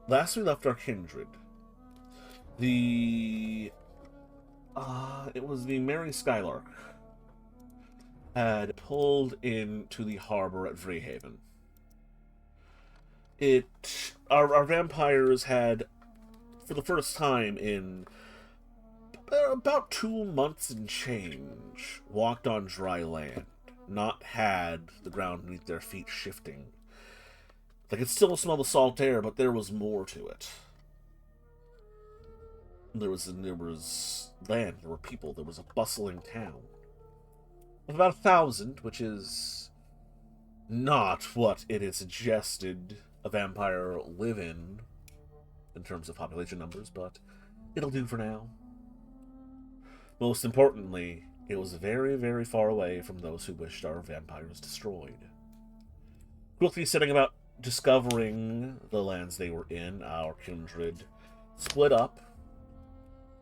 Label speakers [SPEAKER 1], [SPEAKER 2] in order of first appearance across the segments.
[SPEAKER 1] last we left our kindred, the it was the Mary Skylark had pulled into the harbor at Vreehaven. Our vampires had, for the first time in about 2 months and change, walked on dry land, not had the ground beneath their feet shifting. They could still smell the salt air, but there was more to it. There was land, there were people, there was a bustling town of about 1,000, which is not what it is suggested a vampire live in terms of population numbers, but it'll do for now. Most importantly, it was very, very far away from those who wished our vampires destroyed. Quickly setting about discovering the lands they were in, our kindred split up,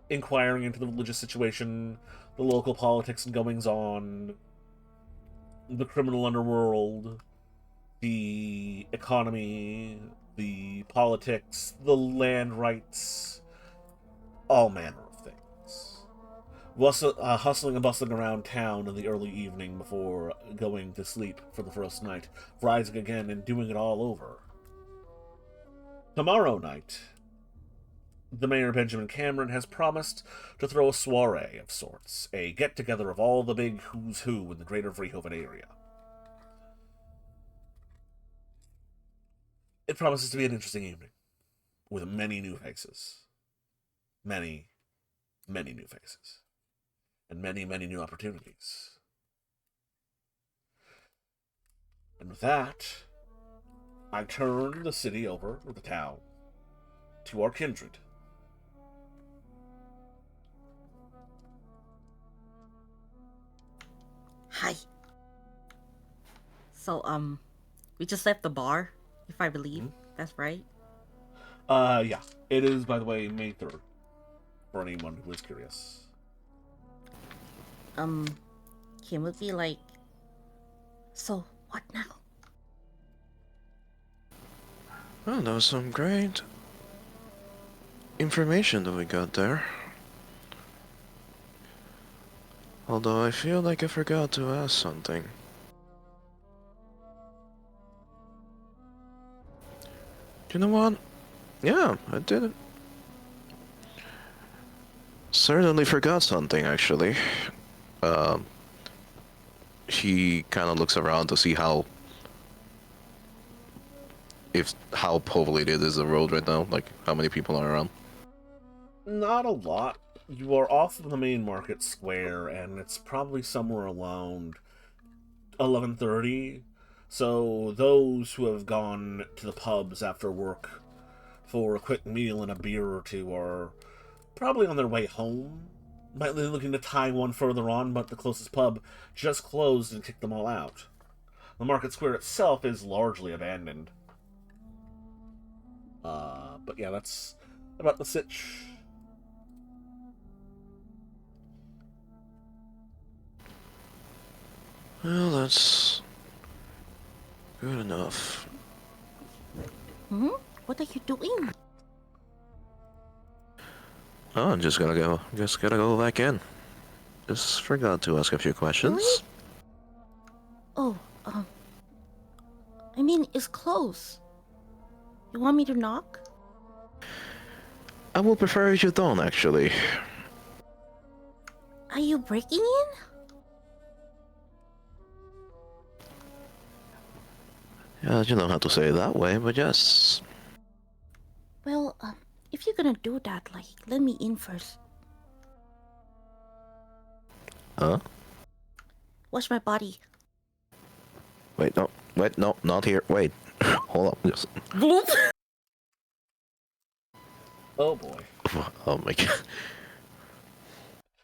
[SPEAKER 1] inquiring into the religious situation, the local politics and goings-on, the criminal underworld, the economy, the politics, the land rights, all manner of things. Hustling and bustling around town in the early evening before going to sleep for the first night, rising again and doing it all over. Tomorrow night, the Mayor Benjamin Cameron has promised to throw a soiree of sorts, a get-together of all the big who's who in the greater Vreehaven area. It promises to be an interesting evening, with many new faces. Many, many new faces. And many, many new opportunities. And with that, I turn the city over, or the town, to our kindred.
[SPEAKER 2] Hi. So, we just left the bar, if I believe. That's right.
[SPEAKER 1] Yeah. It is, by the way, May 3rd, for anyone who is curious.
[SPEAKER 2] Kim would be like, so, what now?
[SPEAKER 3] Well, that was some great information that we got there. Although I feel like I forgot to ask something. You know what? Yeah, I did it. Certainly forgot something, actually. He kind of looks around to see how populated is the road right now, like how many people are around.
[SPEAKER 1] Not a lot. You are off of the main market square, and it's probably somewhere around 11:30. So those who have gone to the pubs after work for a quick meal and a beer or two are probably on their way home. Might be looking to tie one further on, but the closest pub just closed and kicked them all out. The market square itself is largely abandoned. But yeah, that's about the sitch.
[SPEAKER 3] Well, that's good enough.
[SPEAKER 2] What are you doing?
[SPEAKER 3] Oh, I'm just gotta go back in. Just forgot to ask a few questions.
[SPEAKER 2] Really? Oh, I mean, it's close. You want me to knock?
[SPEAKER 3] I will prefer if you don't, actually.
[SPEAKER 2] Are you breaking in?
[SPEAKER 3] Yeah, you don't have to say it that way, but yes.
[SPEAKER 2] Well, if you're gonna do that, like, let me in first.
[SPEAKER 3] Huh?
[SPEAKER 2] Watch my body.
[SPEAKER 3] Wait, no, not here. Wait, hold up. Just...
[SPEAKER 2] Bloop!
[SPEAKER 1] Oh boy.
[SPEAKER 3] Oh my god.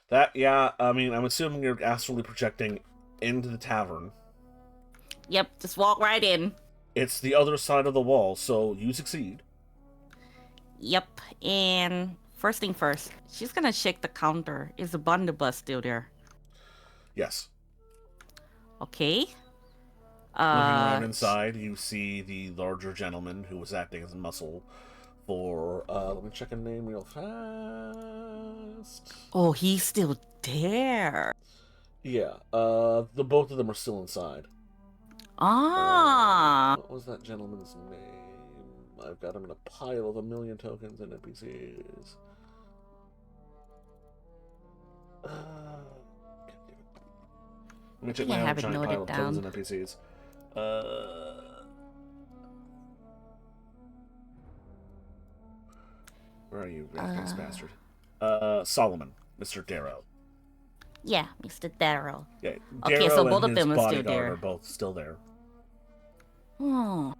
[SPEAKER 1] That, yeah, I mean, I'm assuming you're astrally projecting into the tavern.
[SPEAKER 2] Yep, just walk right in.
[SPEAKER 1] It's the other side of the wall, so you succeed.
[SPEAKER 2] Yep, and first thing first, she's gonna shake the counter. Is the blunderbuss still there?
[SPEAKER 1] Yes.
[SPEAKER 2] Okay.
[SPEAKER 1] Looking around inside, you see the larger gentleman who was acting as a muscle for, let me check a name real fast.
[SPEAKER 2] Oh, he's still there.
[SPEAKER 1] Yeah, the both of them are still inside.
[SPEAKER 2] Ah.
[SPEAKER 1] What was that gentleman's name? I've got him in a pile of 1,000,000 tokens and NPCs. Let me check
[SPEAKER 2] I
[SPEAKER 1] my own
[SPEAKER 2] have it
[SPEAKER 1] giant pile
[SPEAKER 2] noted
[SPEAKER 1] of tokens
[SPEAKER 2] down.
[SPEAKER 1] and NPCs. Where are you, rat-faced bastard? Solomon, Mr. Darrow.
[SPEAKER 2] Yeah, Mr. Darrow.
[SPEAKER 1] Yeah,
[SPEAKER 2] Okay, so
[SPEAKER 1] Darrow
[SPEAKER 2] both
[SPEAKER 1] and
[SPEAKER 2] of
[SPEAKER 1] his
[SPEAKER 2] them are still
[SPEAKER 1] bodyguard
[SPEAKER 2] there.
[SPEAKER 1] are both still there.
[SPEAKER 2] Hmm.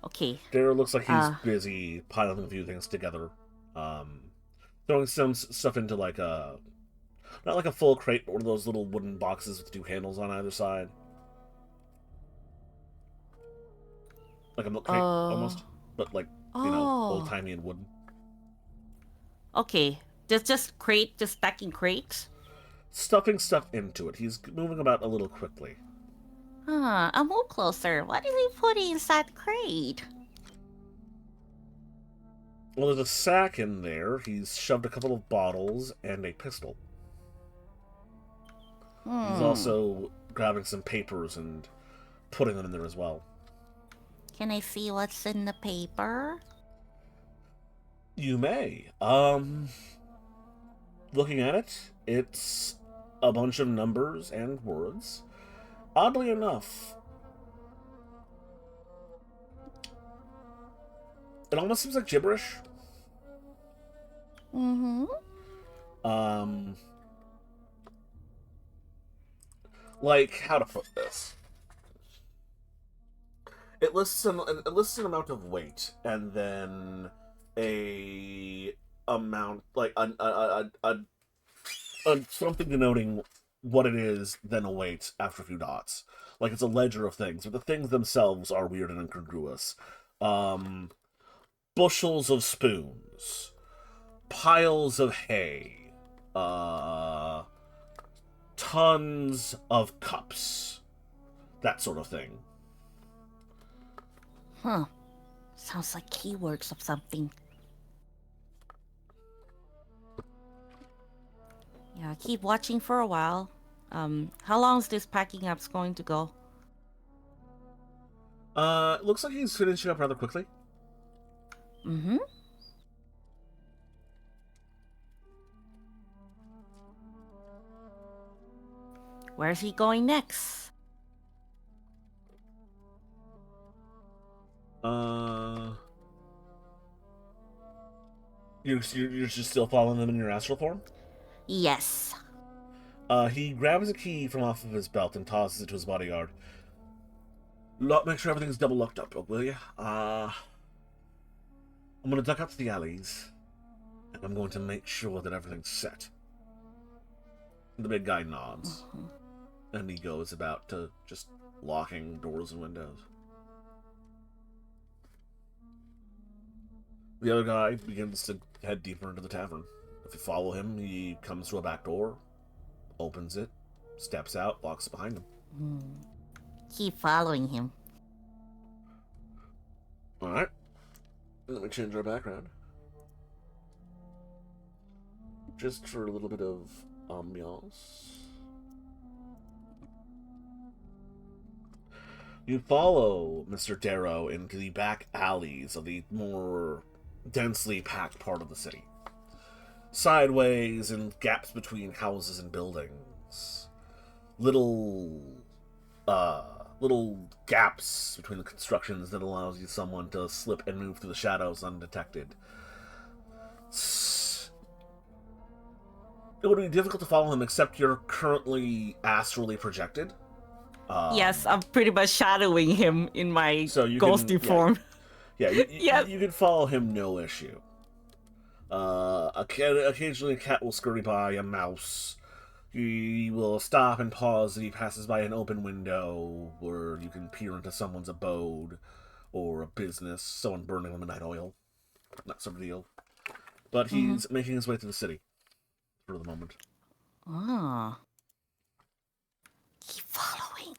[SPEAKER 2] Okay.
[SPEAKER 1] Darrow looks like he's busy piling a few things together. Throwing some stuff into like a... Not like a full crate, but one of those little wooden boxes with 2 handles on either side. Like a milk crate, almost. But like, you know,
[SPEAKER 2] Oh.
[SPEAKER 1] old-timey and wooden.
[SPEAKER 2] Okay. Just stacking crates?
[SPEAKER 1] Stuffing stuff into it. He's moving about a little quickly.
[SPEAKER 2] Huh, I'll move closer. What is he putting inside the crate?
[SPEAKER 1] Well, there's a sack in there. He's shoved a couple of bottles and a pistol. He's also grabbing some papers and putting them in there as well.
[SPEAKER 2] Can I see what's in the paper?
[SPEAKER 1] You may. Looking at it, it's a bunch of numbers and words. Oddly enough, it almost seems like gibberish.
[SPEAKER 2] Mm-hmm.
[SPEAKER 1] Like, how to put this? It lists an amount of weight, and then a amount, like something denoting what it is, then a weight after a few dots. Like it's a ledger of things, but the things themselves are weird and incongruous. Bushels of spoons, piles of hay, tons of cups, that sort of thing.
[SPEAKER 2] Huh. Sounds like keywords of something. Yeah, keep watching for a while. How long is this packing up's going to go?
[SPEAKER 1] It looks like he's finishing up rather quickly.
[SPEAKER 2] Mm-hmm. Where's he going next?
[SPEAKER 1] You're just still following them in your astral form?
[SPEAKER 2] Yes.
[SPEAKER 1] He grabs a key from off of his belt and tosses it to his bodyguard. Make sure everything's double locked up, will you? I'm gonna duck up to the alleys, and I'm going to make sure that everything's set. The big guy nods, and he goes about to just locking doors and windows. The other guy begins to head deeper into the tavern. If you follow him, he comes to a back door, opens it, steps out, locks it behind him.
[SPEAKER 2] Keep following him.
[SPEAKER 1] Alright. Let me change our background. Just for a little bit of ambiance. You follow Mr. Darrow into the back alleys of the more densely packed part of the city. Sideways and gaps between houses and buildings. Little gaps between the constructions that allows you someone to slip and move through the shadows undetected. It would be difficult to follow him, except you're currently astrally projected.
[SPEAKER 2] Yes, I'm pretty much shadowing him in my ghosty form.
[SPEAKER 1] Yeah, you can follow him, no issue. Occasionally a cat will scurry by, a mouse. He will stop and pause as he passes by an open window where you can peer into someone's abode or a business, someone burning the midnight oil. That sort of deal. But he's making his way through the city for the moment.
[SPEAKER 2] Ah. Keep following.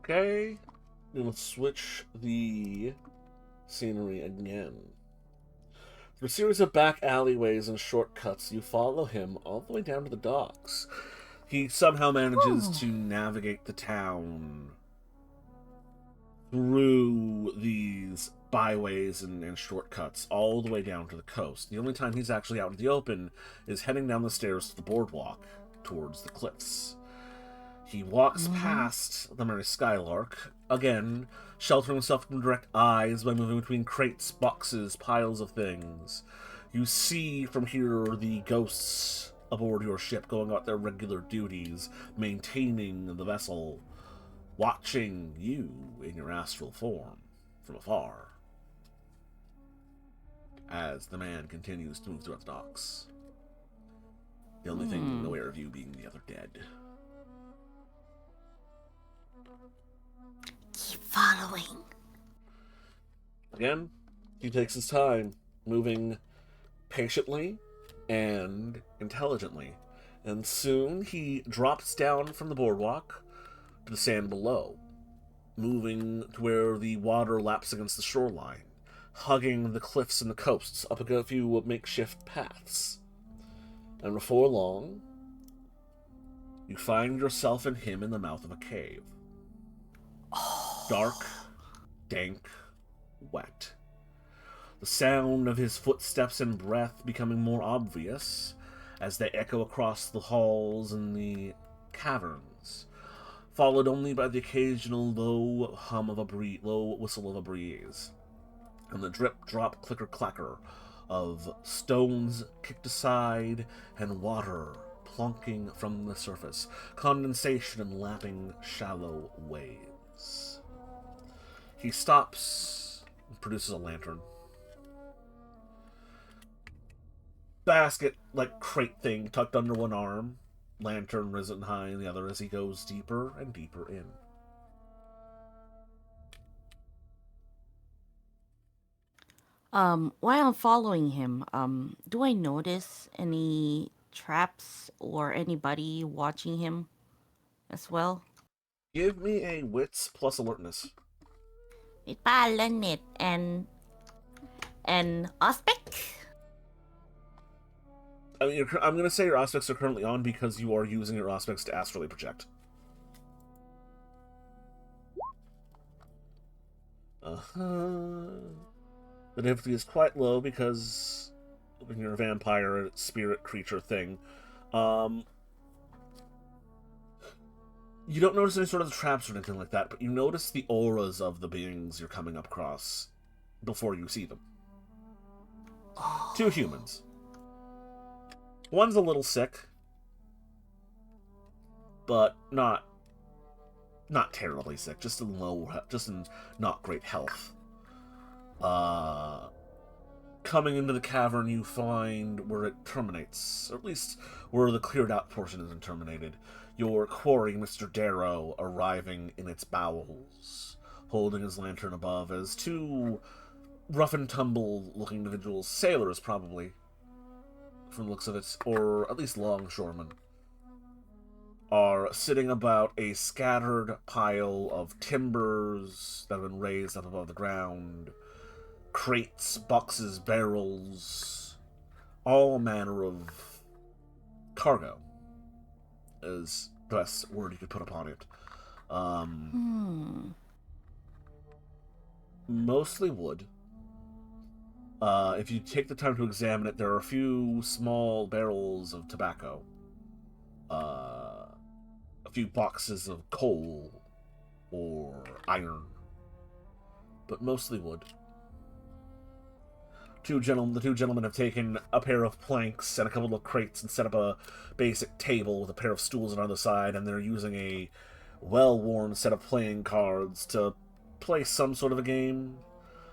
[SPEAKER 1] Okay. Let's switch the scenery again. Through a series of back alleyways and shortcuts, you follow him all the way down to the docks. He somehow manages to navigate the town through these byways and shortcuts all the way down to the coast. The only time he's actually out in the open is heading down the stairs to the boardwalk towards the cliffs. He walks past the Mary Skylark, again, sheltering himself from direct eyes by moving between crates, boxes, piles of things. You see from here the ghosts aboard your ship going about their regular duties, maintaining the vessel, watching you in your astral form from afar as the man continues to move throughout the docks. The only thing aware of you being the other dead.
[SPEAKER 2] Keep following.
[SPEAKER 1] Again, he takes his time, moving patiently and intelligently. And soon he drops down from the boardwalk to the sand below, moving to where the water laps against the shoreline, hugging the cliffs and the coasts up a few makeshift paths. And before long, you find yourself and him in the mouth of a cave. Dark, dank, wet. The sound of his footsteps and breath becoming more obvious as they echo across the halls and the caverns, followed only by the occasional low hum of low whistle of a breeze, and the drip, drop, clicker, clacker of stones kicked aside and water plunking from the surface, condensation and lapping shallow waves. He stops and produces a lantern. Basket, like crate thing, tucked under one arm, lantern risen high in the other as he goes deeper and deeper in.
[SPEAKER 2] While I'm following him, do I notice any traps or anybody watching him as well?
[SPEAKER 1] Give me a wits plus alertness.
[SPEAKER 2] May palanit and aspect?
[SPEAKER 1] I mean, I'm going to say your aspects are currently on because you are using your aspects to astrally project. The difficulty is quite low because when you're a vampire, spirit creature thing, you don't notice any sort of traps or anything like that, but you notice the auras of the beings you're coming up across before you see them. Two humans. One's a little sick, but not terribly sick, just in not great health. Coming into the cavern, you find where it terminates, or at least where the cleared out portion isn't terminated. Your quarry, Mr. Darrow, arriving in its bowels, holding his lantern above, as two rough and tumble looking individuals, sailors probably, from the looks of it, or at least longshoremen, are sitting about a scattered pile of timbers that have been raised up above the ground, crates, boxes, barrels, all manner of cargo, is the best word you could put upon it. Mostly wood. If you take the time to examine it, there are a few small barrels of tobacco, a few boxes of coal or iron, but mostly wood. The two gentlemen have taken a pair of planks and a couple of crates and set up a basic table with a pair of stools on either side, and they're using a well-worn set of playing cards to play some sort of a game.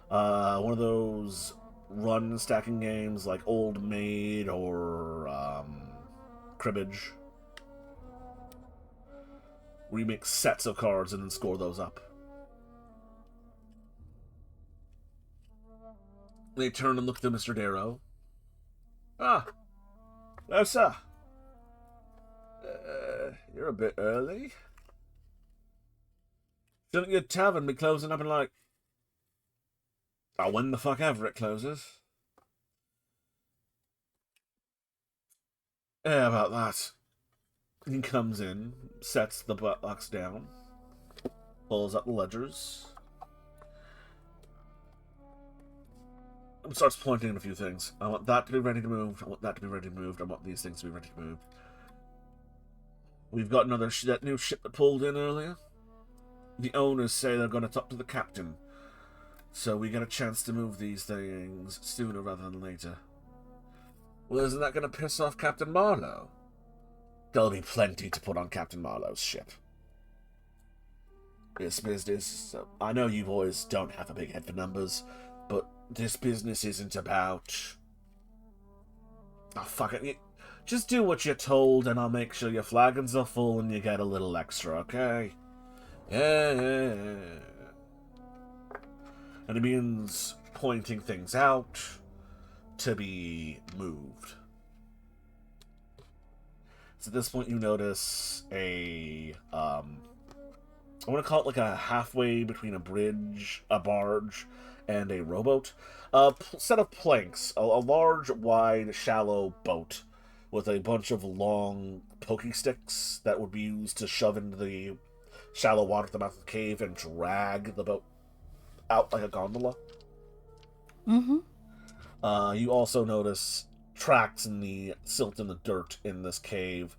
[SPEAKER 1] One of those run stacking games like Old Maid or Cribbage, where you make sets of cards and then score those up. They turn and look at Mr. Darrow. Ah, hello, sir. You're a bit early. Shouldn't your tavern be closing up in like... Oh, when the fuck ever it closes? Yeah, about that. He comes in, sets the box down, pulls up the ledgers, and starts pointing at a few things. I want that to be ready to move. I want that to be ready to move. I want these things to be ready to move. We've got that new ship that pulled in earlier. The owners say they're going to talk to the captain, so we get a chance to move these things sooner rather than later. Well, isn't that going to piss off Captain Marlowe? There'll be plenty to put on Captain Marlowe's ship. This business, I know you boys don't have a big head for numbers, but this business isn't about... Oh, fuck it. Just do what you're told, and I'll make sure your flagons are full and you get a little extra, okay? Yeah. And he begins pointing things out to be moved. So at this point you notice I want to call it like a halfway between a bridge, a barge, and a rowboat. A set of planks, a large, wide, shallow boat with a bunch of long poking sticks that would be used to shove into the shallow water at the mouth of the cave and drag the boat out like a gondola.
[SPEAKER 2] Mm-hmm.
[SPEAKER 1] You also notice tracks in the silt and the dirt in this cave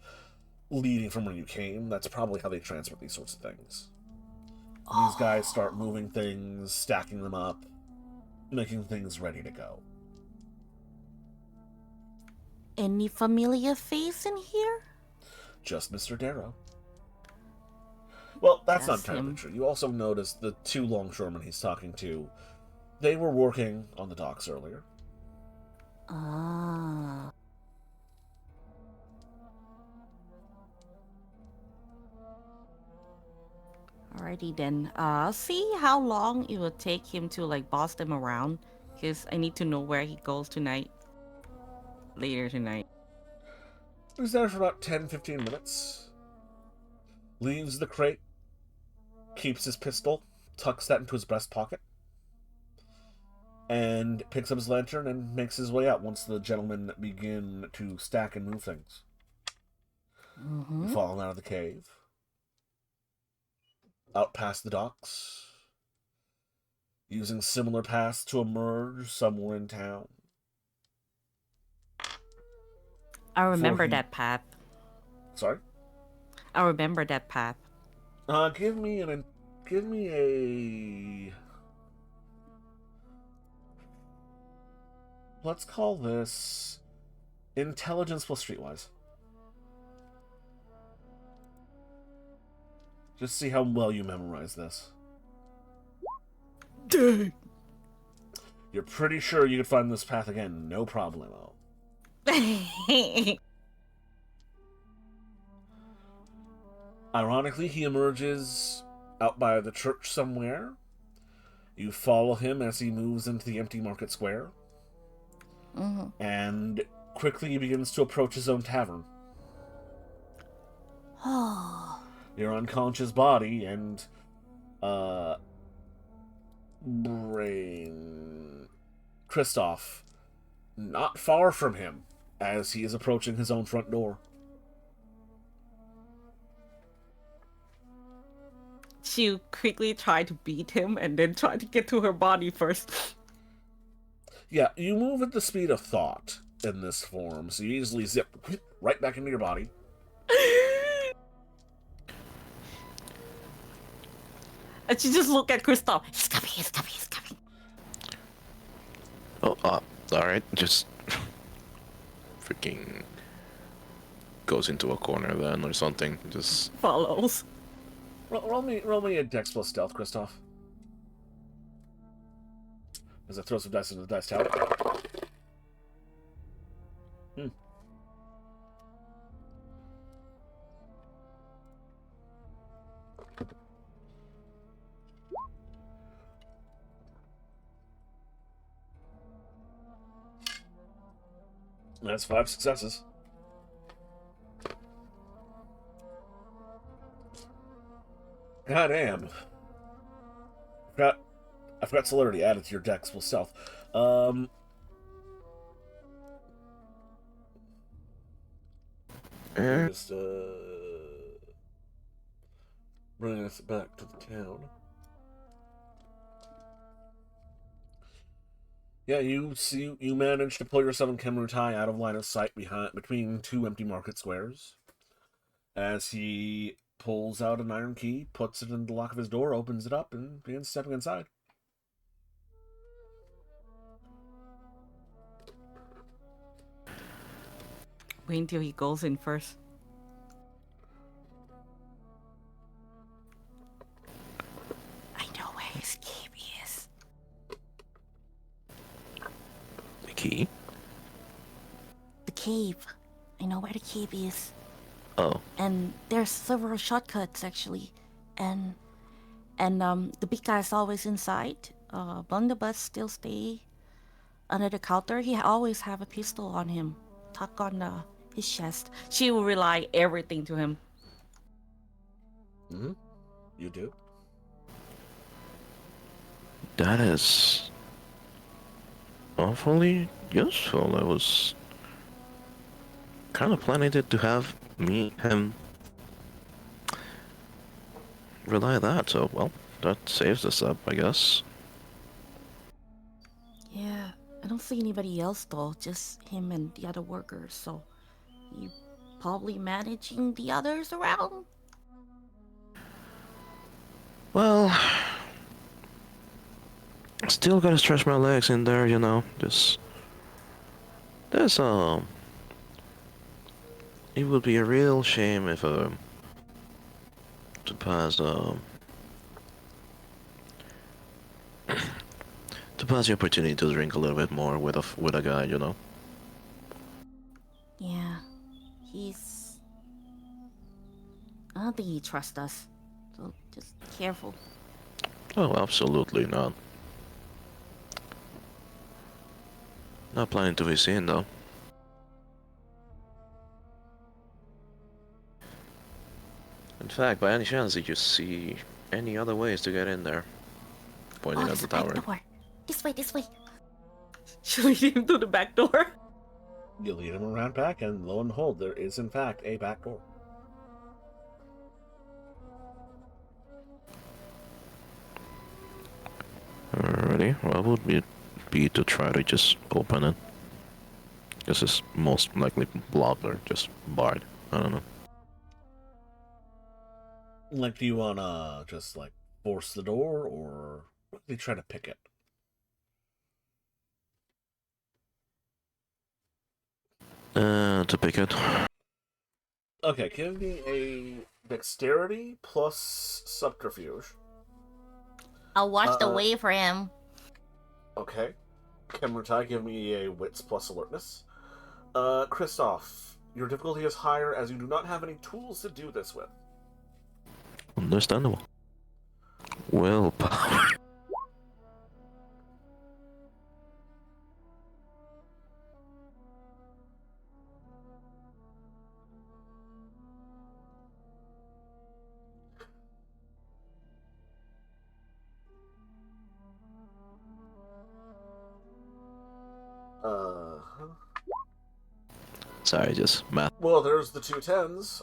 [SPEAKER 1] leading from where you came. That's probably how they transport these sorts of things. These guys start moving things, stacking them up, making things ready to go.
[SPEAKER 2] Any familiar face in here?
[SPEAKER 1] Just Mr. Darrow. Well, that's not
[SPEAKER 2] Just
[SPEAKER 1] entirely
[SPEAKER 2] him.
[SPEAKER 1] true. You also notice the two longshoremen he's talking to. They were working on the docks earlier.
[SPEAKER 2] Ah. Alrighty then. See how long it will take him to like boss them around. Because I need to know where he goes tonight. Later tonight.
[SPEAKER 1] He was there for about 10-15 minutes. Leaves the crate. Keeps his pistol. Tucks that into his breast pocket. And picks up his lantern and makes his way out once the gentlemen begin to stack and move things.
[SPEAKER 2] Mm-hmm.
[SPEAKER 1] Falling out of the cave. Out past the docks. Using similar paths to emerge somewhere in town.
[SPEAKER 2] I remember
[SPEAKER 1] he-
[SPEAKER 2] that path.
[SPEAKER 1] Sorry?
[SPEAKER 2] I remember that path.
[SPEAKER 1] Give me a... Let's call this intelligence plus streetwise. Just see how well you memorize this.
[SPEAKER 2] Dang.
[SPEAKER 1] You're pretty sure you could find this path again, no problemo. Ironically, he emerges out by the church somewhere. You follow him as he moves into the empty market square.
[SPEAKER 2] Mm-hmm.
[SPEAKER 1] And quickly he begins to approach his own tavern. Your unconscious body and brain Kristoff not far from him as he is approaching his own front door.
[SPEAKER 2] She quickly tried to beat him and then tried to get to her body first.
[SPEAKER 1] Yeah, you move at the speed of thought in this form, so you easily zip right back into your body.
[SPEAKER 2] And she just looked at Kristoff. He's coming, he's coming, he's coming.
[SPEAKER 3] Oh, alright, just freaking goes into a corner then or something. Just
[SPEAKER 2] Follows.
[SPEAKER 1] Roll me a Dex plus Stealth, Kristoff. As I throw some dice into the dice tower. That's 5 successes. Goddamn. forgot. I forgot celerity added to your dex will stealth. Let me just bring us back to the town. Yeah, you managed to pull your son Kemrutai out of line of sight between two empty market squares. As he pulls out an iron key, puts it in the lock of his door, opens it up, and begins stepping inside.
[SPEAKER 2] Wait until he goes in first. I know where his cave is.
[SPEAKER 3] The key?
[SPEAKER 2] The cave. I know where the cave is.
[SPEAKER 3] Oh.
[SPEAKER 2] And there's several shortcuts actually. And the big guy's always inside. Blunderbuss still stay under the counter. He always have a pistol on him, tucked on his chest. She will rely everything to him.
[SPEAKER 1] Mm-hmm. You do?
[SPEAKER 3] That is awfully useful. I was kind of planning it to have him rely on that, so, well, that saves us up, I guess.
[SPEAKER 2] Yeah, I don't see anybody else though, just him and the other workers, so you probably managing the others around?
[SPEAKER 3] Well, still gotta stretch my legs in there, you know, there's, it would be a real shame if, to pass, to pass the opportunity to drink a little bit more with a guy, you know.
[SPEAKER 2] Yeah, I don't think he trusts us, so just careful.
[SPEAKER 3] Oh, absolutely not. Not planning to be seen, though. In fact, by any chance, did you see any other ways to get in there? Pointing at the tower.
[SPEAKER 2] Back door. This way. Should we lead him to the back door?
[SPEAKER 1] You lead him around back, and lo and behold, there is in fact a back door.
[SPEAKER 3] Alrighty, well, would it be to try to just open it? This is most likely blocked or just barred. I don't know.
[SPEAKER 1] Like, do you wanna just, like, force the door, or really try to pick it?
[SPEAKER 3] To pick it.
[SPEAKER 1] Okay, give me a dexterity plus subterfuge.
[SPEAKER 2] I'll watch the way for him.
[SPEAKER 1] Okay. Kemrutai, give me a wits plus alertness. Christoph, your difficulty is higher as you do not have any tools to do this with.
[SPEAKER 3] Understandable. Willpower. Sorry, just math.
[SPEAKER 1] Well, there's the two tens.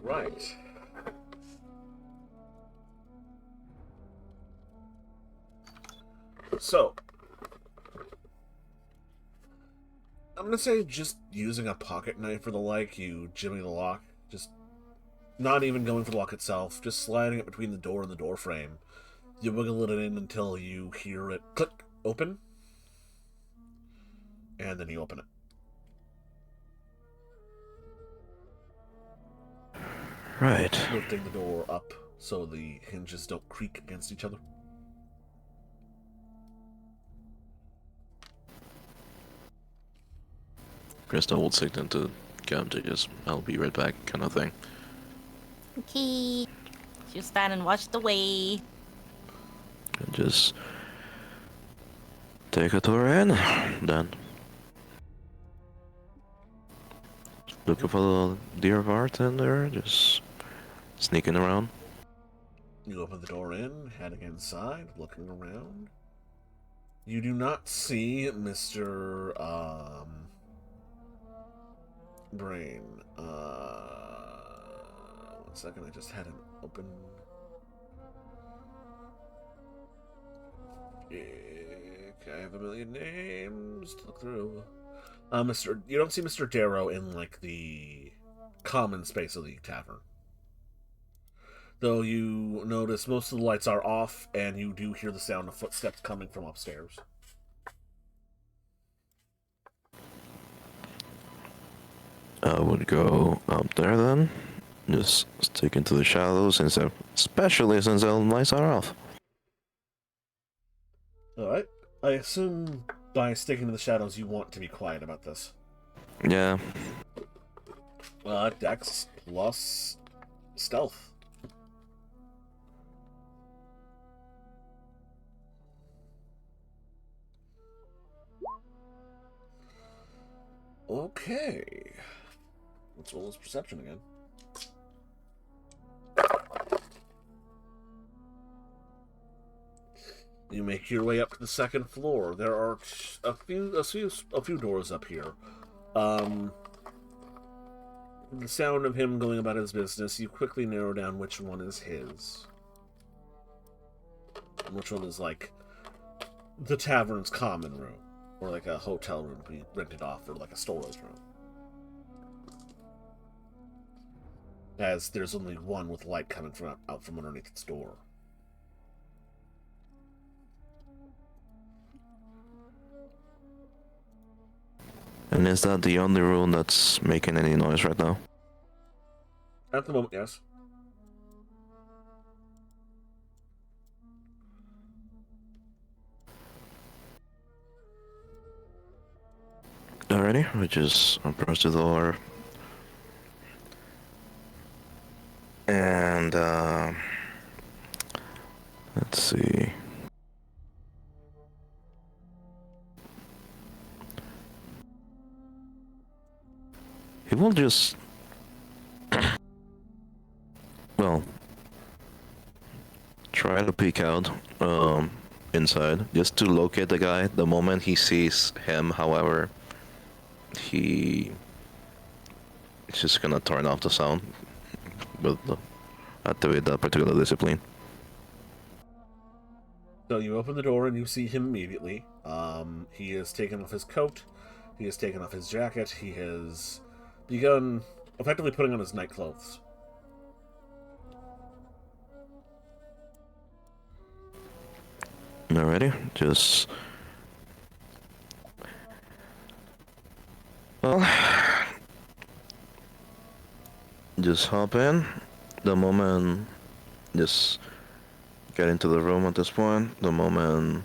[SPEAKER 1] Right. So, I'm gonna say just using a pocket knife or the like, you jimmy the lock. Just not even going for the lock itself, just sliding it between the door and the door frame. You wiggle it in until you hear it click, open, and then you open it.
[SPEAKER 3] Right.
[SPEAKER 1] Lifting the door up so the hinges don't creak against each other.
[SPEAKER 3] Krista will signal to Cam to just, I'll be right back kind of thing.
[SPEAKER 2] Okay. You stand and watch the way.
[SPEAKER 3] And just take a tour in, then Looking for the dear bartender, just sneaking around.
[SPEAKER 1] You open the door in, heading inside, looking around. You do not see Mr. Brain. 1 second, I just had him open. I have a million names to look through. You don't see Mr. Darrow in, like, the common space of the tavern. Though you notice most of the lights are off, and you do hear the sound of footsteps coming from upstairs.
[SPEAKER 3] I would go up there then. Just stick into the shadows, especially since the lights are off.
[SPEAKER 1] Alright. I assume by sticking to the shadows you want to be quiet about this.
[SPEAKER 3] Yeah.
[SPEAKER 1] Dex plus stealth. Okay. Let's roll his perception again. You make your way up to the second floor. There are a few doors up here. The sound of him going about his business, you quickly narrow down which one is his. And which one is, like, the tavern's common room. Or, like, a hotel room to be rented off, or, like, a storage room. As there's only one with light coming out from underneath its door.
[SPEAKER 3] And is that the only room that's making any noise right now?
[SPEAKER 1] At the moment, yes.
[SPEAKER 3] Alrighty, we just approach the door. And, let's see. He will just, well, try to peek out, inside, just to locate the guy. The moment he sees him, however, he's just gonna turn off the sound, but activate that particular discipline.
[SPEAKER 1] So you open the door and you see him immediately. He has taken off his coat. He has taken off his jacket. He has begun effectively putting on his night clothes.
[SPEAKER 3] Alrighty, just... Well... Just hop in. The moment... Just... Get into the room at this point. The moment...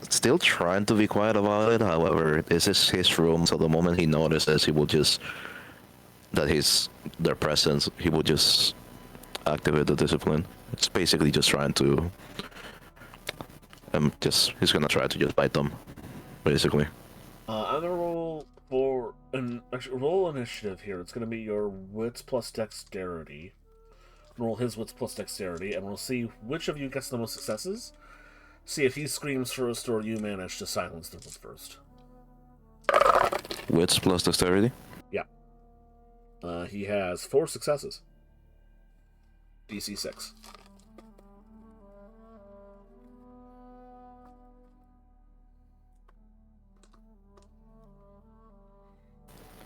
[SPEAKER 3] Still trying to be quiet about it, however, this is his room, so the moment he notices, he will just... That their presence, he will just... Activate the discipline. It's basically just trying to... he's gonna try to just bite them, basically.
[SPEAKER 1] I'm gonna roll for roll initiative here. It's gonna be your wits plus dexterity. Roll his wits plus dexterity, and we'll see which of you gets the most successes. See if he screams first, or you manage to silence them first.
[SPEAKER 3] Wits plus dexterity?
[SPEAKER 1] Yeah. He has 4 successes. DC 6.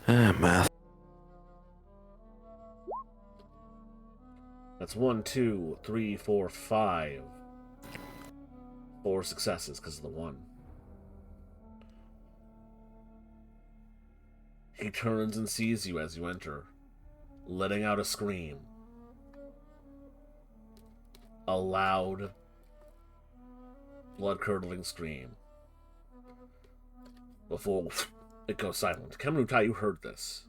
[SPEAKER 3] Math.
[SPEAKER 1] That's 1, 2, 3, 4, 5. 4 successes because of the 1. He turns and sees you as you enter, letting out a scream. A loud, blood-curdling scream. Before it goes silent. Kemenutai, you heard this.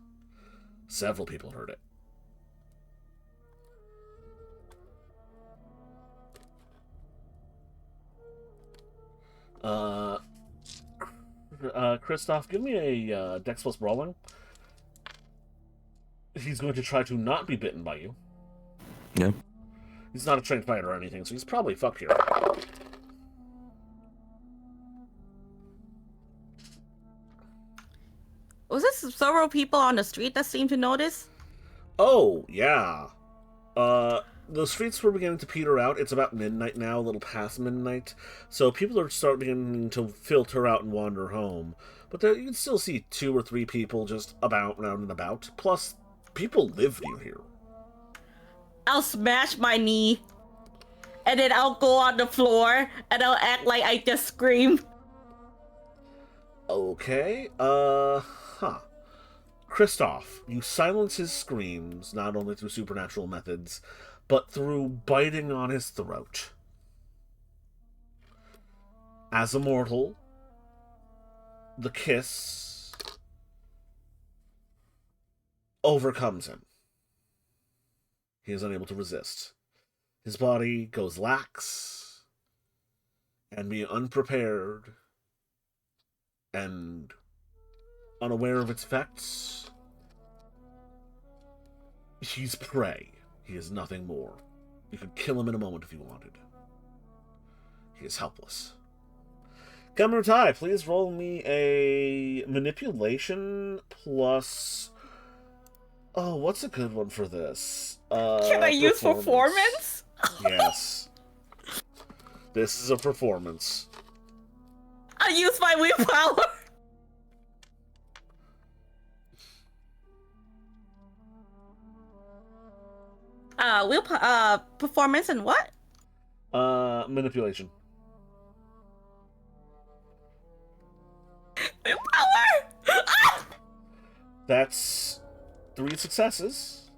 [SPEAKER 1] Several people heard it. Kristoff, give me a Dex plus brawling. He's going to try to not be bitten by you.
[SPEAKER 3] Yeah.
[SPEAKER 1] He's not a trained fighter or anything, so he's probably fucked here.
[SPEAKER 2] Was this several people on the street that seemed to notice?
[SPEAKER 1] Oh, yeah. The streets were beginning to peter out. It's about midnight now, a little past midnight. So people are starting to filter out and wander home. But there, you can still see 2 or 3 people just about, round and about. Plus, people live near here.
[SPEAKER 2] I'll smash my knee. And then I'll go on the floor and I'll act like I just screamed.
[SPEAKER 1] Okay, Kristoff, you silence his screams, not only through supernatural methods, but through biting on his throat. As a mortal, the kiss overcomes him. He is unable to resist. His body goes lax, and being unprepared and unaware of its effects, he's prey. He is nothing more. You could kill him in a moment if you wanted. He is helpless. Gamutai, please roll me a manipulation plus... Oh, what's a good one for this?
[SPEAKER 2] Can I use performance?
[SPEAKER 1] Yes. This is a performance.
[SPEAKER 2] I use my willpower. Performance and what?
[SPEAKER 1] Manipulation.
[SPEAKER 2] Willpower!
[SPEAKER 1] That's 3 successes.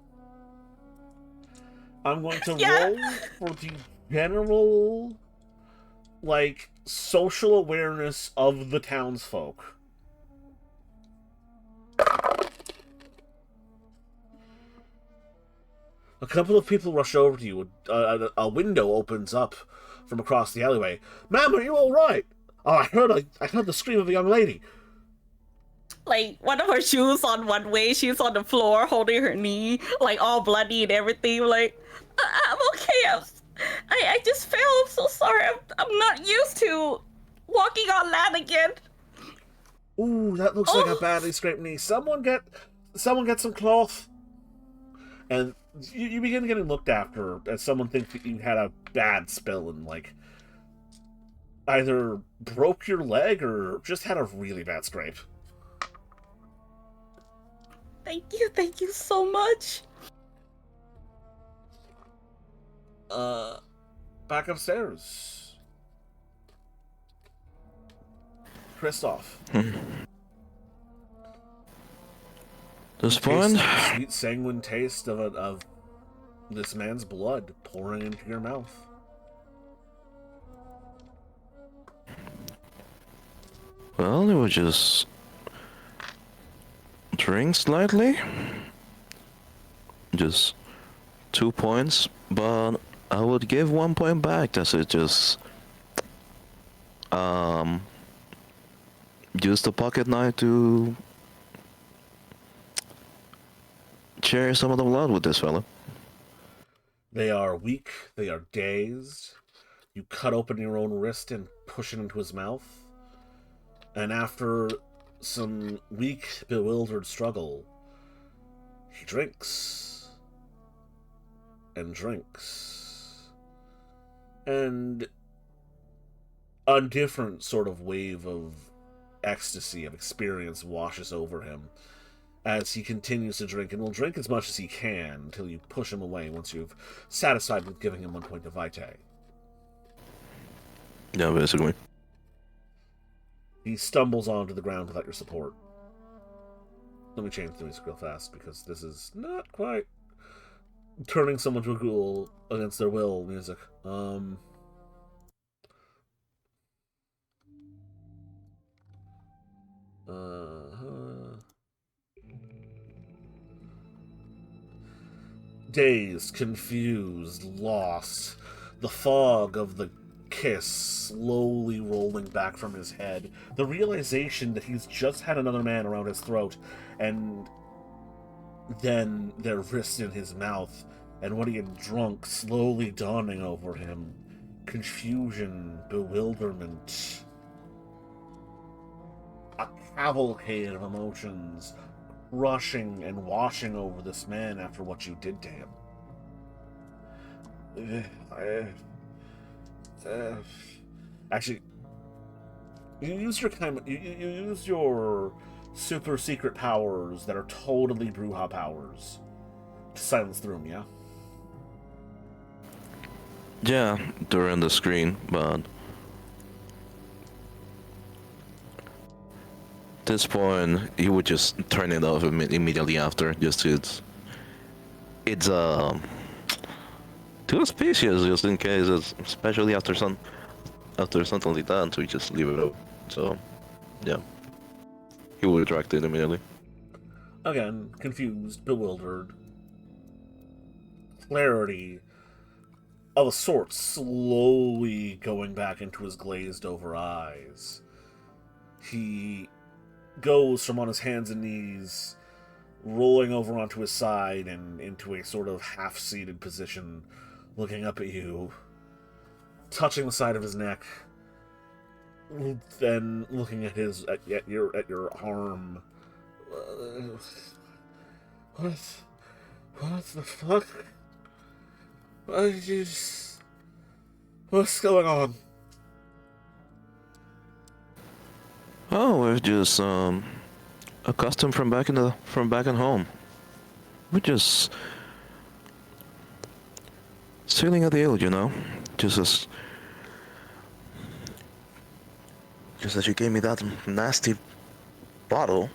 [SPEAKER 1] I'm going to roll for the general, like, social awareness of the townsfolk. A couple of people rush over to you. A window opens up from across the alleyway. Ma'am, are you all right? Oh, I heard the scream of a young lady.
[SPEAKER 2] Like, one of her shoes on one way, she's on the floor holding her knee, like, all bloody and everything. Like, I'm okay. I just fell. I'm so sorry. I'm not used to walking on land again.
[SPEAKER 1] Ooh, that looks like a badly scraped knee. Someone get some cloth. And you begin getting looked after as someone thinks that you had a bad spill and, like, either broke your leg or just had a really bad scrape.
[SPEAKER 2] Thank you so much.
[SPEAKER 1] Back upstairs. Kristoff.
[SPEAKER 3] This point?
[SPEAKER 1] The sweet sanguine taste of this man's blood pouring into your mouth.
[SPEAKER 3] Well, it was just drink slightly. Just 2 points, but I would give 1 point back as it just use the pocket knife to share some of the blood with this fella.
[SPEAKER 1] They are weak, they are dazed. You cut open your own wrist and push it into his mouth. And after some weak, bewildered struggle, he drinks. And drinks. And a different sort of wave of ecstasy, of experience washes over him as he continues to drink, and will drink as much as he can until you push him away once you've satisfied with giving him 1 point of vitae.
[SPEAKER 3] Yeah, basically.
[SPEAKER 1] He stumbles onto the ground without your support. Let me change the music real fast, because this is not quite turning someone to a ghoul against their will music. Dazed, confused, lost, the fog of the kiss slowly rolling back from his head, the realization that he's just had another man around his throat, and then their wrist in his mouth, and what he had drunk slowly dawning over him. Confusion, bewilderment, a cavalcade of emotions rushing and washing over this man after what you did to him. Actually, you use your you use your super secret powers that are totally Bruja powers to silence the room, yeah?
[SPEAKER 3] Yeah, during the screen, but at this point, he would just turn it off immediately after. Just it's too suspicious, just in case, especially after something like that, so we just leave it up. So, yeah, he would retract it immediately.
[SPEAKER 1] Again, confused, bewildered, clarity of a sort slowly going back into his glazed over eyes. He goes from on his hands and knees, rolling over onto his side and into a sort of half-seated position, looking up at you, touching the side of his neck, then looking at your arm. What the fuck? What's going on?
[SPEAKER 3] Oh, we're just accustomed from back in home. We're just sailing at the hill, you know. Just as you gave me that nasty bottle.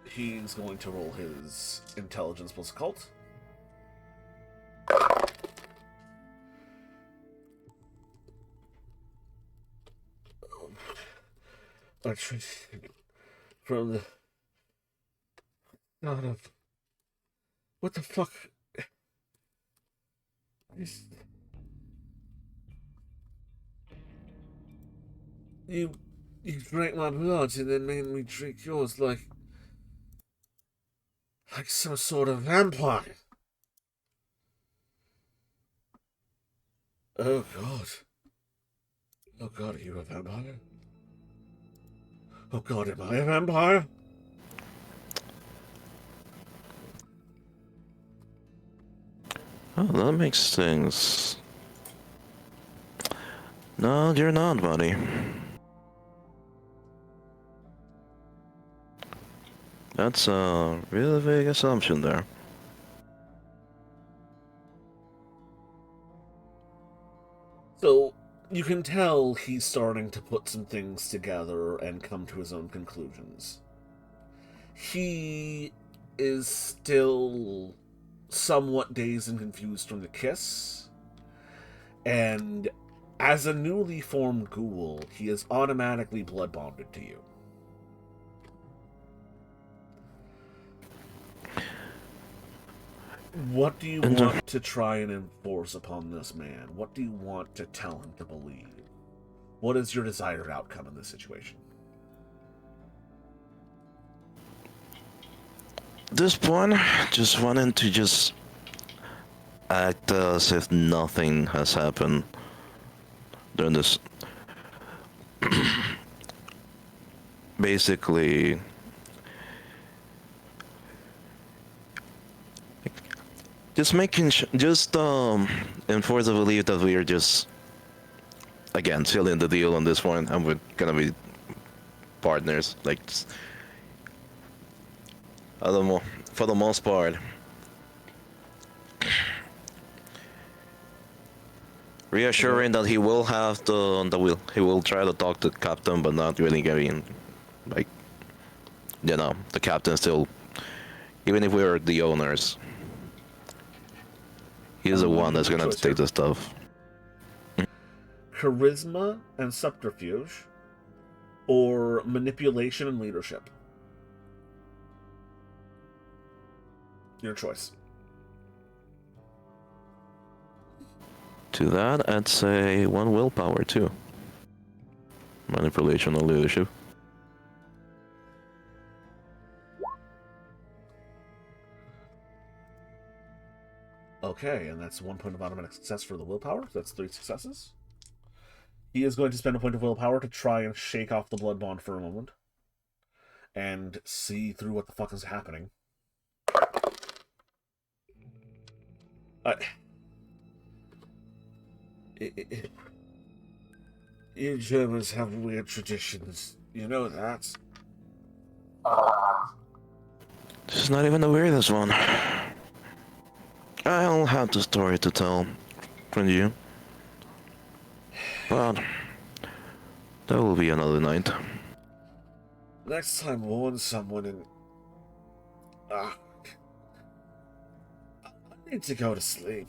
[SPEAKER 1] He's going to roll his intelligence plus occult. From the God of what the fuck? You drank my blood and then made me drink yours like some sort of vampire. Oh God. Oh God, are you a vampire? Oh God, am I a vampire?
[SPEAKER 3] Oh, that makes things. No, you're not, buddy. That's a really big assumption there.
[SPEAKER 1] So, you can tell he's starting to put some things together and come to his own conclusions. He is still somewhat dazed and confused from the kiss, and as a newly formed ghoul, he is automatically blood bonded to you. What do you want to try and enforce upon this man? What do you want to tell him to believe? What is your desired outcome in this situation?
[SPEAKER 3] This point, just wanting to just act as if nothing has happened during this. Basically, just enforce the belief that we are just, again, sealing the deal on this point, and we're gonna be partners. Like, for the most part, reassuring that he will have he will try to talk to the captain, but not really getting, like, you know, the captain still, even if we're the owners, he's the one that's gonna take the stuff.
[SPEAKER 1] Charisma and subterfuge, or manipulation and leadership? Your choice.
[SPEAKER 3] To that, I'd say 1 willpower too. Manipulation or leadership.
[SPEAKER 1] Okay, and that's 1 point of automatic success for the willpower. So that's 3 successes. He is going to spend a point of willpower to try and shake off the blood bond for a moment. And see through what the fuck is happening. You Germans have weird traditions. You know that.
[SPEAKER 3] This is not even the weirdest one. I'll have the story to tell from you. But that will be another night.
[SPEAKER 1] Next time, warn someone and... I need to go to sleep.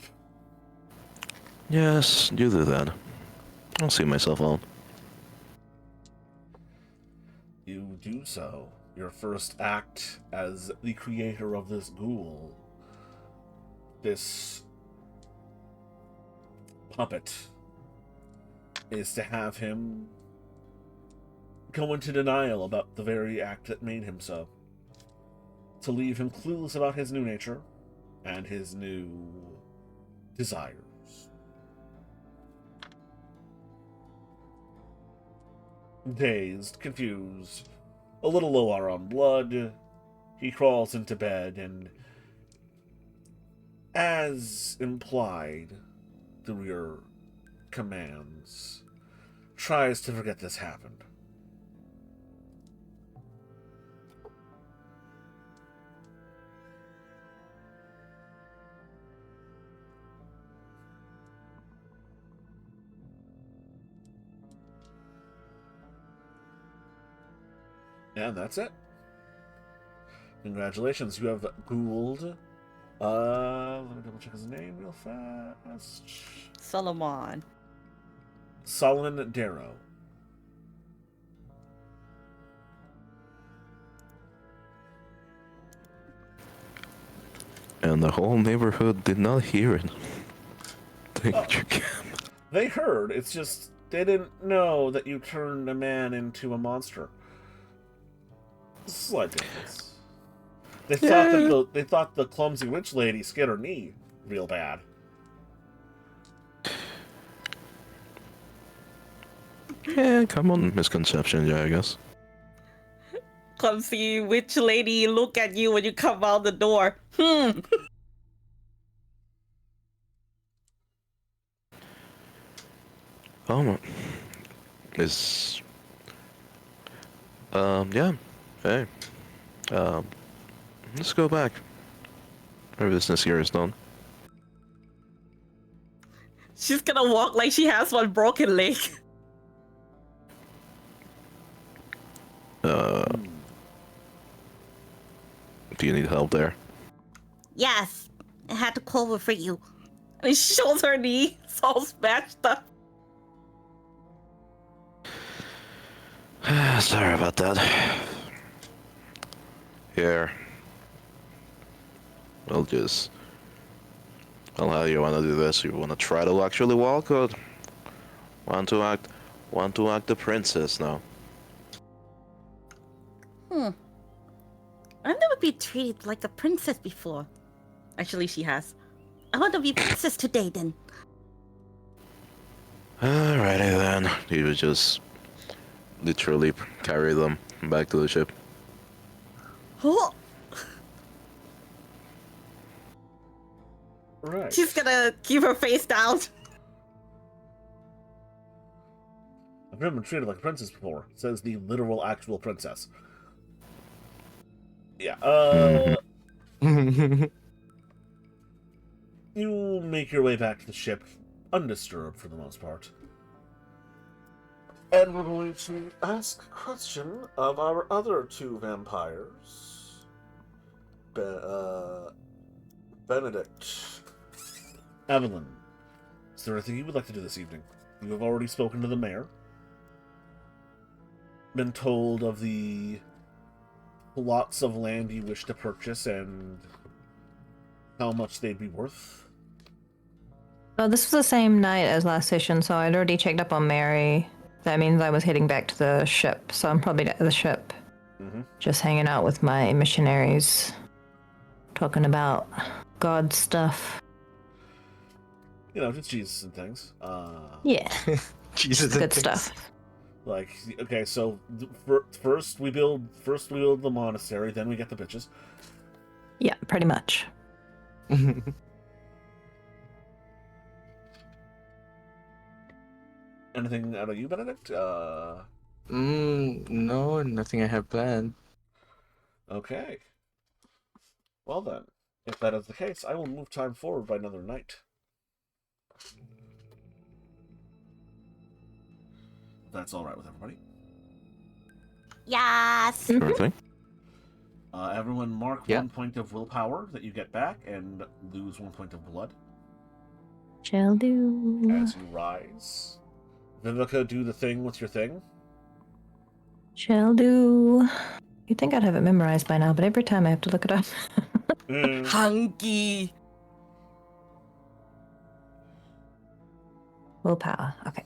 [SPEAKER 3] Yes, you do that. I'll see myself out.
[SPEAKER 1] You do so. Your first act as the creator of this ghoul. This puppet is to have him go into denial about the very act that made him so. To leave him clueless about his new nature and his new desires. Dazed, confused, a little low on blood, he crawls into bed and, as implied through your commands, tries to forget this happened. And that's it. Congratulations, you have ghouled. Let me double check his name real fast.
[SPEAKER 2] Solomon
[SPEAKER 1] Darrow.
[SPEAKER 3] And the whole neighborhood did not hear it. Thank you, Cam.
[SPEAKER 1] They heard, it's just they didn't know that you turned a man into a monster. Slight difference. They thought the clumsy witch lady skinned her knee real bad.
[SPEAKER 3] Yeah, common misconception, yeah, I guess.
[SPEAKER 2] clumsy witch lady look at you when you come out the door.
[SPEAKER 3] Oh, it's... yeah. Hey. Let's go back. Our business here is done.
[SPEAKER 2] She's gonna walk like she has one broken leg.
[SPEAKER 3] Do you need help there?
[SPEAKER 2] Yes, I had to cover for you. And she shows her knee, it's all smashed up.
[SPEAKER 3] Sorry about that. Here. Well, how you wanna do this? You wanna try to actually walk, or want to act the princess now?
[SPEAKER 2] I've never been treated like a princess before. Actually, she has. I want to be princess today, then.
[SPEAKER 3] Alrighty then. You would just literally carry them back to the ship.
[SPEAKER 2] Oh,
[SPEAKER 1] Right.
[SPEAKER 2] she's gonna keep her face down.
[SPEAKER 1] I've never been treated like a princess before, says the literal actual princess. Yeah, you make your way back to the ship, undisturbed for the most part. And we're going to ask a question of our other two vampires. Benedict. Evelyn, is there anything you would like to do this evening? You have already spoken to the mayor. Been told of the lots of land you wish to purchase and how much they'd be worth.
[SPEAKER 4] Oh, this was the same night as last session, so I'd already checked up on Mary. That means I was heading back to the ship, so I'm probably at the ship.
[SPEAKER 1] Mm-hmm.
[SPEAKER 4] Just hanging out with my missionaries. Talking about God stuff.
[SPEAKER 1] You know, just Jesus and things.
[SPEAKER 4] Yeah.
[SPEAKER 5] Jesus,
[SPEAKER 4] Good stuff.
[SPEAKER 1] Like, okay, so first we build the monastery, then we get the bitches.
[SPEAKER 4] Yeah, pretty much.
[SPEAKER 1] Anything out of you, Benedict?
[SPEAKER 5] No, nothing I have planned.
[SPEAKER 1] Okay. Well then, if that is the case, I will move time forward by another night. That's all right with everybody.
[SPEAKER 2] Yes.
[SPEAKER 3] Everything.
[SPEAKER 1] Everyone mark
[SPEAKER 5] Yeah.
[SPEAKER 1] 1 point of willpower that you get back and lose 1 point of blood
[SPEAKER 4] Shall do.
[SPEAKER 1] as you rise. Vivica, do the thing with your thing.
[SPEAKER 4] Shall do. You'd think I'd have it memorized by now, but every time I have to look it up.
[SPEAKER 6] Hunky.
[SPEAKER 4] Willpower. Okay.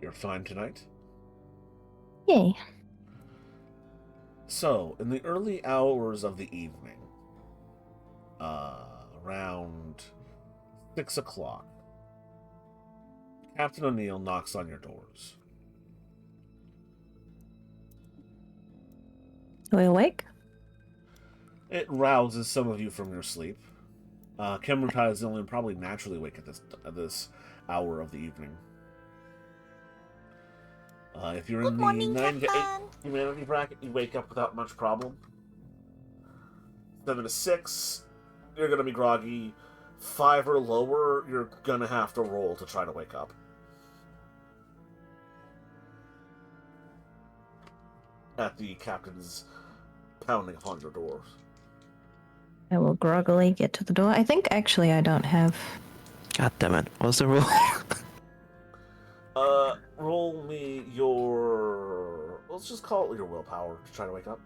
[SPEAKER 1] You're fine tonight.
[SPEAKER 4] Yay.
[SPEAKER 1] So, in the early hours of the evening, around 6 o'clock, Captain O'Neill knocks on your doors.
[SPEAKER 4] Are we awake?
[SPEAKER 1] It rouses some of you from your sleep. Kemrutai is only probably naturally awake at this hour of the evening. If you're
[SPEAKER 2] Good
[SPEAKER 1] in the
[SPEAKER 2] morning,
[SPEAKER 1] 9 to 8
[SPEAKER 2] Captain.
[SPEAKER 1] humanity bracket, you wake up without much problem. 7 to 6, you're gonna be groggy. 5 or lower, you're gonna have to roll to try to wake up. At the captain's pounding upon your doors.
[SPEAKER 4] I will groggily get to the door. I think actually I don't have.
[SPEAKER 3] God damn it. What's the rule?
[SPEAKER 1] Roll me your... Let's just call it your willpower to try to wake up.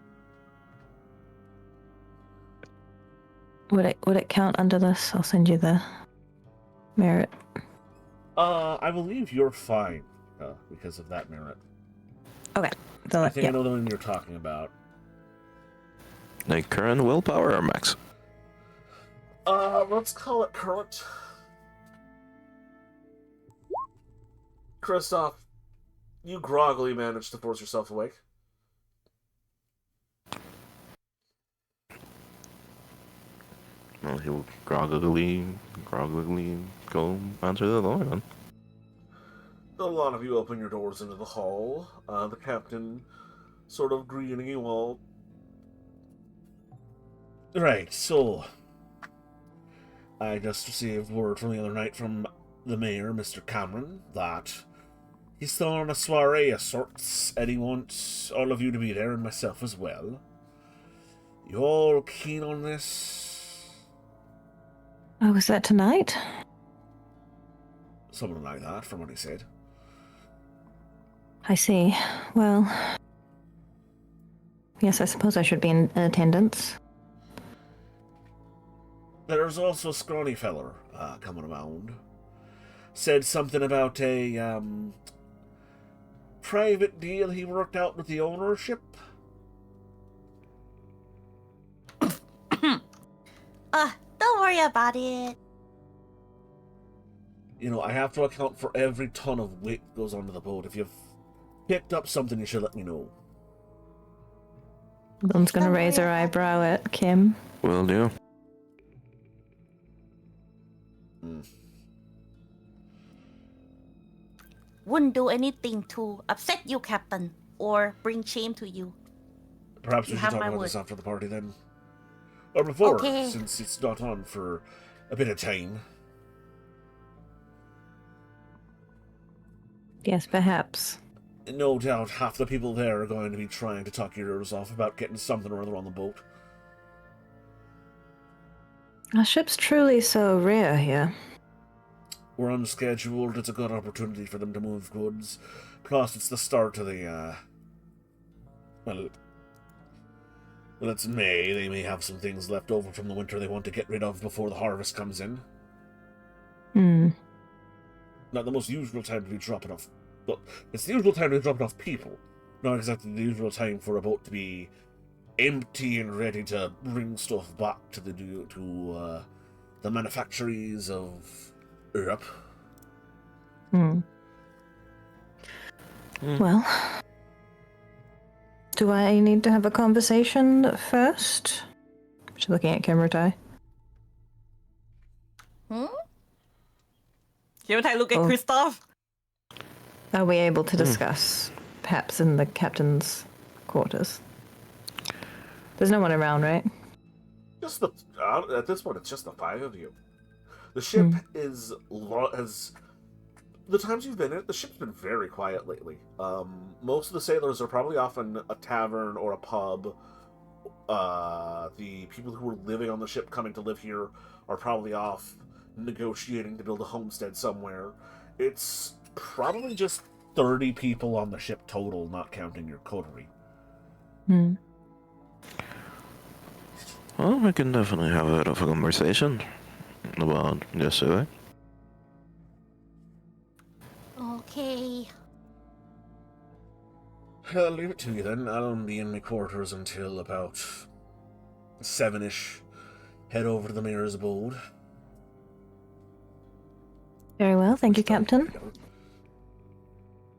[SPEAKER 4] Would it count under this? I'll send you the merit.
[SPEAKER 1] I believe you're fine because of that merit.
[SPEAKER 4] Okay. So,
[SPEAKER 1] I think
[SPEAKER 4] yeah.
[SPEAKER 1] I know the one you're talking about.
[SPEAKER 3] Like current willpower or max?
[SPEAKER 1] Let's call it current. Kristoff, you groggily managed to force yourself awake.
[SPEAKER 3] Well, he'll groggily go answer the door then.
[SPEAKER 1] A lot of you open your doors into the hall. The captain sort of greeting you all. Right, so... I just received word from the other night from the mayor, Mr. Cameron, that he's throwing a soiree of sorts, and he wants all of you to be there, and myself as well. You all keen on this?
[SPEAKER 4] Oh, was that tonight?
[SPEAKER 1] Something like that, from what he said.
[SPEAKER 4] I see. Well, yes, I suppose I should be in attendance.
[SPEAKER 1] There's also a scrawny feller coming around. Said something about a private deal he worked out with the ownership.
[SPEAKER 2] Don't worry about it.
[SPEAKER 1] You know, I have to account for every ton of weight that goes onto the boat. If you've picked up something, you should let me know.
[SPEAKER 4] Blum's gonna raise her eyebrow at Kim.
[SPEAKER 3] Will do.
[SPEAKER 2] Wouldn't do anything to upset you, Captain, or bring shame to you.
[SPEAKER 1] Perhaps we
[SPEAKER 2] You
[SPEAKER 1] should
[SPEAKER 2] have
[SPEAKER 1] talk
[SPEAKER 2] my
[SPEAKER 1] about
[SPEAKER 2] word.
[SPEAKER 1] this after the party then. Or before,
[SPEAKER 2] Okay.
[SPEAKER 1] since it's not on for a bit of time.
[SPEAKER 4] Yes, perhaps.
[SPEAKER 1] No doubt half the people there are going to be trying to talk your ears off about getting something or other on the boat.
[SPEAKER 4] Our ship's truly so rare here.
[SPEAKER 1] We're unscheduled. It's a good opportunity for them to move goods. Plus, it's the start of the, well, it's May. They may have some things left over from the winter they want to get rid of before the harvest comes in.
[SPEAKER 4] Hmm.
[SPEAKER 1] Not the most usual time to be dropping off. Well, it's the usual time to be dropping off people. Not exactly the usual time for a boat to be empty and ready to bring stuff back to the manufactories of Europe.
[SPEAKER 4] Hmm. Well, do I need to have a conversation first? She's looking at Kindread.
[SPEAKER 2] Kimbertai, look at
[SPEAKER 4] Oh.
[SPEAKER 2] Kristoff.
[SPEAKER 4] Are we able to discuss, perhaps in the captain's quarters? There's no one around, right?
[SPEAKER 1] Just at this point, it's just the five of you. The ship has the times you've been in it, the ship's been very quiet lately. Most of the sailors are probably off in a tavern or a pub. The people who are living on the ship coming to live here are probably off negotiating to build a homestead somewhere. It's probably just 30 people on the ship total, not counting your coterie.
[SPEAKER 3] Well, we can definitely have a bit of a conversation about yesterday.
[SPEAKER 2] Okay.
[SPEAKER 1] I'll leave it to you then. I'll be in my quarters until about 7-ish. Head over to the mayor's abode.
[SPEAKER 4] Very well, thank you, Captain.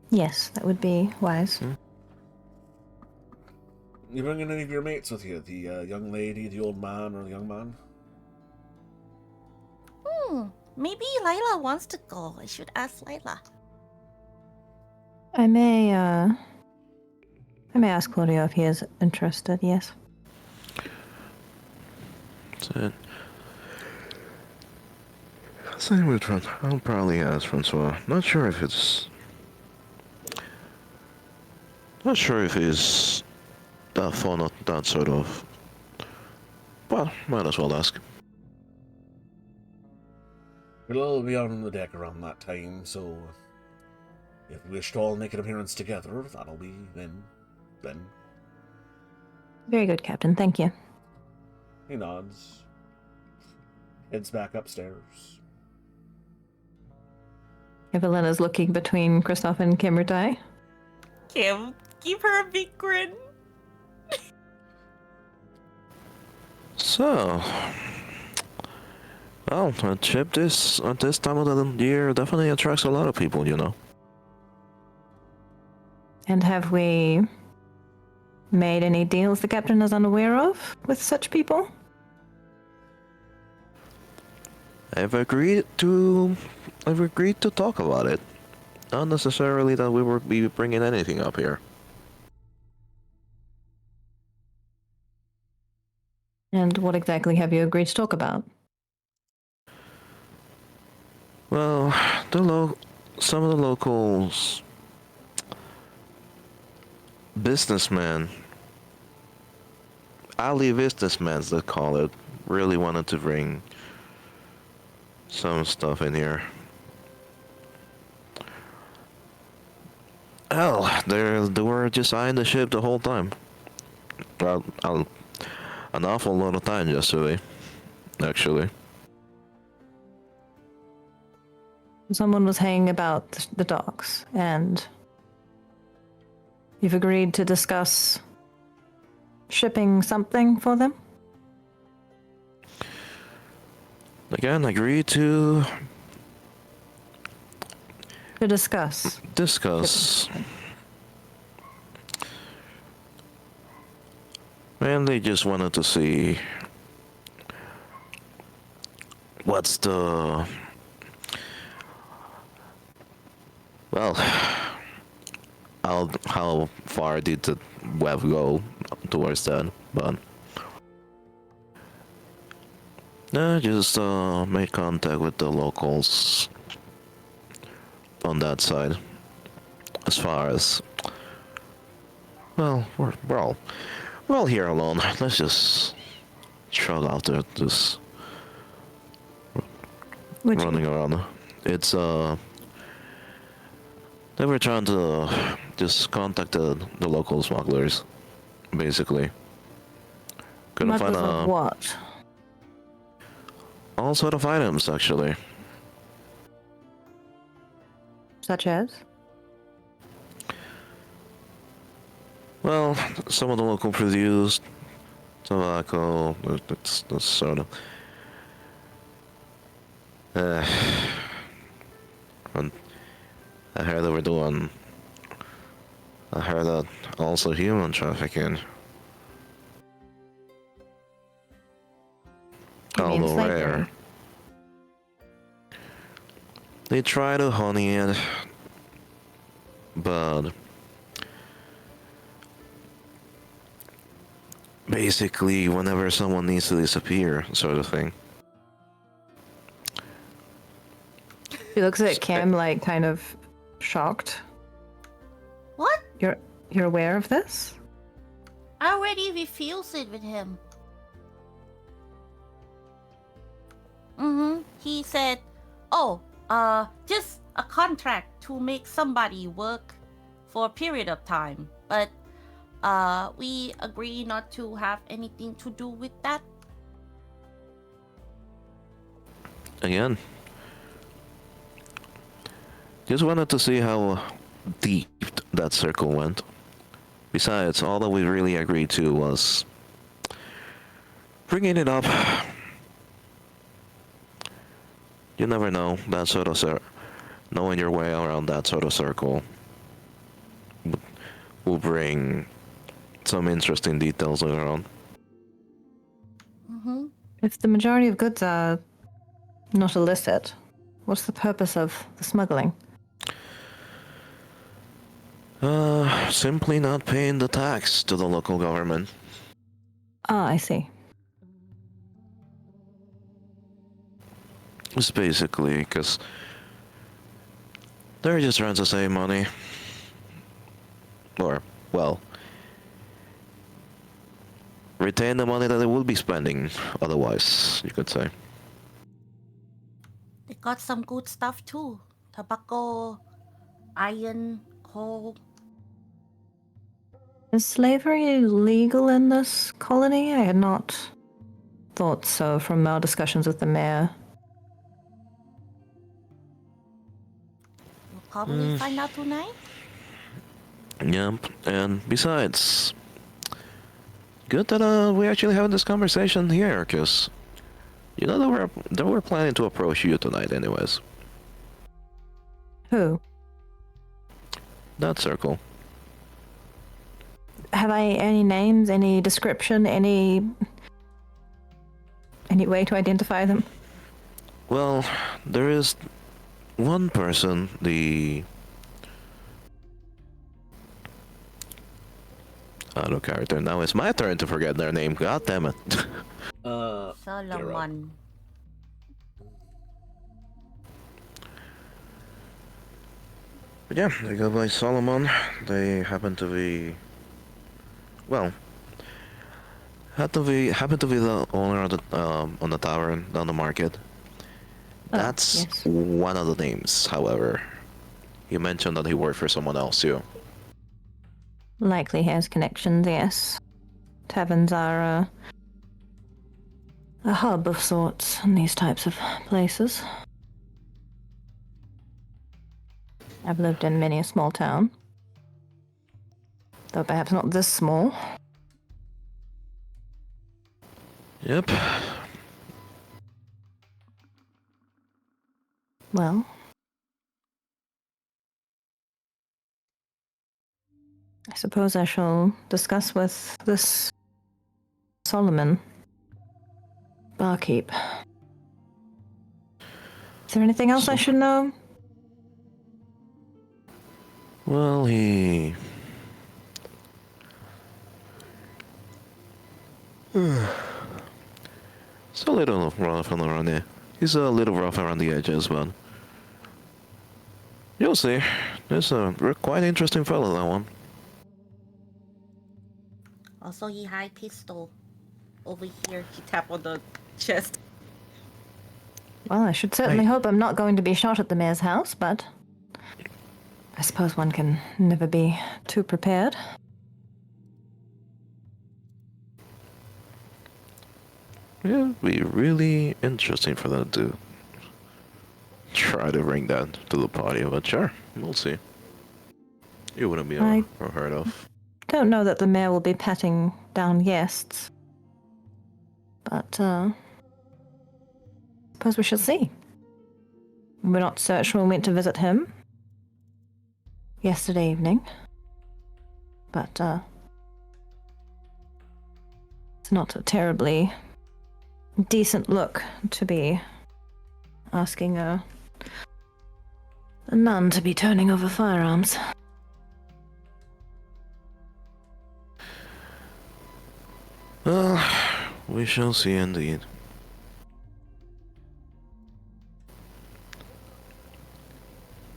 [SPEAKER 4] Yes, that would be wise.
[SPEAKER 1] You bringing any of your mates with you? The young lady, the old man, or the young man?
[SPEAKER 2] Maybe Lila wants to go. I should ask Lila.
[SPEAKER 4] I may ask Claudio if he is interested, yes.
[SPEAKER 3] That's it. Same with I'll probably ask Francois. Not sure if he's that fond of that sort of. Well, might as well ask.
[SPEAKER 1] We'll all be on the deck around that time, so if we wish to all make an appearance together, that'll be then.
[SPEAKER 4] Very good, Captain, thank you.
[SPEAKER 1] He nods. Heads back upstairs.
[SPEAKER 4] Evelina's looking between Kristoff and Kindread.
[SPEAKER 2] Kim, give her a big grin.
[SPEAKER 3] So, well, a trip at this time of the year definitely attracts a lot of people, you know.
[SPEAKER 4] And have we made any deals the Captain is unaware of with such people?
[SPEAKER 3] I've agreed to talk about it. Not necessarily that we will be bringing anything up here.
[SPEAKER 4] And what exactly have you agreed to talk about?
[SPEAKER 3] Well, some of the locals, businessmen, alley businessmen they call it, really wanted to bring some stuff in here. Hell, they were just eyeing the ship the whole time. Well, an awful lot of time yesterday, actually.
[SPEAKER 4] Someone was hanging about the docks, and you've agreed to discuss shipping something for them?
[SPEAKER 3] Again, agree to
[SPEAKER 4] discuss.
[SPEAKER 3] And they just wanted to see what's the... Well, how far did the web go towards that, but... just make contact with the locals on that side. as far as, well, we're all here alone. Let's just shrug after this
[SPEAKER 4] Would
[SPEAKER 3] running
[SPEAKER 4] you?
[SPEAKER 3] around. It's they were trying to just contact the local smugglers, basically. Couldn't find
[SPEAKER 4] Smugglers of what?
[SPEAKER 3] all sort of items actually.
[SPEAKER 4] Such as?
[SPEAKER 3] Well, some of the local produced tobacco. That's sort of. Uh, and I heard they were doing. I heard that also human trafficking.
[SPEAKER 4] You mean
[SPEAKER 3] Although
[SPEAKER 4] slavery?
[SPEAKER 3] rare. They try to honey it, but basically, whenever someone needs to disappear, sort of thing.
[SPEAKER 4] She looks at Cam like kind of shocked.
[SPEAKER 2] What?
[SPEAKER 4] You're aware of this?
[SPEAKER 2] I already refused it with him. He said, oh, just a contract to make somebody work for a period of time. But, we agree not to have anything to do with that.
[SPEAKER 3] Again, just wanted to see how deep that circle went. Besides, all that we really agreed to was bringing it up. You never know, that sort of knowing your way around that sort of circle will bring some interesting details later on.
[SPEAKER 4] If the majority of goods are not illicit, what's the purpose of the smuggling?
[SPEAKER 3] Simply not paying the tax to the local government.
[SPEAKER 4] Ah, I see.
[SPEAKER 3] It's basically because they're just trying to save money. Or, well, retain the money that they will be spending otherwise, you could say.
[SPEAKER 2] They got some good stuff too. Tobacco, iron, coal.
[SPEAKER 4] Is slavery legal in this colony? I had not thought so from our discussions with the mayor.
[SPEAKER 2] We'll probably find out tonight.
[SPEAKER 3] Yep, and besides, good that we're actually having this conversation here, because you know they were planning to approach you tonight anyways.
[SPEAKER 4] Who?
[SPEAKER 3] That circle.
[SPEAKER 4] Have I any names, any description, any way to identify them?
[SPEAKER 3] Well, there is one person, the auto character. Now it's my turn to forget their name. God damn it.
[SPEAKER 2] Solomon.
[SPEAKER 3] But yeah, they go by Solomon. They happen to be, well, happen to be the owner of the on the tavern down the market. That's
[SPEAKER 4] yes.
[SPEAKER 3] one of the names. However, you mentioned that he worked for someone else too.
[SPEAKER 4] Likely has connections, yes. Taverns are a hub of sorts in these types of places. I've lived in many a small town, though perhaps not this small.
[SPEAKER 3] Yep.
[SPEAKER 4] Well, I suppose I shall discuss with this Solomon barkeep. Is there anything else I should know?
[SPEAKER 3] Well, he's a little rough around there. He's a little rough around the edges, but you'll see. He's a quite interesting fellow, that one.
[SPEAKER 2] Also, he high pistol over here. He tap on the chest.
[SPEAKER 4] Well, I should certainly hope I'm not going to be shot at the mayor's house, but I suppose one can never be too prepared.
[SPEAKER 3] Yeah, it'd be really interesting for them to try to bring that to the party, but sure, we'll see. It wouldn't be unheard of.
[SPEAKER 4] Don't know that the mayor will be patting down guests, but suppose we shall see. We're not certain when we went to visit him yesterday evening, but it's not a terribly decent look to be asking a nun to be turning over firearms.
[SPEAKER 3] Well, we shall see indeed.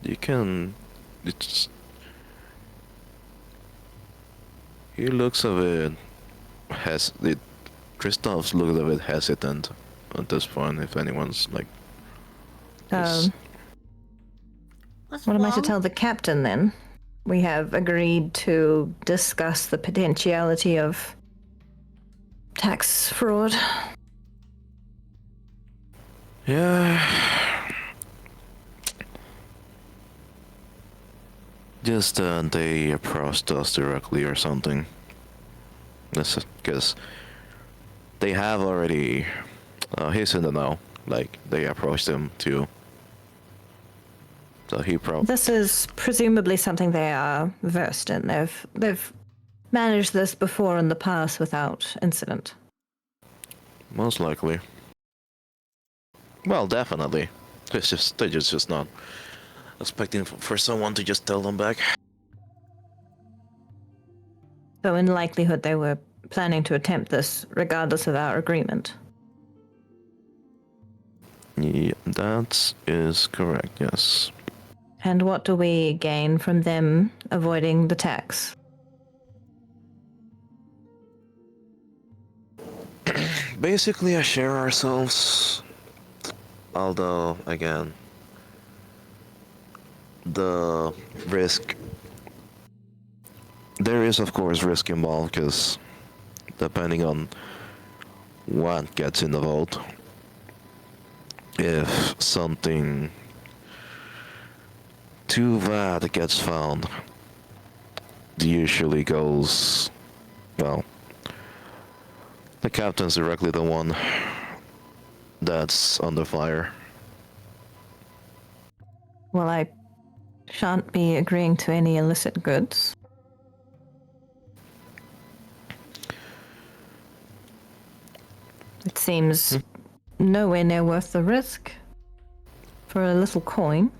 [SPEAKER 3] You can... It's... He looks a bit... Kristoff's looks a bit hesitant at this point, if anyone's like...
[SPEAKER 2] What's
[SPEAKER 4] What am I to
[SPEAKER 2] wrong?
[SPEAKER 4] tell the captain then? We have agreed to discuss the potentiality of tax fraud.
[SPEAKER 3] Yeah. Just they approached us directly or something. Because they have already... he's in the know. Like, they approached him too. So he probably...
[SPEAKER 4] This is presumably something they are versed in. They've managed this before in the past without incident.
[SPEAKER 3] Most likely. Well, definitely. They're just not expecting for someone to just tell them back.
[SPEAKER 4] So in likelihood they were planning to attempt this regardless of our agreement.
[SPEAKER 3] Yeah, that is correct, yes.
[SPEAKER 4] And what do we gain from them avoiding the tax?
[SPEAKER 3] Basically, I share ourselves. Although, again, the risk... There is, of course, risk involved, because depending on what gets in the vote, if something too bad gets found, it usually goes... Well, the captain's directly the one that's under fire.
[SPEAKER 4] Well, I shan't be agreeing to any illicit goods. It seems nowhere near worth the risk for a little coin.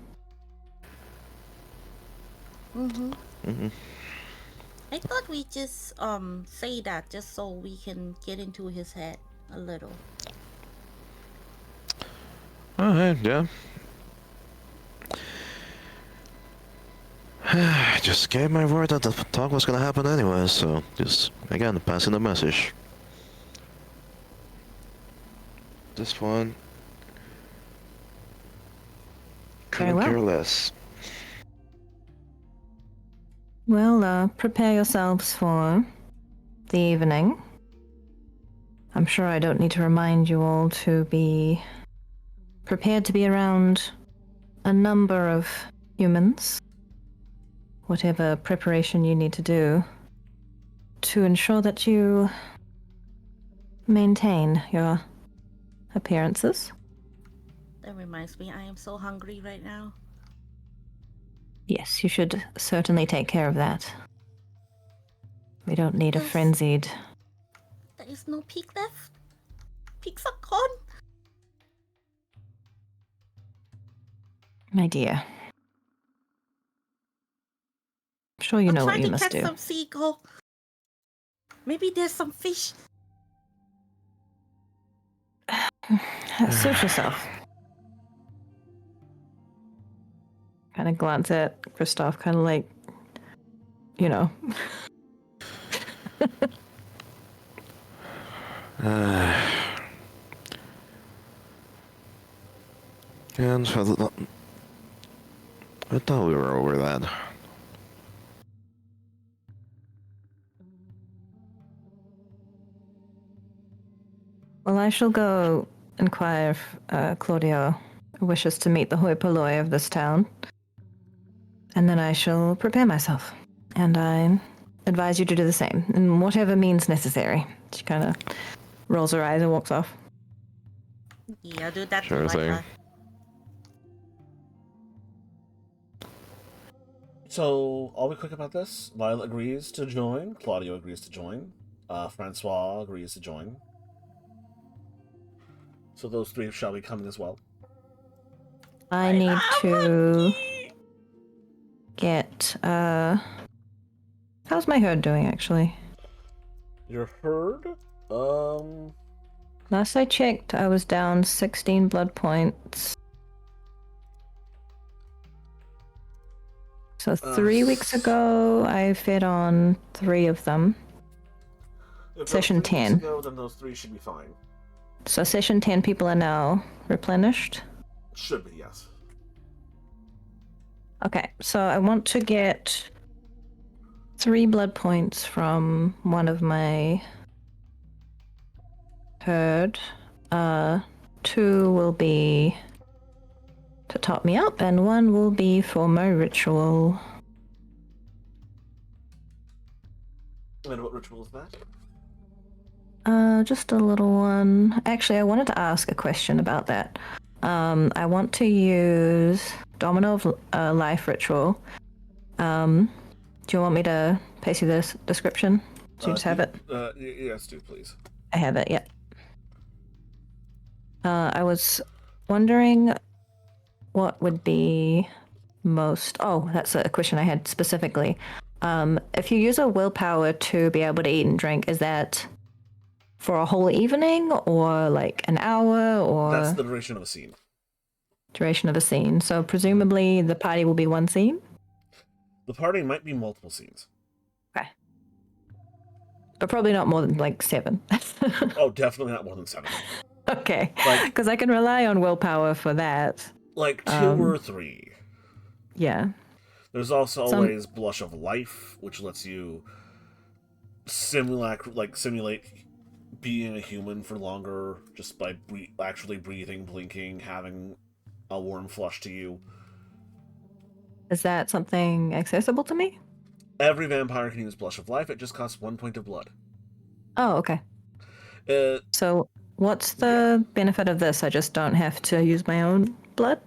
[SPEAKER 2] I thought we just say that just so we can get into his head a little.
[SPEAKER 3] Alright, yeah. I just gave my word that the talk was gonna happen anyway, so just, again, passing the message. This one...
[SPEAKER 4] Very
[SPEAKER 3] couldn't
[SPEAKER 4] well.
[SPEAKER 3] care less.
[SPEAKER 4] Well, prepare yourselves for the evening. I'm sure I don't need to remind you all to be prepared to be around a number of humans. Whatever preparation you need to do to ensure that you maintain your appearances.
[SPEAKER 2] That reminds me, I am so hungry right now.
[SPEAKER 4] Yes, you should certainly take care of that. We don't need a
[SPEAKER 2] Yes.
[SPEAKER 4] frenzied...
[SPEAKER 2] There is no pig left. Pigs are gone.
[SPEAKER 4] My dear. I'm sure you know what you
[SPEAKER 2] I'm
[SPEAKER 4] must
[SPEAKER 2] trying to
[SPEAKER 4] do.
[SPEAKER 2] catch some seagull. Maybe there's some fish.
[SPEAKER 4] Suit yourself. kind of glance at Kristoff, kind of like, you know.
[SPEAKER 3] And so I thought we were over that.
[SPEAKER 4] Well, I shall go inquire if Claudio wishes to meet the hoi polloi of this town. And then I shall prepare myself. And I advise you to do the same, in whatever means necessary. She kind of rolls her eyes and walks off.
[SPEAKER 2] Yeah, do that
[SPEAKER 3] Sure
[SPEAKER 2] too,
[SPEAKER 3] thing.
[SPEAKER 2] Liza.
[SPEAKER 1] So, I'll be quick about this. Lila agrees to join. Claudio agrees to join. Francois agrees to join. So those three shall be coming as well.
[SPEAKER 4] I need to get, how's my herd doing, actually?
[SPEAKER 1] Your herd?
[SPEAKER 4] Last I checked, I was down 16 blood points. So 3 weeks ago, I fed on 3 of them.
[SPEAKER 1] If
[SPEAKER 4] Session
[SPEAKER 1] that was 3 weeks
[SPEAKER 4] 10.
[SPEAKER 1] ago, then those 3 should be fine.
[SPEAKER 4] So session 10 people are now replenished.
[SPEAKER 1] Should be, yes.
[SPEAKER 4] Okay, so I want to get 3 blood points from one of my herd. 2 will be to top me up, and 1 will be for my ritual.
[SPEAKER 1] And what ritual is that?
[SPEAKER 4] Just a little one. Actually, I wanted to ask a question about that. I want to use Domino of Life Ritual. Do you want me to paste you this description? Do you just have it?
[SPEAKER 1] Yes, do, please.
[SPEAKER 4] I have it, yeah. I was wondering what would be most... Oh, that's a question I had specifically. If you use a willpower to be able to eat and drink, is that for a whole evening or like an hour or...
[SPEAKER 1] That's the duration of a scene.
[SPEAKER 4] Duration of a scene. So presumably the party will be 1 scene?
[SPEAKER 1] The party might be multiple scenes.
[SPEAKER 4] Okay. But probably not more than like 7.
[SPEAKER 1] Oh, definitely not more than 7.
[SPEAKER 4] Okay.
[SPEAKER 1] Like-
[SPEAKER 4] Because I can rely on willpower for that.
[SPEAKER 1] Like 2 or 3.
[SPEAKER 4] Yeah.
[SPEAKER 1] There's also
[SPEAKER 4] Some-
[SPEAKER 1] always Blush of Life, which lets you simulate being a human for longer just by actually breathing, blinking, having a warm flush to you.
[SPEAKER 4] Is that something accessible to me?
[SPEAKER 1] Every vampire can use Blush of Life. It just costs 1 point of blood.
[SPEAKER 4] Oh, okay.
[SPEAKER 1] Uh,
[SPEAKER 4] So what's the benefit of this? I just don't have to use my own blood?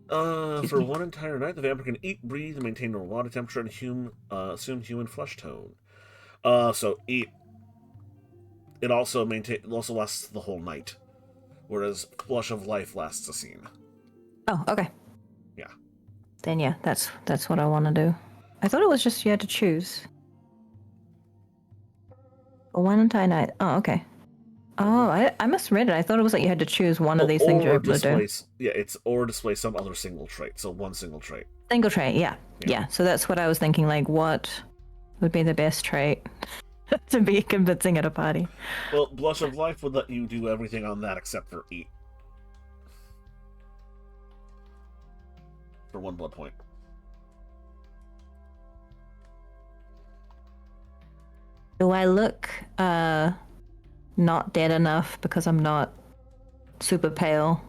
[SPEAKER 1] For 1 entire night, the vampire can eat, breathe, and maintain normal body temperature and assume human flesh tone. So eat. It also lasts the whole night, whereas Blush of Life lasts a scene.
[SPEAKER 4] Oh, okay.
[SPEAKER 1] Yeah.
[SPEAKER 4] Then yeah, that's what I want to do. I thought it was just you had to choose. For 1 entire night. Oh, okay. Oh, I misread it. I thought it was like you had to choose one of these things you're able to do.
[SPEAKER 1] Yeah, it's or display some other single trait. So 1 single trait.
[SPEAKER 4] Single trait, yeah.
[SPEAKER 1] Yeah.
[SPEAKER 4] Yeah, so that's what I was thinking, like, what would be the best trait to be convincing at a party?
[SPEAKER 1] Well, Blush of Life would let you do everything on that except for eat. For 1 blood point.
[SPEAKER 4] Do I look not dead enough because I'm not super pale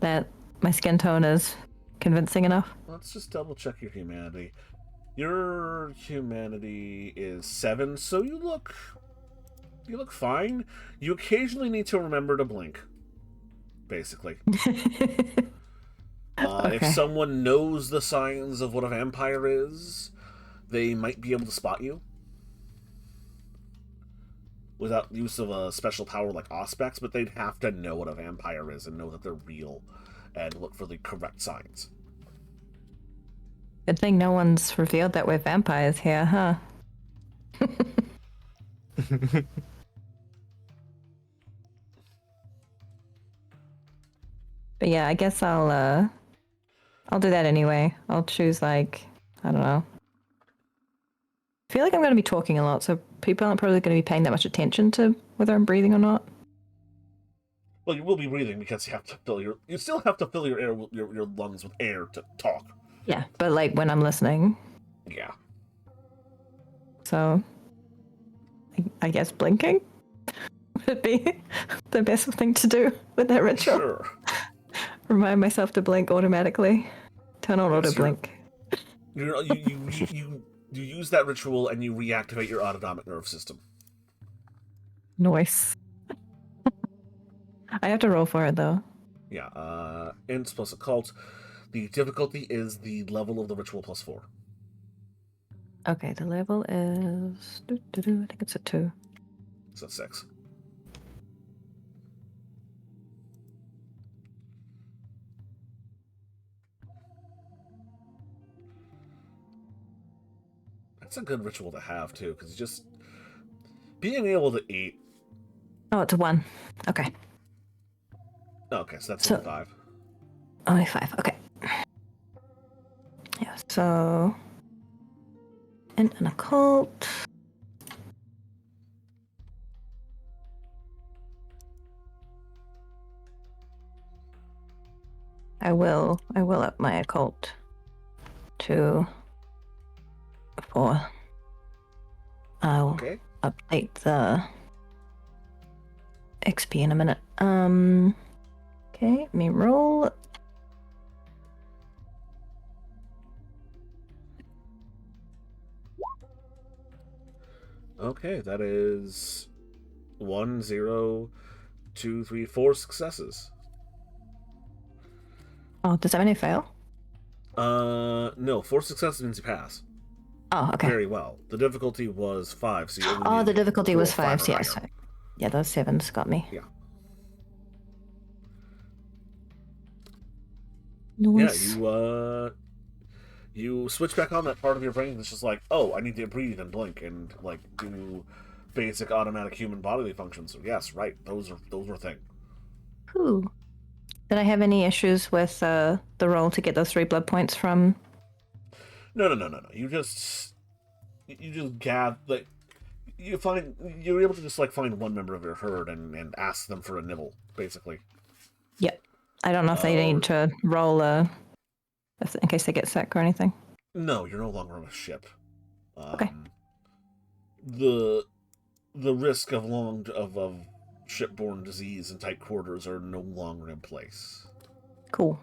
[SPEAKER 4] that my skin tone is convincing enough?
[SPEAKER 1] Let's just double check your humanity. Your humanity is 7, so you look fine. You occasionally need to remember to blink. Basically. If
[SPEAKER 4] Okay.
[SPEAKER 1] someone knows the signs of what a vampire is, they might be able to spot you. Without use of a special power like Auspex, but they'd have to know what a vampire is and know that they're real and look for the correct signs.
[SPEAKER 4] Good thing no one's revealed that we're vampires here, huh? But yeah, I guess I'll I'll do that anyway. I'll choose, like, I don't know. I feel like I'm going to be talking a lot, so people aren't probably going to be paying that much attention to whether I'm breathing or not.
[SPEAKER 1] Well, you will be breathing because you still have to fill your air, your lungs with air to talk.
[SPEAKER 4] Yeah, but like when I'm listening.
[SPEAKER 1] Yeah.
[SPEAKER 4] So, I guess blinking would be the best thing to do with that ritual.
[SPEAKER 1] Sure.
[SPEAKER 4] Remind myself to blink automatically. Turn on auto blink.
[SPEAKER 1] You use that ritual and you reactivate your autonomic nerve system.
[SPEAKER 4] Nice. I have to roll for it though.
[SPEAKER 1] Yeah. Int plus occult. The difficulty is the level of the ritual plus 4.
[SPEAKER 4] Okay, the level is I think it's a 2.
[SPEAKER 1] So 6. That's a good ritual to have too, because just being able to eat.
[SPEAKER 4] Oh, it's a 1. Okay.
[SPEAKER 1] Okay, so that's only 5.
[SPEAKER 4] Only 5. Okay. Yeah. So, and an occult. I will up my occult to 4. I'll update the XP in a minute. Okay, let me roll.
[SPEAKER 1] Okay, that is 1, 0, 2, 3, 4 successes.
[SPEAKER 4] Oh, does that mean I fail?
[SPEAKER 1] No, 4 successes means you pass.
[SPEAKER 4] Oh, okay.
[SPEAKER 1] Very well. The difficulty was 5, so you only
[SPEAKER 4] Oh, the difficulty was 5,
[SPEAKER 1] or
[SPEAKER 4] yes. Yeah, those 7s got me.
[SPEAKER 1] Yeah.
[SPEAKER 4] Nice.
[SPEAKER 1] Yeah, you switch back on that part of your brain that's just like, oh, I need to breathe and blink and like do basic automatic human bodily functions. So yes, right, those were a thing.
[SPEAKER 4] Cool. Did I have any issues with the roll to get those 3 blood points from?
[SPEAKER 1] No. You just gather, like, you're able to just like find one member of your herd and ask them for a nibble, basically.
[SPEAKER 4] Yep. I don't know if they need to roll in case they get sick or anything.
[SPEAKER 1] No, you're no longer on a ship.
[SPEAKER 4] Okay.
[SPEAKER 1] The risk of shipborne disease and tight quarters are no longer in place.
[SPEAKER 4] Cool.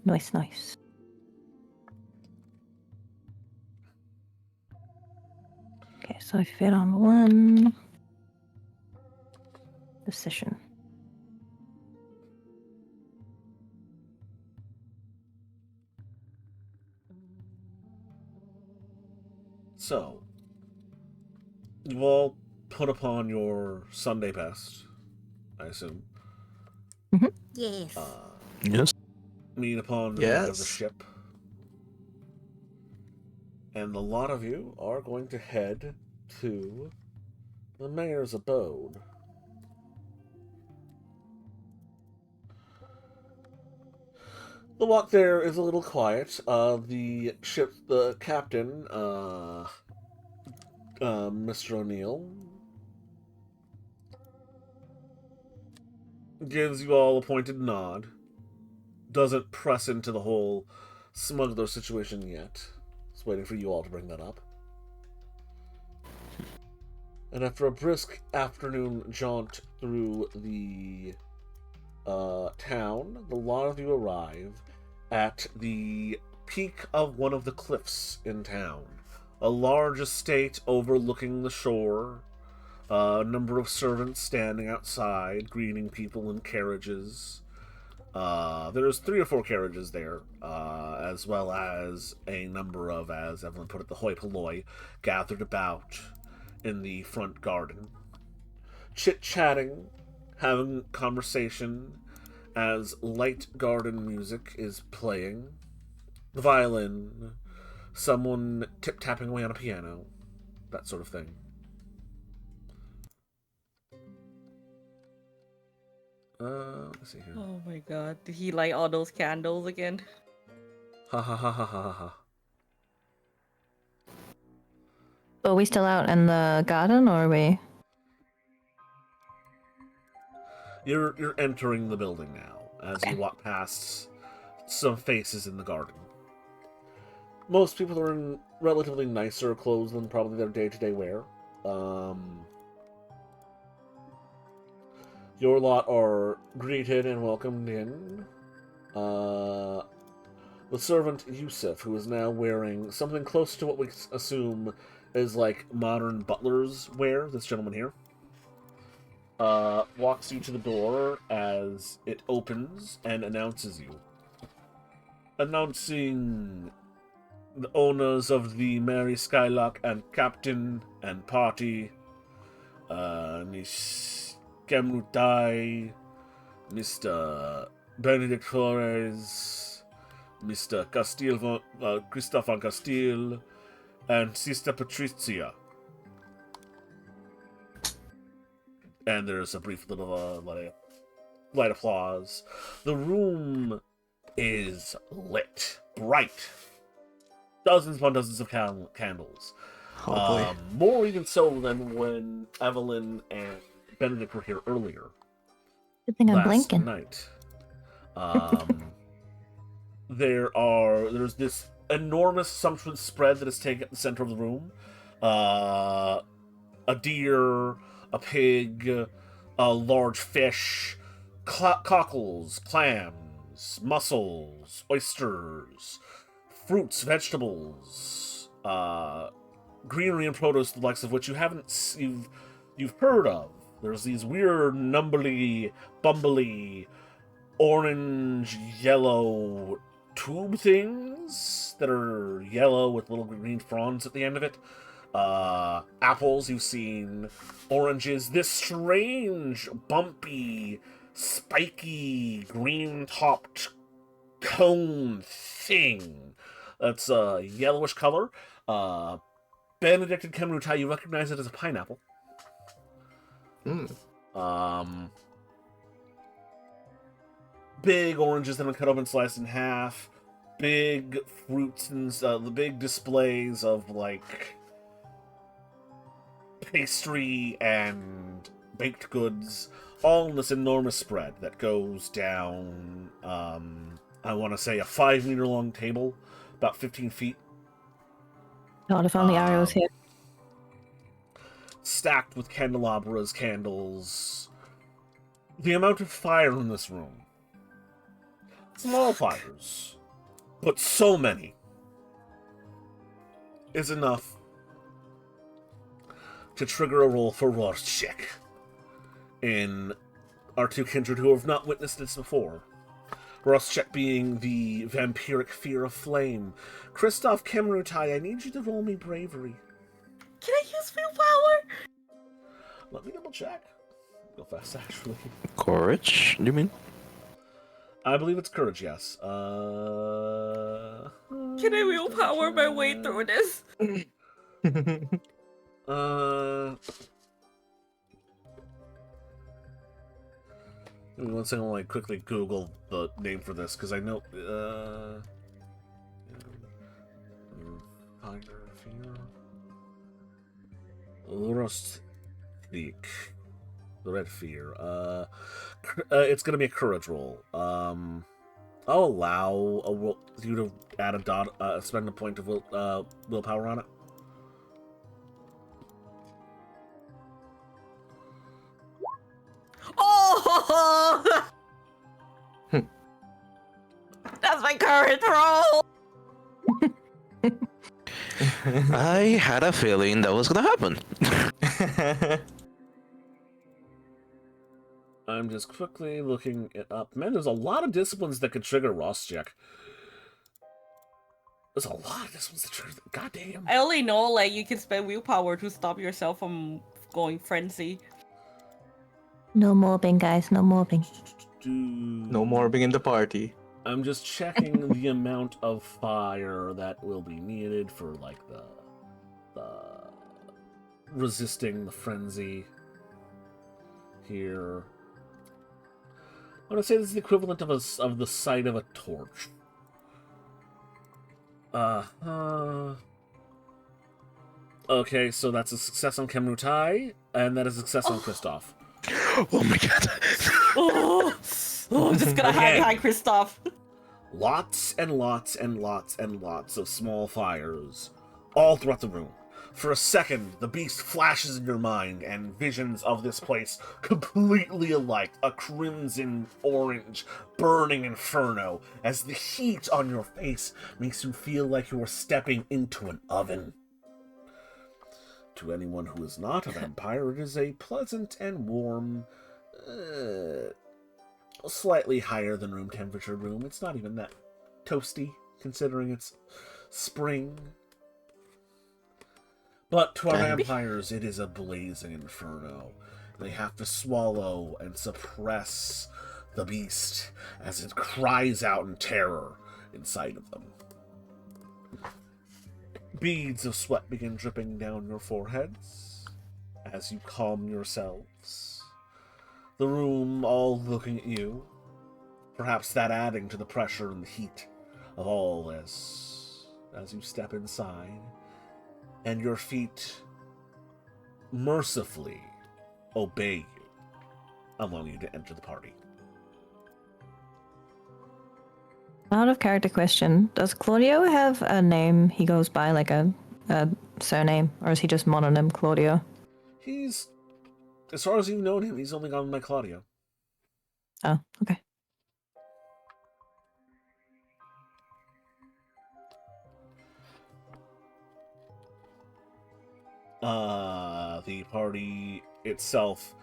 [SPEAKER 4] Nice. Okay, so I fit on 1 decision.
[SPEAKER 1] So, you all put upon your Sunday best, I assume.
[SPEAKER 4] Mm-hmm.
[SPEAKER 2] Yes.
[SPEAKER 3] Yes.
[SPEAKER 1] Meet upon the deck of the ship. And a lot of you are going to head to the mayor's abode. The walk there is a little quiet. The captain, Mr. O'Neill, gives you all a pointed nod. Doesn't press into the whole smuggler situation yet. Just waiting for you all to bring that up. And after a brisk afternoon jaunt through the town, the lot of you arrive at the peak of one of the cliffs in town. A large estate overlooking the shore. A number of servants standing outside, greeting people in carriages. There's 3 or 4 carriages there, as well as a number of, as Evelyn put it, the hoi polloi gathered about in the front garden. Chit-chatting, having conversation, as light garden music is playing. The violin, someone tip-tapping away on a piano, that sort of thing. Let's see here.
[SPEAKER 2] Oh my god. Did he light all those candles again?
[SPEAKER 1] Ha ha ha ha ha ha.
[SPEAKER 4] Are we still out in the garden, or are we?
[SPEAKER 1] You're entering the building now as you walk past some faces in the garden. Most people are in relatively nicer clothes than probably their day-to-day wear. Your lot are greeted and welcomed in. The servant Yusuf, who is now wearing something close to what we assume is like modern butlers wear, this gentleman here, walks you to the door as it opens and announces you. Announcing the owners of the Mary Skylark and captain and party, Miss Kemrutai, Mr. Benedict Flores, Mr. Castile, Christophe van Castile, and Sister Patricia. And there's a brief little light applause. The room is lit, bright. Dozens upon dozens of candles.
[SPEAKER 5] Oh boy.
[SPEAKER 1] More even so than when Evelyn and Benedict were here earlier.
[SPEAKER 4] Good thing I'm
[SPEAKER 1] last
[SPEAKER 4] blinking.
[SPEAKER 1] night. There's this enormous sumptuous spread that is taken at the center of the room. A deer, a pig, a large fish, cockles, clams, mussels, oysters, fruits, vegetables, greenery and produce, the likes of which you've heard of. There's these weird, numbly, bumbly, orange, yellow tube things that are yellow with little green fronds at the end of it. Apples you've seen, oranges, this strange, bumpy, spiky, green-topped cone thing that's a yellowish color. Benedict and Kemrutai, you recognize it as a pineapple. Big oranges that have been cut up and sliced in half. Big fruits and the big displays of like pastry and baked goods, all in this enormous spread that goes down. I want to say a 5-meter long table, about 15 feet.
[SPEAKER 4] God, if only Ari was here.
[SPEAKER 1] Stacked with candelabras, candles. The amount of fire in this room. Small fires, but so many, is enough to trigger a roll for Rorschach in our two kindred who have not witnessed this before. Rorschach being the vampiric fear of flame. Christoph Kemrutai, I need you to roll me bravery.
[SPEAKER 2] Can I use willpower?
[SPEAKER 1] Let me double check. Go fast, actually.
[SPEAKER 3] Courage, you mean?
[SPEAKER 1] I believe it's courage, yes.
[SPEAKER 2] Can I willpower my way through this?
[SPEAKER 1] Give me one second while I quickly Google the name for this, because I know, Fire, Fear... Rostlik. The Red Fear. It's gonna be a courage roll. I'll allow you to add a dot, spend a point of willpower on it.
[SPEAKER 2] Oh! That's my current roll!
[SPEAKER 3] I had a feeling that was gonna happen.
[SPEAKER 1] I'm just quickly looking it up. Man, there's a lot of disciplines that could trigger Rorschach. There's a lot of disciplines that trigger. Goddamn.
[SPEAKER 2] I only know, like, you can spend willpower to stop yourself from going frenzy.
[SPEAKER 4] No mobbing, guys. No mobbing.
[SPEAKER 5] No more being in the party.
[SPEAKER 1] I'm just checking the amount of fire that will be needed for, like, the resisting the frenzy here. I'm going to say this is the equivalent of the sight of a torch. Okay, so that's a success on Kemrutai, and that is a success on Kristoff.
[SPEAKER 3] Oh my god.
[SPEAKER 2] I'm just gonna hide behind Kristoff.
[SPEAKER 1] Lots and lots and lots and lots of small fires all throughout the room. For a second, the beast flashes in your mind, and visions of this place completely alike, a crimson orange burning inferno, as the heat on your face makes you feel like you are stepping into an oven. To anyone who is not a vampire, it is a pleasant and warm, slightly higher than room temperature room. It's not even that toasty, considering it's spring. But to our vampires, it is a blazing inferno. They have to swallow and suppress the beast as it cries out in terror inside of them. Beads of sweat begin dripping down your foreheads as you calm yourselves. The room all looking at you, perhaps that adding to the pressure and the heat of all this as you step inside, and your feet mercifully obey you, allowing you to enter the party.
[SPEAKER 4] Out of character question, does Claudio have a name he goes by, like a surname, or is he just mononym Claudio?
[SPEAKER 1] He's, as far as you've known him, he's only gone by Claudio.
[SPEAKER 4] Oh, okay.
[SPEAKER 1] The party itself,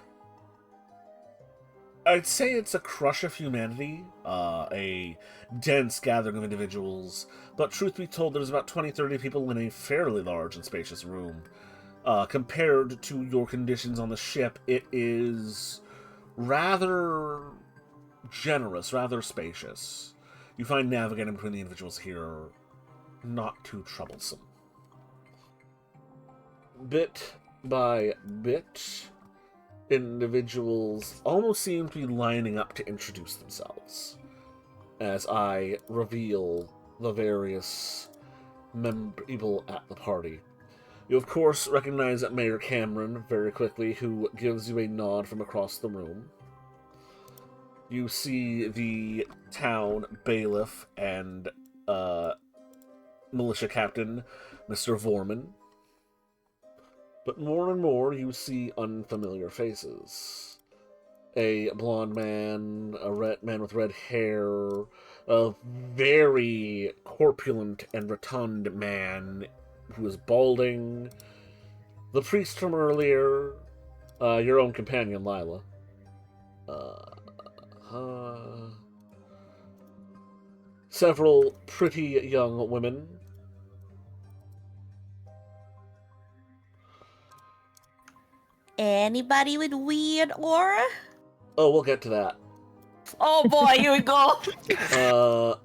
[SPEAKER 1] I'd say it's a crush of humanity, a dense gathering of individuals, but truth be told, there's about 20-30 people in a fairly large and spacious room. Compared to your conditions on the ship, it is rather generous, rather spacious. You find navigating between the individuals here not too troublesome. Bit by bit, individuals almost seem to be lining up to introduce themselves as I reveal the various people at the party. You, of course, recognize Mayor Cameron very quickly, who gives you a nod from across the room. You see the town bailiff and militia captain, Mr. Vorman. But more and more, you see unfamiliar faces. A blonde man, a red man with red hair, a very corpulent and rotund man who is balding, the priest from earlier, your own companion, Lila. Several pretty young women.
[SPEAKER 2] Anybody with weird aura?
[SPEAKER 1] Oh, we'll get to that.
[SPEAKER 2] Oh boy, here we go.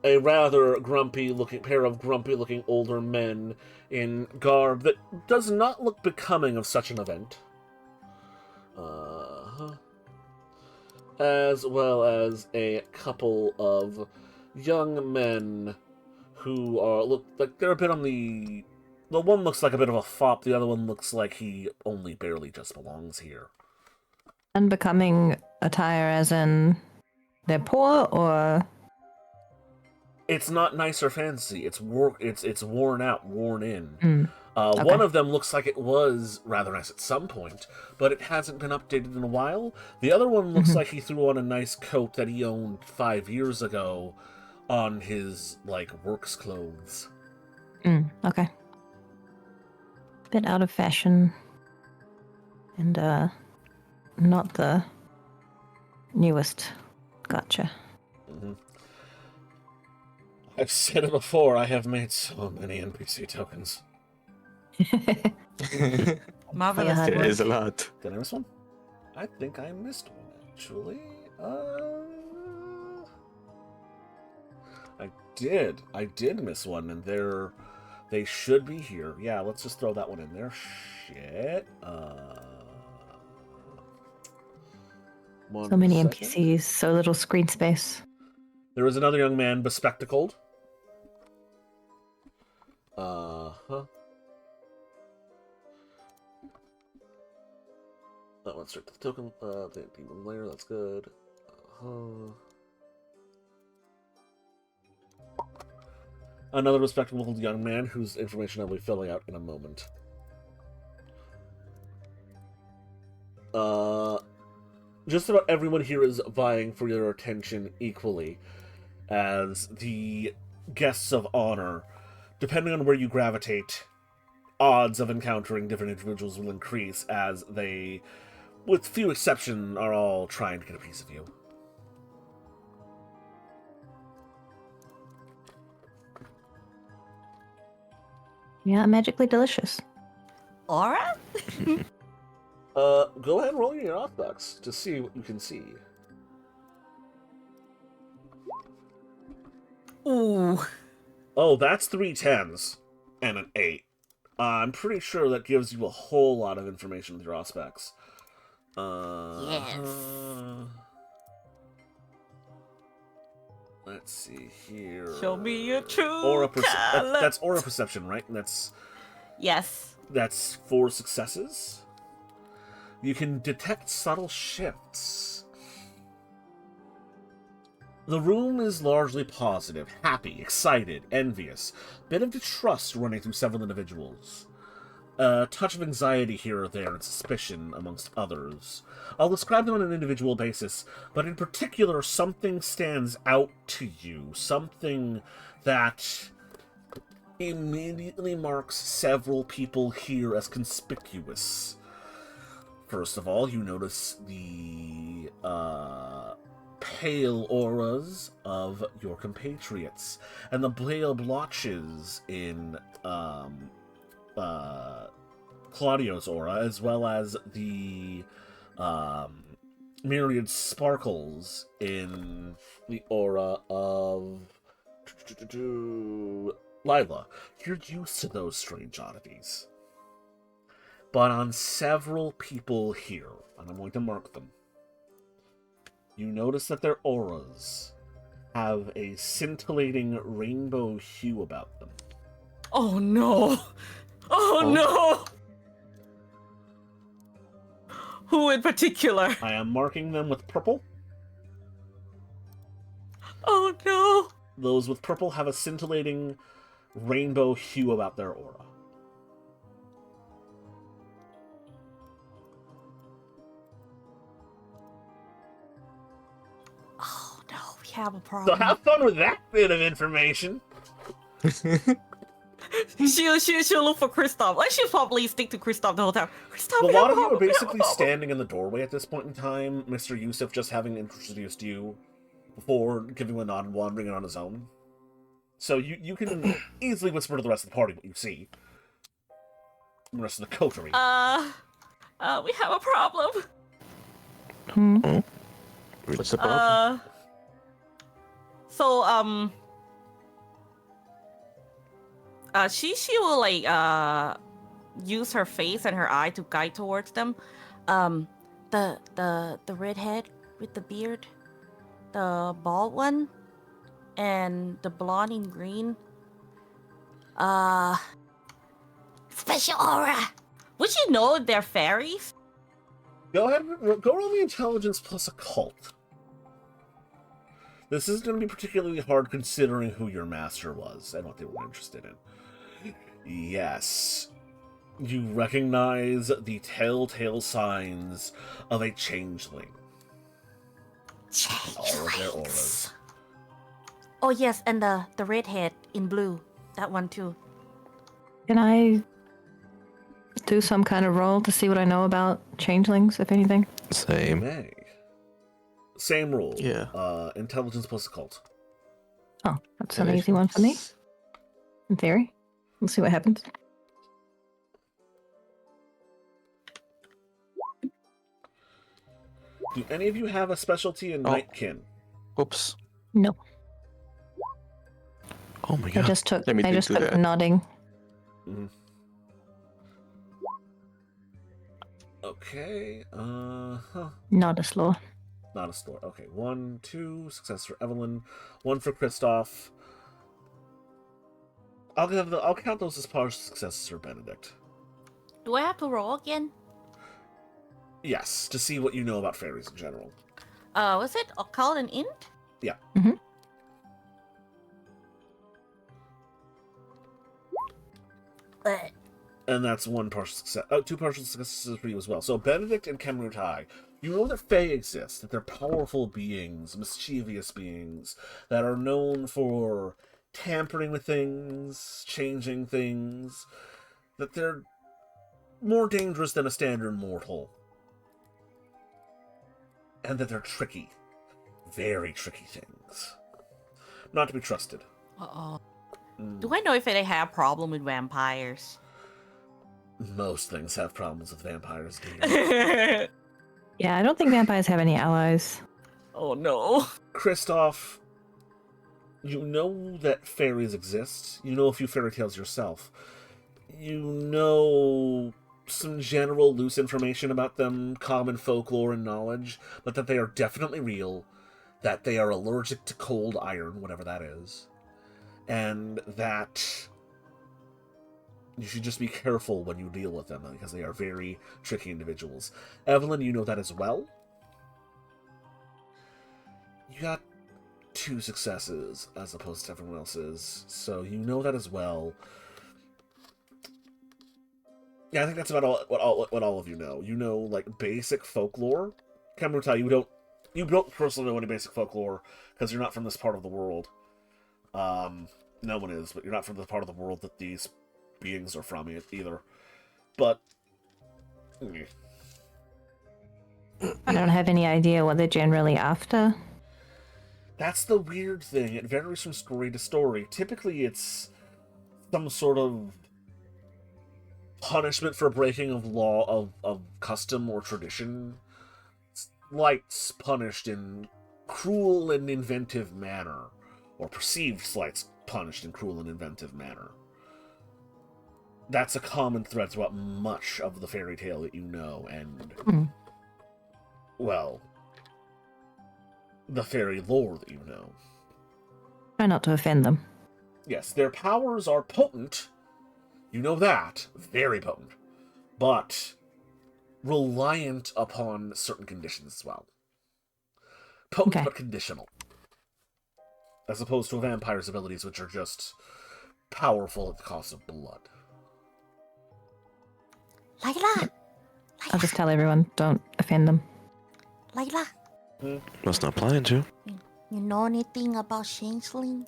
[SPEAKER 1] A rather grumpy-looking pair of grumpy-looking older men in garb that does not look becoming of such an event. As well as a couple of young men who look like they're a bit on the... The one looks like a bit of a fop, the other one looks like he only barely just belongs here.
[SPEAKER 4] Unbecoming attire as in they're poor, or...
[SPEAKER 1] It's not nice or fancy. It's worn out, worn in.
[SPEAKER 4] Okay.
[SPEAKER 1] One of them looks like it was rather nice at some point, but it hasn't been updated in a while. The other one looks like he threw on a nice coat that he owned 5 years ago on his, works clothes.
[SPEAKER 4] Okay. Bit out of fashion. And, not the newest. Gotcha.
[SPEAKER 1] Mm-hmm. I've said it before, I have made so many NPC tokens.
[SPEAKER 2] Marvelous.
[SPEAKER 4] Yeah,
[SPEAKER 5] It is a lot.
[SPEAKER 1] Did I miss one? I think I missed one, actually. I did miss one, and they should be here. Yeah, let's just throw that one in there. Shit.
[SPEAKER 4] So many
[SPEAKER 1] second.
[SPEAKER 4] NPCs, so little screen space.
[SPEAKER 1] There is another young man bespectacled. Uh-huh. That went straight to the token, the demon layer, that's good. Uh-huh. Another respectable young man whose information I'll be filling out in a moment. Just about everyone here is vying for your attention equally, as the guests of honor. Depending on where you gravitate, odds of encountering different individuals will increase as they, with few exceptions, are all trying to get a piece of you.
[SPEAKER 4] Yeah, magically delicious.
[SPEAKER 2] Aura?
[SPEAKER 1] Go ahead and roll your aspects to see what you can see.
[SPEAKER 2] Ooh.
[SPEAKER 1] Oh, that's 3 10s and an 8. I'm pretty sure that gives you a whole lot of information with your aspects.
[SPEAKER 2] Yes.
[SPEAKER 1] Let's see here.
[SPEAKER 2] Show me your true
[SPEAKER 1] Aura
[SPEAKER 2] color.
[SPEAKER 1] that's aura perception, right? And
[SPEAKER 2] Yes.
[SPEAKER 1] that's 4 successes. You can detect subtle shifts. The room is largely positive, happy, excited, envious. Bit of distrust running through several individuals. A touch of anxiety here or there and suspicion amongst others. I'll describe them on an individual basis, but in particular something stands out to you. Something that immediately marks several people here as conspicuous. First of all, you notice the pale auras of your compatriots, and the pale blotches in Claudio's aura, as well as the myriad sparkles in the aura of Lila. You're used to those strange oddities. But on several people here, and I'm going to mark them, you notice that their auras have a scintillating rainbow hue about them.
[SPEAKER 2] Oh no. Oh no. Who in particular?
[SPEAKER 1] I am marking them with purple.
[SPEAKER 2] Oh no.
[SPEAKER 1] Those with purple have a scintillating rainbow hue about their aura.
[SPEAKER 2] Oh no, we have a
[SPEAKER 1] So
[SPEAKER 2] problem.
[SPEAKER 1] have fun with that bit of information.
[SPEAKER 2] She'll look for Kristoff. Like she'll probably stick to Kristoff the whole time. Kristoff,
[SPEAKER 1] A
[SPEAKER 2] we have
[SPEAKER 1] lot
[SPEAKER 2] a
[SPEAKER 1] of you are
[SPEAKER 2] problem, we have a
[SPEAKER 1] basically
[SPEAKER 2] problem.
[SPEAKER 1] standing in the doorway at this point in time, Mr. Yusuf just having introduced you before giving you a nod and wandering in on his own. So you can easily whisper to the rest of the party what you see. The rest of the coterie.
[SPEAKER 2] We have a problem.
[SPEAKER 5] What's the problem?
[SPEAKER 2] So, she will like use her face and her eye to guide towards them. The redhead with the beard, the bald one, and the blonde in green. Special aura. Would you know they're fairies?
[SPEAKER 1] Go ahead, go roll me intelligence plus occult. This is going to be particularly hard considering who your master was and what they were interested in. Yes. You recognize the telltale signs of a changeling. All of their auras.
[SPEAKER 2] Oh yes, and the redhead in blue. That one too.
[SPEAKER 4] Can I do some kind of roll to see what I know about changelings, if anything?
[SPEAKER 3] Same.
[SPEAKER 1] May. Same rule.
[SPEAKER 5] Yeah.
[SPEAKER 1] Intelligence plus occult.
[SPEAKER 4] Oh, that's an easy one for me. In theory. We'll see what happens.
[SPEAKER 1] Do any of you have a specialty in Nightkin?
[SPEAKER 5] Oops.
[SPEAKER 4] No.
[SPEAKER 3] Oh my
[SPEAKER 4] I
[SPEAKER 3] god.
[SPEAKER 4] just took
[SPEAKER 5] Let me do
[SPEAKER 4] took
[SPEAKER 5] that.
[SPEAKER 4] nodding.
[SPEAKER 1] Mm-hmm. Okay.
[SPEAKER 4] Not a slow.
[SPEAKER 1] Not a store. Okay, 1, 2 success for Evelyn, 1 for Kristoff. I'll count those as partial successes for Benedict.
[SPEAKER 2] Do I have to roll again?
[SPEAKER 1] Yes, to see what you know about fairies in general.
[SPEAKER 2] Was it occult and int?
[SPEAKER 1] Yeah.
[SPEAKER 4] Mm-hmm.
[SPEAKER 1] And that's 1 partial success. 2 partial successes for you as well. So Benedict and Kemrutai, you know that Fae exist, that they're powerful beings, mischievous beings, that are known for tampering with things, changing things, that they're more dangerous than a standard mortal. And that they're tricky. Very tricky things. Not to be trusted.
[SPEAKER 2] Uh-oh. Do I know if they have a problem with vampires?
[SPEAKER 1] Most things have problems with vampires, dear.
[SPEAKER 4] Yeah, I don't think vampires have any allies.
[SPEAKER 2] Oh no.
[SPEAKER 1] Kristoff, you know that fairies exist. You know a few fairy tales yourself. You know some general loose information about them, common folklore and knowledge, but that they are definitely real, that they are allergic to cold iron, whatever that is, and that you should just be careful when you deal with them, because they are very tricky individuals. Evelyn, you know that as well. You got 2 successes as opposed to everyone else's, so you know that as well. Yeah, I think that's about what all of you know. You know, like, basic folklore. Kemrutai, you don't personally know any basic folklore because you're not from this part of the world. No one is, but you're not from the part of the world that these beings are from either. But
[SPEAKER 4] I don't have any idea what they're generally after.
[SPEAKER 1] that's the weird thing. It varies from story to story. Typically, it's some sort of punishment for breaking of law, of custom or tradition. Slights punished in cruel and inventive manner, or perceived slights punished in cruel and inventive manner. That's a common thread throughout much of the fairy tale that you know, and well, the fairy lore that you know.
[SPEAKER 4] Try not to offend them.
[SPEAKER 1] Yes, their powers are potent. You know that. Very potent. But reliant upon certain conditions as well. Potent
[SPEAKER 4] Okay.
[SPEAKER 1] but conditional. As opposed to a vampire's abilities, which are just powerful at the cost of blood.
[SPEAKER 2] Layla!
[SPEAKER 4] I'll just tell everyone, don't offend them.
[SPEAKER 2] Layla,
[SPEAKER 3] Was not planning to.
[SPEAKER 2] you know anything about changeling?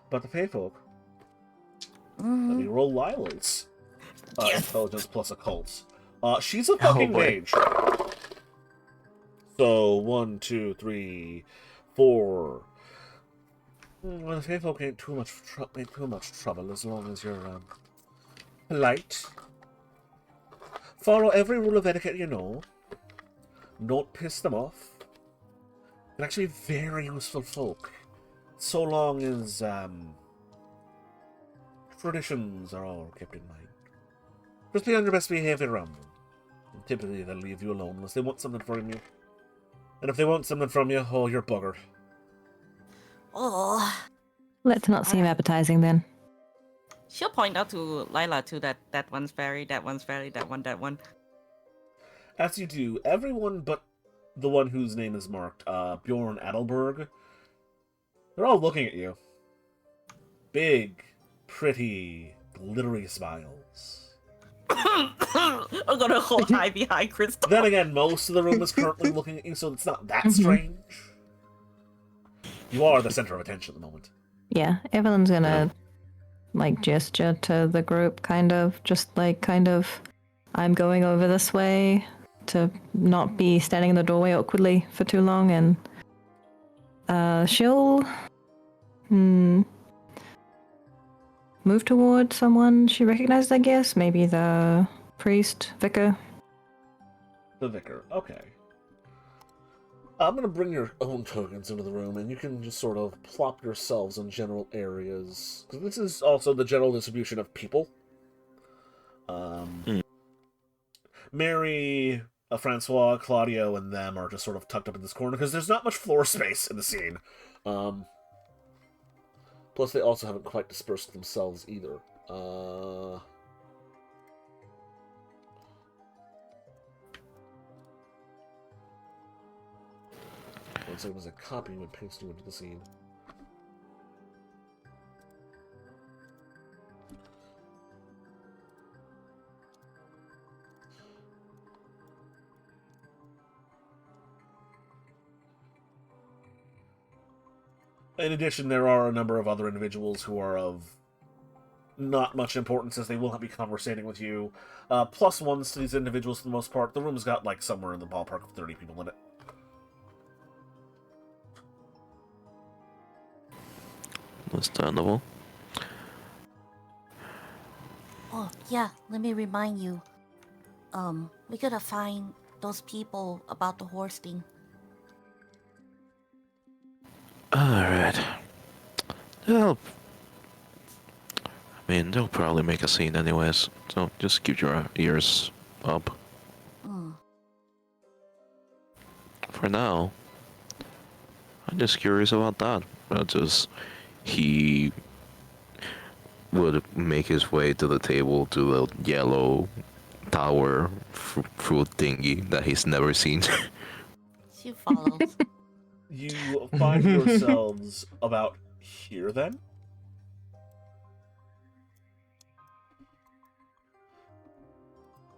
[SPEAKER 1] But the Fae folk, let
[SPEAKER 2] Mm-hmm.
[SPEAKER 1] me roll Lila's.
[SPEAKER 2] Yes.
[SPEAKER 1] Intelligence plus occult. She's a fucking
[SPEAKER 5] boy.
[SPEAKER 1] mage. So, 1, 2, 3, 4. Well, the Fae folk ain't too much trouble as long as you're polite. Follow every rule of etiquette you know. Don't piss them off. They're actually very useful folk. So long as traditions are all kept in mind. Just be on your best behavior around them. And typically they'll leave you alone unless they want something from you. And if they want something from you, oh, you're buggered.
[SPEAKER 2] Oh.
[SPEAKER 4] Let's not seem appetizing then.
[SPEAKER 2] She'll point out to Layla too that one's fairy, that one's fairy, that one.
[SPEAKER 1] As you do, everyone but the one whose name is marked, Bjorn Adelberg, they're all looking at you. Big, pretty, glittery smiles.
[SPEAKER 2] I'm gonna hold high behind Crystal.
[SPEAKER 1] Then again, most of the room is currently looking at you, so it's not that strange. You are the center of attention at the moment.
[SPEAKER 4] Yeah, Evelyn's gonna, like, gesture to the group, kind of, I'm going over this way to not be standing in the doorway awkwardly for too long, and she'll move toward someone she recognizes, I guess. Maybe the priest, vicar.
[SPEAKER 1] The vicar, okay. I'm going to bring your own tokens into the room, and you can just sort of plop yourselves in general areas. Because this is also the general distribution of people. Mary Francois, Claudio, and them are just sort of tucked up in this corner because there's not much floor space in the scene. Plus, they also haven't quite dispersed themselves either. One second, as I copy you and paste you into the scene. In addition, there are a number of other individuals who are of not much importance, as they will not be conversating with you. Plus ones to these individuals for the most part. The room's got, like, somewhere in the ballpark of 30 people in it.
[SPEAKER 3] Understandable.
[SPEAKER 2] Oh, yeah, let me remind you. We gotta find those people about the horse thing.
[SPEAKER 3] Alright. They'll probably make a scene anyways, so just keep your ears up. For now, I'm just curious about that. He would make his way to the table, to the yellow tower fruit thingy that he's never seen.
[SPEAKER 2] She follows.
[SPEAKER 1] You find yourselves about here, then?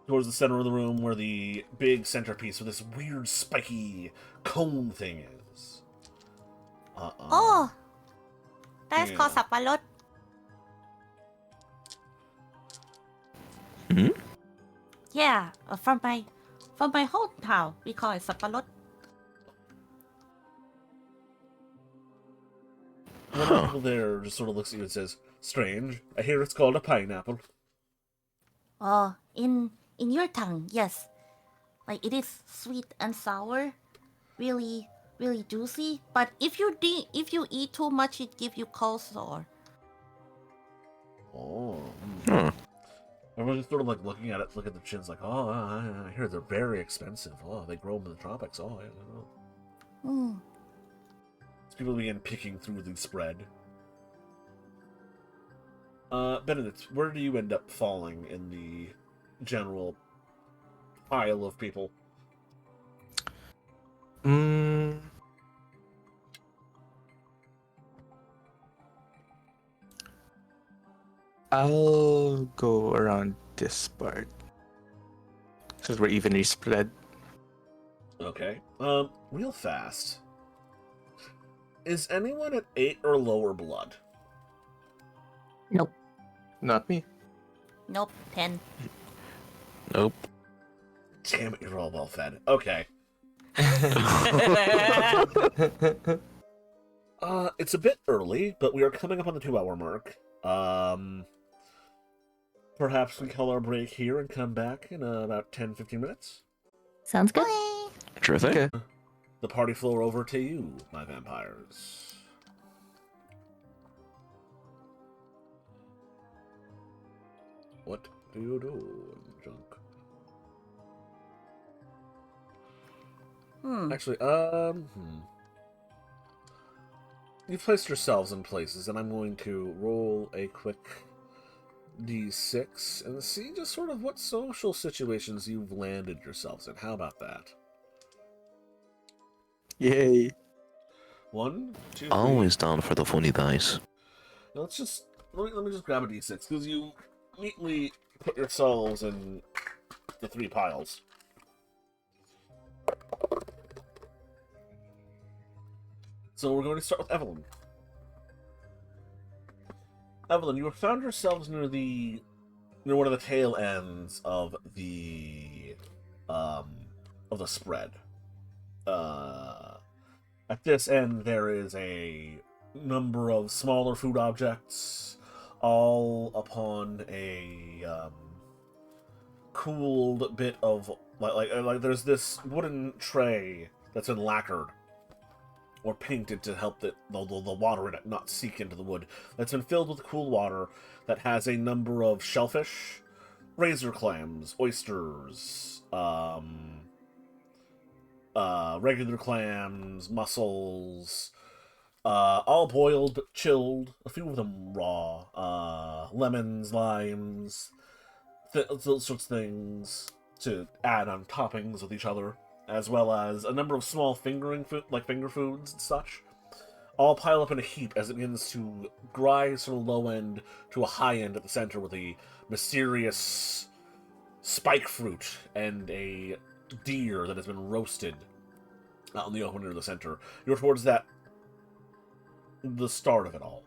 [SPEAKER 1] Towards the center of the room, where the big centerpiece with this weird spiky cone thing is.
[SPEAKER 2] Oh! That's called
[SPEAKER 1] Yeah.
[SPEAKER 2] sapalot.
[SPEAKER 3] Hmm?
[SPEAKER 2] Yeah, from my hometown, we call it sapalot.
[SPEAKER 1] One of the people there just sort of looks at you and says, "Strange. I hear it's called a pineapple."
[SPEAKER 2] Oh, in your tongue, yes. Like it is sweet and sour, really juicy. But if you eat too much, it gives you cold sore.
[SPEAKER 1] Oh.
[SPEAKER 3] Huh.
[SPEAKER 1] Everyone's just sort of like looking at it, look at the chins, like, "Oh, I hear they're very expensive. Oh, they grow them in the tropics. Oh, I don't know."
[SPEAKER 2] Hmm.
[SPEAKER 1] So people begin picking through the spread. Benedict, where do you end up falling in the general pile of people?
[SPEAKER 5] I'll go around this part. Since we're evenly spread.
[SPEAKER 1] Okay. Real fast. Is anyone at 8 or lower blood?
[SPEAKER 4] Nope.
[SPEAKER 5] Not me.
[SPEAKER 2] Nope, 10.
[SPEAKER 3] Nope.
[SPEAKER 1] Damn it, you're all well fed. Okay. It's a bit early, but we are coming up on the 2-hour mark. Perhaps we call our break here and come back in about 10-15 minutes.
[SPEAKER 4] Sounds good.
[SPEAKER 2] Bye.
[SPEAKER 3] Sure thing.
[SPEAKER 5] Okay.
[SPEAKER 1] The party floor over to you, my vampires. What do you do, junk? Actually, You've placed yourselves in places, and I'm going to roll a quick d6 and see just sort of what social situations you've landed yourselves in. How about that?
[SPEAKER 5] Yay.
[SPEAKER 1] 1, 2, 3.
[SPEAKER 3] Always down for the funny dice.
[SPEAKER 1] Now let me just grab a d6, because you neatly put yourselves in the 3 piles. So we're going to start with Evelyn. Evelyn, you have found yourselves near one of the tail ends of the spread. At this end, there is a number of smaller food objects, all upon a cooled bit of like. There's this wooden tray that's been lacquered or painted to help the water in it not seep into the wood. That's been filled with cool water that has a number of shellfish, razor clams, oysters, regular clams, mussels, all boiled but chilled, a few of them raw, lemons, limes, those sorts of things to add on toppings with each other, as well as a number of small finger foods and such, all pile up in a heap as it begins to rise from a low end to a high end at the center with a mysterious spike fruit and a deer that has been roasted out in the open near the center. You're towards the start of it all.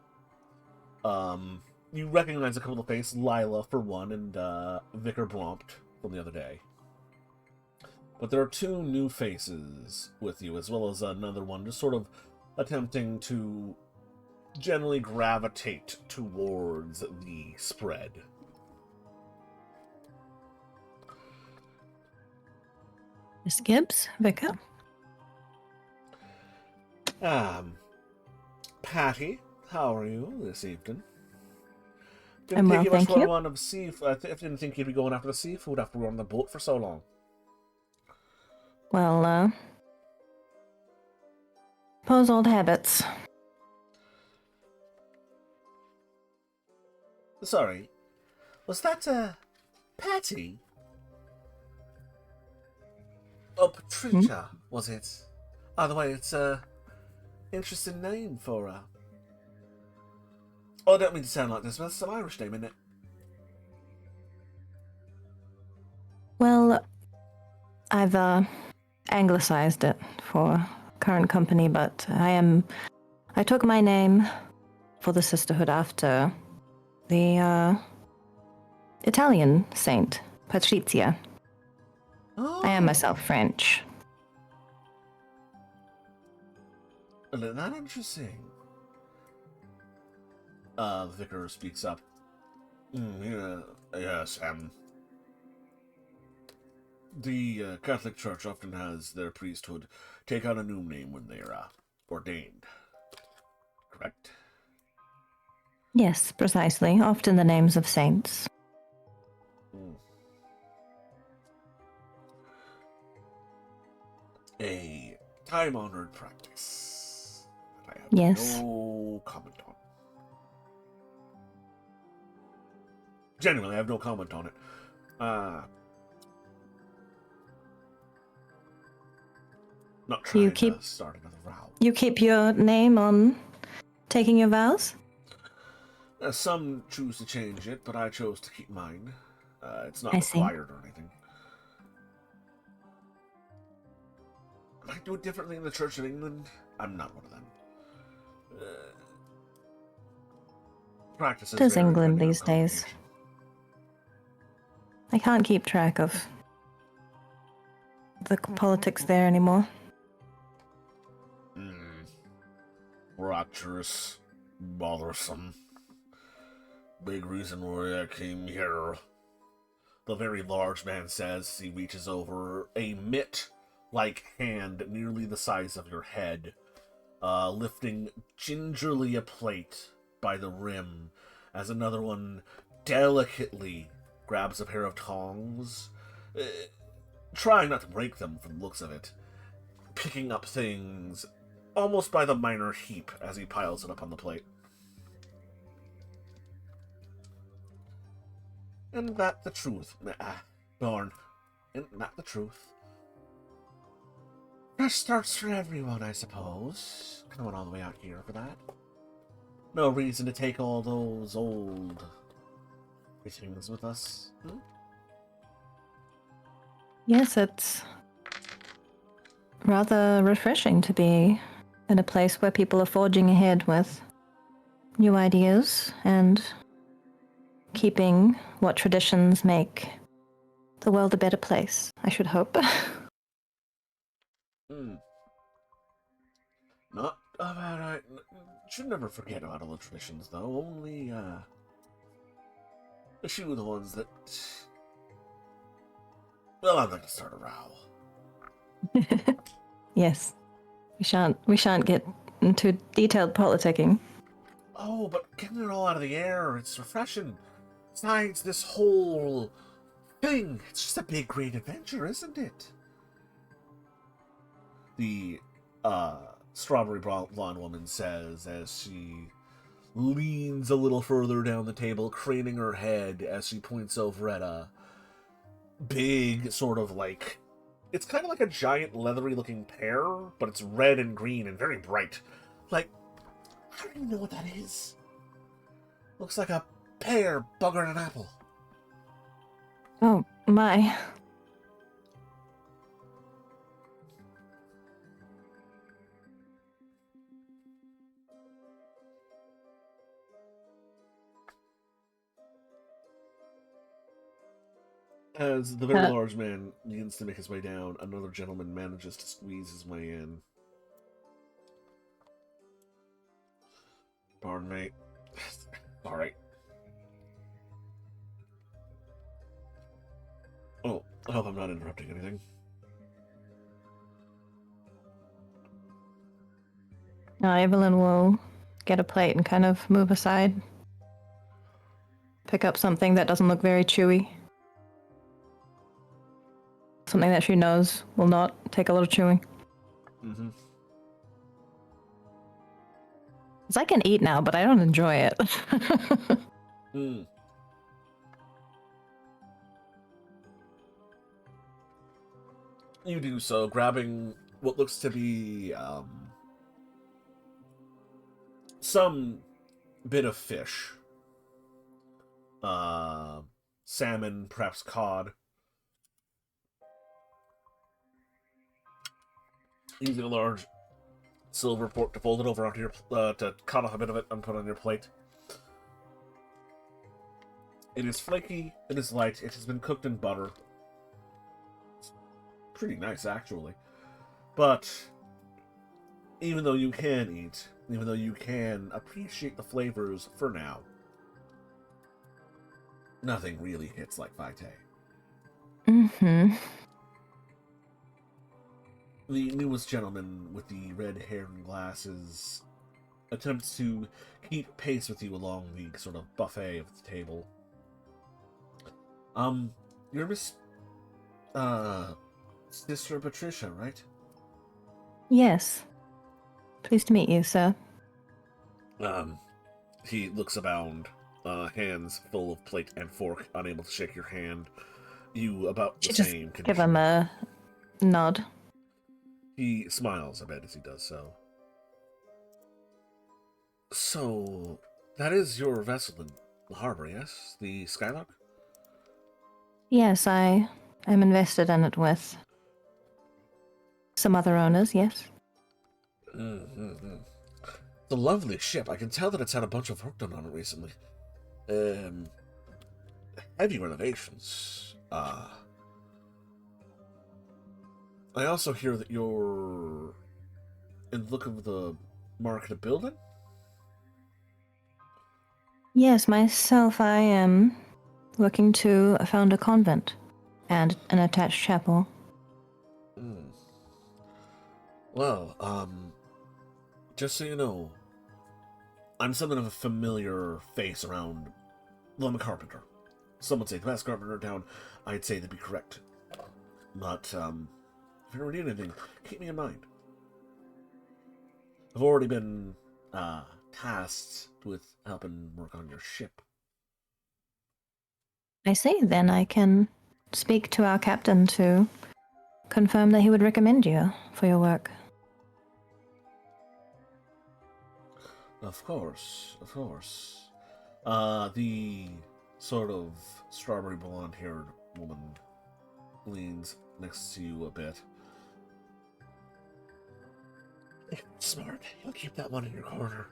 [SPEAKER 1] You recognize a couple of faces, Lila for one, and Vicar Brompt from the other day. But there are two new faces with you, as well as another one just sort of attempting to generally gravitate towards the spread.
[SPEAKER 4] Miss Gibbs, Vicar.
[SPEAKER 1] Patty, how are you this evening?
[SPEAKER 4] I'm well, thank you.
[SPEAKER 1] I didn't think you'd be going after the seafood after we were on the boat for so long.
[SPEAKER 4] Well, suppose old habits.
[SPEAKER 1] Sorry, was that, Patty? Oh, Patricia, was it? By the way, it's a interesting name for Oh, I don't mean to sound like this, but it's an Irish name, isn't it?
[SPEAKER 4] Well, I've anglicized it for current company, but I took my name for the sisterhood after the Italian saint, Patrizia.
[SPEAKER 1] Oh.
[SPEAKER 4] I am myself French.
[SPEAKER 1] Isn't that interesting? The vicar speaks up. Yes, the Catholic Church often has their priesthood take on a new name when they are ordained. Correct?
[SPEAKER 4] Yes, precisely. Often the names of saints.
[SPEAKER 1] A time-honored practice that I have
[SPEAKER 4] Yes.
[SPEAKER 1] no comment on. Genuinely, I have no comment on it. Not trying to start another row.
[SPEAKER 4] You keep your name on taking your vows?
[SPEAKER 1] Some choose to change it, but I chose to keep mine. It's not
[SPEAKER 4] I see.
[SPEAKER 1] required or anything. I do it differently in the Church of England. I'm not one of them. Practices.
[SPEAKER 4] Does England these days? I can't keep track of the politics there anymore.
[SPEAKER 1] Rapturous, bothersome. Big reason why I came here. The very large man says as he reaches over a mitt-like hand nearly the size of your head, lifting gingerly a plate by the rim as another one delicately grabs a pair of tongs, trying not to break them from the looks of it, picking up things almost by the minor heap as he piles it up on the plate. And that the truth, Born. And not the truth. Fresh starts for everyone, I suppose. Coming all the way out here for that. No reason to take all those old things with us.
[SPEAKER 4] Yes, it's rather refreshing to be in a place where people are forging ahead with new ideas and keeping what traditions make the world a better place, I should hope.
[SPEAKER 1] Not about should never forget about all the traditions, though. Only a few of the ones that. Well, I'm not gonna start a row.
[SPEAKER 4] Yes, we shan't get into detailed politicking.
[SPEAKER 1] Oh, but getting it all out of the air, it's refreshing. Besides, this whole thing, it's just a big, great adventure, isn't it? the strawberry blonde woman says as she leans a little further down the table, craning her head as she points over at a big sort of like, it's kind of like a giant leathery looking pear, but it's red and green and very bright. Like, I don't even know what that is. Looks like a pear buggered an apple.
[SPEAKER 4] Oh, my.
[SPEAKER 1] As the very large man begins to make his way down, another gentleman manages to squeeze his way in. Pardon me. Alright. Oh, I hope I'm not interrupting anything.
[SPEAKER 4] Now, Evelyn will get a plate and kind of move aside. Pick up something that doesn't look very chewy. Something that she knows will not take a little chewing.
[SPEAKER 1] Mm-hmm.
[SPEAKER 4] Because I can eat now, but I don't enjoy it.
[SPEAKER 1] Hmm. You do so, grabbing what looks to be some bit of fish. Salmon, perhaps cod. Using a large silver fork to fold it over onto your to cut off a bit of it and put on your plate. It is flaky, it is light, it has been cooked in butter. It's pretty nice, actually. But even though you can eat, even though you can appreciate the flavors for now, nothing really hits like Vitae.
[SPEAKER 4] Mm-hmm.
[SPEAKER 1] The newest gentleman with the red hair and glasses attempts to keep pace with you along the sort of buffet of the table. You're Miss, Sister Patricia, right?
[SPEAKER 4] Yes. Pleased to meet you, sir.
[SPEAKER 1] He looks around, hands full of plate and fork, unable to shake your hand. You about the
[SPEAKER 4] She just
[SPEAKER 1] same
[SPEAKER 4] give
[SPEAKER 1] condition.
[SPEAKER 4] him a nod.
[SPEAKER 1] He smiles a bit as he does so. So, that is your vessel in the harbor, yes? The Skylark?
[SPEAKER 4] Yes, I am invested in it with some other owners, yes.
[SPEAKER 1] Mm-hmm. It's a lovely ship. I can tell that it's had a bunch of work done on it recently. Heavy renovations. I also hear that you're in look of the market of building?
[SPEAKER 4] Yes, myself, I am looking to found a convent and an attached chapel.
[SPEAKER 1] Mm. Well, just so you know, I'm something of a familiar face around Loma Carpenter. Some would say the best carpenter in town. I'd say they'd be correct. But, if you ever need anything, keep me in mind. I've already been, tasked with helping work on your ship.
[SPEAKER 4] I see, then I can speak to our captain to confirm that he would recommend you for your work.
[SPEAKER 1] Of course, of course. The sort of strawberry blonde-haired woman leans next to you a bit. Smart. You'll keep that one in your corner.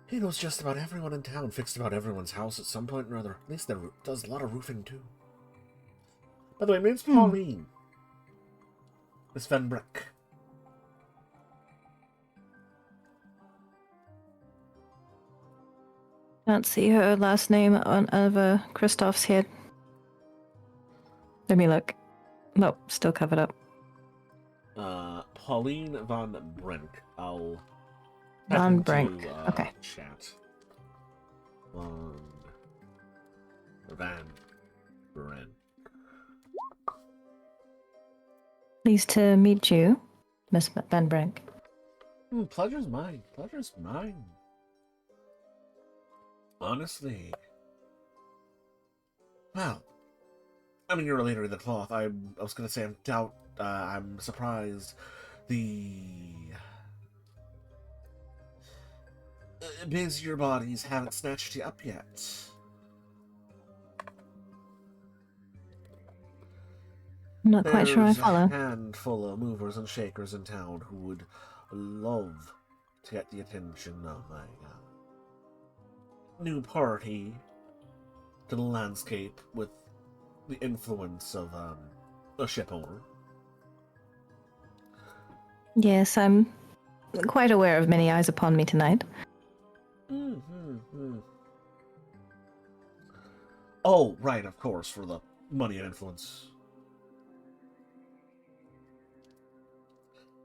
[SPEAKER 1] He knows just about everyone in town, fixed about everyone's house at some point or other. At least there does a lot of roofing, too. By the way, my name's Pauline. Miss Van Breck.
[SPEAKER 4] Can't see her last name on over Kristoff's head. Let me look. Nope, still covered up.
[SPEAKER 1] Pauline Van Brink. I'll type
[SPEAKER 4] Van
[SPEAKER 1] into,
[SPEAKER 4] Brink. Okay.
[SPEAKER 1] chat. Van Brink.
[SPEAKER 4] Pleased to meet you, Miss Van Brink.
[SPEAKER 1] Pleasure's mine. Pleasure's mine. Honestly. Well, I mean, you're a leader of the cloth. I was gonna say I'm surprised the busier bodies haven't snatched you up yet.
[SPEAKER 4] I'm not quite sure I
[SPEAKER 1] There's
[SPEAKER 4] follow.
[SPEAKER 1] a handful of movers and shakers in town who would love to get the attention of a new party to the landscape with the influence of a ship owner.
[SPEAKER 4] Yes, I'm quite aware of many eyes upon me tonight.
[SPEAKER 1] Oh, right, of course, for the money and influence.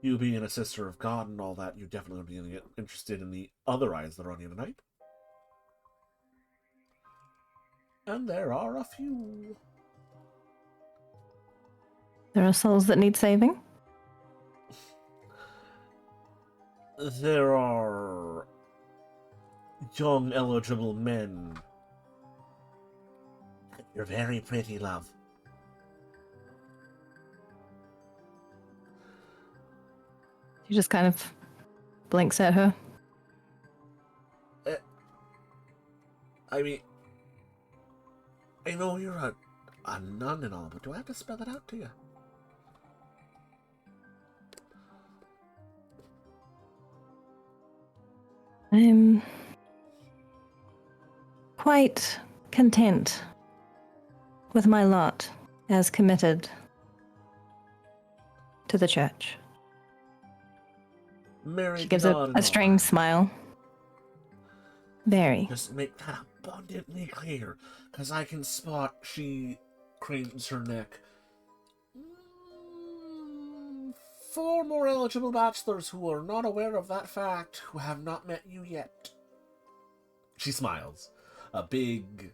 [SPEAKER 1] You being a sister of God and all that, you definitely would be interested in the other eyes that are on you tonight. And there are a few.
[SPEAKER 4] There are souls that need saving?
[SPEAKER 1] There are young, eligible men. You're very pretty, love.
[SPEAKER 4] She just kind of blinks at her.
[SPEAKER 1] I mean, I know you're a nun and all, but do I have to spell it out to you?
[SPEAKER 4] I'm quite content with my lot as committed to the church.
[SPEAKER 1] Married
[SPEAKER 4] She gives
[SPEAKER 1] to God and
[SPEAKER 4] a
[SPEAKER 1] all
[SPEAKER 4] strange
[SPEAKER 1] that.
[SPEAKER 4] smile. Very.
[SPEAKER 1] Just make that abundantly clear, because I can spot she cranes her neck. 4 more eligible bachelors who are not aware of that fact, who have not met you yet. She smiles. A big,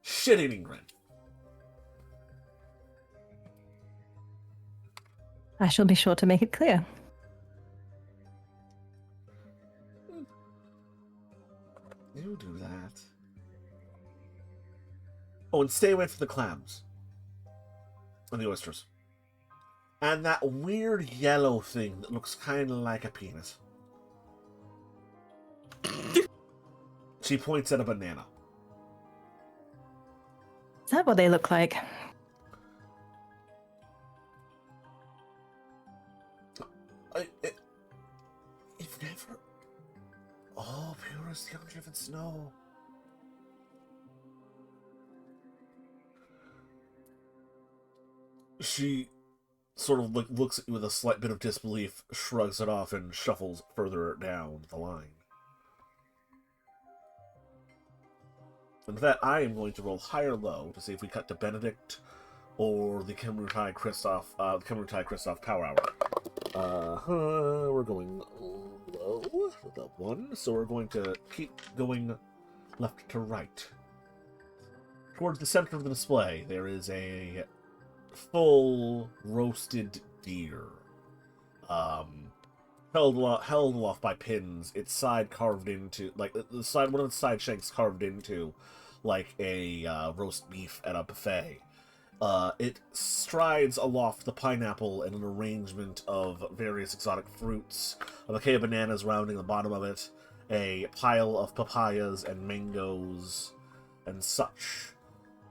[SPEAKER 1] shit-eating grin.
[SPEAKER 4] I shall be sure to make it clear.
[SPEAKER 1] You do that. Oh, and stay away from the clams. And the oysters. And that weird yellow thing that looks kind of like a penis. She points at a banana.
[SPEAKER 4] Is that what they look like?
[SPEAKER 1] You've never... Oh, pure as the undriven snow. She sort of looks at you with a slight bit of disbelief, shrugs it off, and shuffles further down the line. And with that, I am going to roll high or low to see if we cut to Benedict or the Kindread Christoph Power Hour. We're going low with a 1, so we're going to keep going left to right. Towards the center of the display, there is a full roasted deer, held aloft by pins. Its side carved into, like, the side, one of the side shanks carved into, like a roast beef at a buffet. It strides aloft the pineapple in an arrangement of various exotic fruits, a bouquet of bananas rounding the bottom of it, a pile of papayas and mangoes, and such,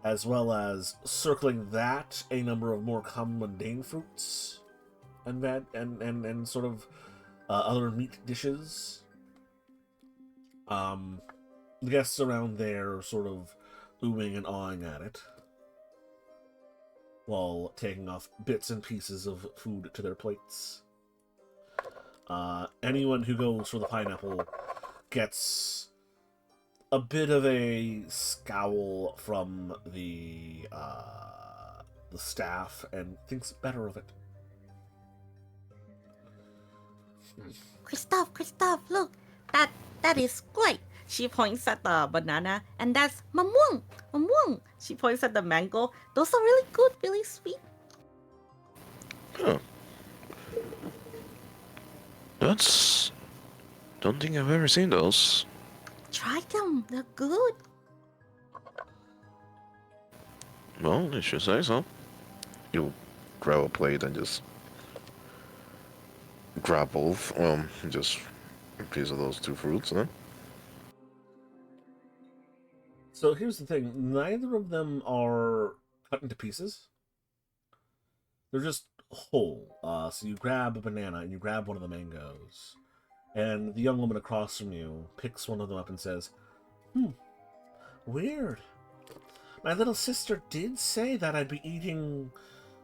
[SPEAKER 1] as well as circling that a number of more common mundane fruits and sort of other meat dishes. The guests around there are sort of oohing and awing at it, while taking off bits and pieces of food to their plates. Anyone who goes for the pineapple gets a bit of a scowl from the staff and thinks better of it.
[SPEAKER 2] Christoph, look, that is great. She points at the banana, and that's mamwang. She points at the mango. Those are really good, really sweet.
[SPEAKER 3] Oh, that's... Don't think I've ever seen those.
[SPEAKER 2] Try them. They're good.
[SPEAKER 3] Well, you should say so. You grab a plate and just grab both. Just a piece of those two fruits, huh?
[SPEAKER 1] So here's the thing: neither of them are cut into pieces. They're just whole. So you grab a banana and you grab one of the mangoes, and the young woman across from you picks one of them up and says, weird. My little sister did say that I'd be eating,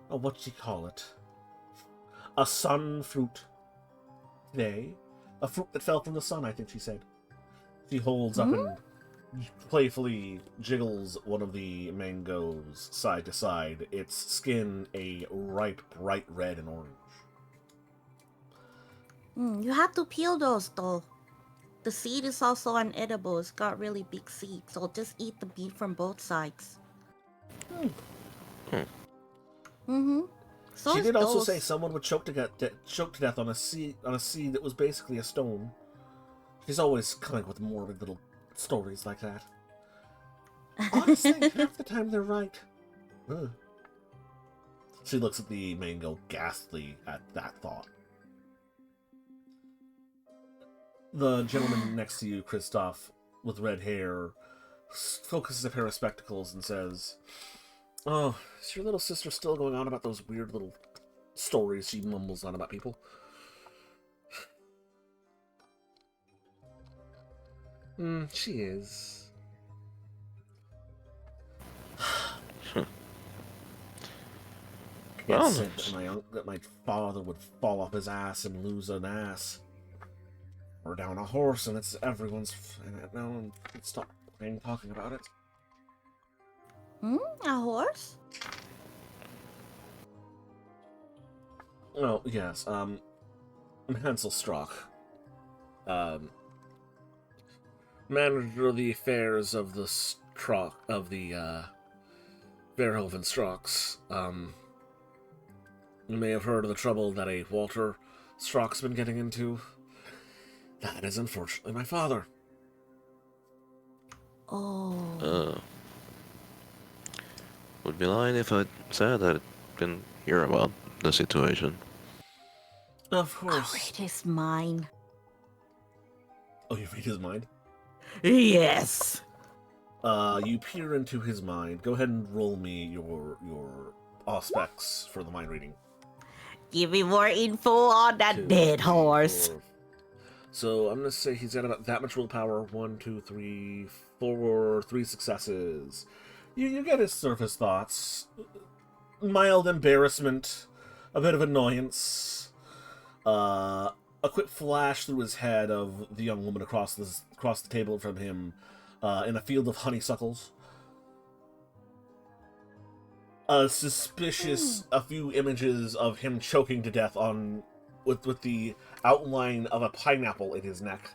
[SPEAKER 1] what do you call it? A sun fruit today. A fruit that fell from the sun, I think she said. She holds up and playfully jiggles one of the mangoes side to side, its skin a ripe, bright red and orange.
[SPEAKER 2] You have to peel those though. The seed is also unedible. It's got really big seeds, so just eat the meat from both sides. So
[SPEAKER 1] She
[SPEAKER 2] is
[SPEAKER 1] did also
[SPEAKER 2] those.
[SPEAKER 1] say someone would choke to death on a seed that was basically a stone. She's always coming with morbid little stories like that. Honestly, half the time they're right. She looks at the mango ghastly at that thought. The gentleman next to you, Christoph, with red hair, focuses a pair of spectacles and says, "Oh, is your little sister still going on about those weird little stories she mumbles on about people?" She is. It
[SPEAKER 3] Well,
[SPEAKER 1] said that my father would fall off his ass and lose an ass. Or down a horse, and it's everyone's... And now stop talking about it.
[SPEAKER 2] A horse?
[SPEAKER 1] Oh, yes, Hansel Strock. Manager of the affairs of the Verhoeven Strocks. You may have heard of the trouble that a Walter Strock's been getting into. That is unfortunately my father.
[SPEAKER 2] Oh.
[SPEAKER 3] Would be lying if I said I didn't hear about the situation.
[SPEAKER 1] Of
[SPEAKER 2] I'll
[SPEAKER 1] course.
[SPEAKER 2] read his mind.
[SPEAKER 1] Oh, you read his mind?
[SPEAKER 2] Yes.
[SPEAKER 1] You peer into his mind. Go ahead and roll me your specs for the mind reading.
[SPEAKER 2] Give me more info on that
[SPEAKER 1] 2,
[SPEAKER 2] dead
[SPEAKER 1] 3,
[SPEAKER 2] horse.
[SPEAKER 1] 4. So I'm gonna say he's got about that much willpower. 1, 2, 3, 4, 3 successes. You get his surface thoughts. Mild embarrassment, a bit of annoyance, a quick flash through his head of the young woman across the table from him, in a field of honeysuckles. A few images of him choking to death with the outline of a pineapple in his neck.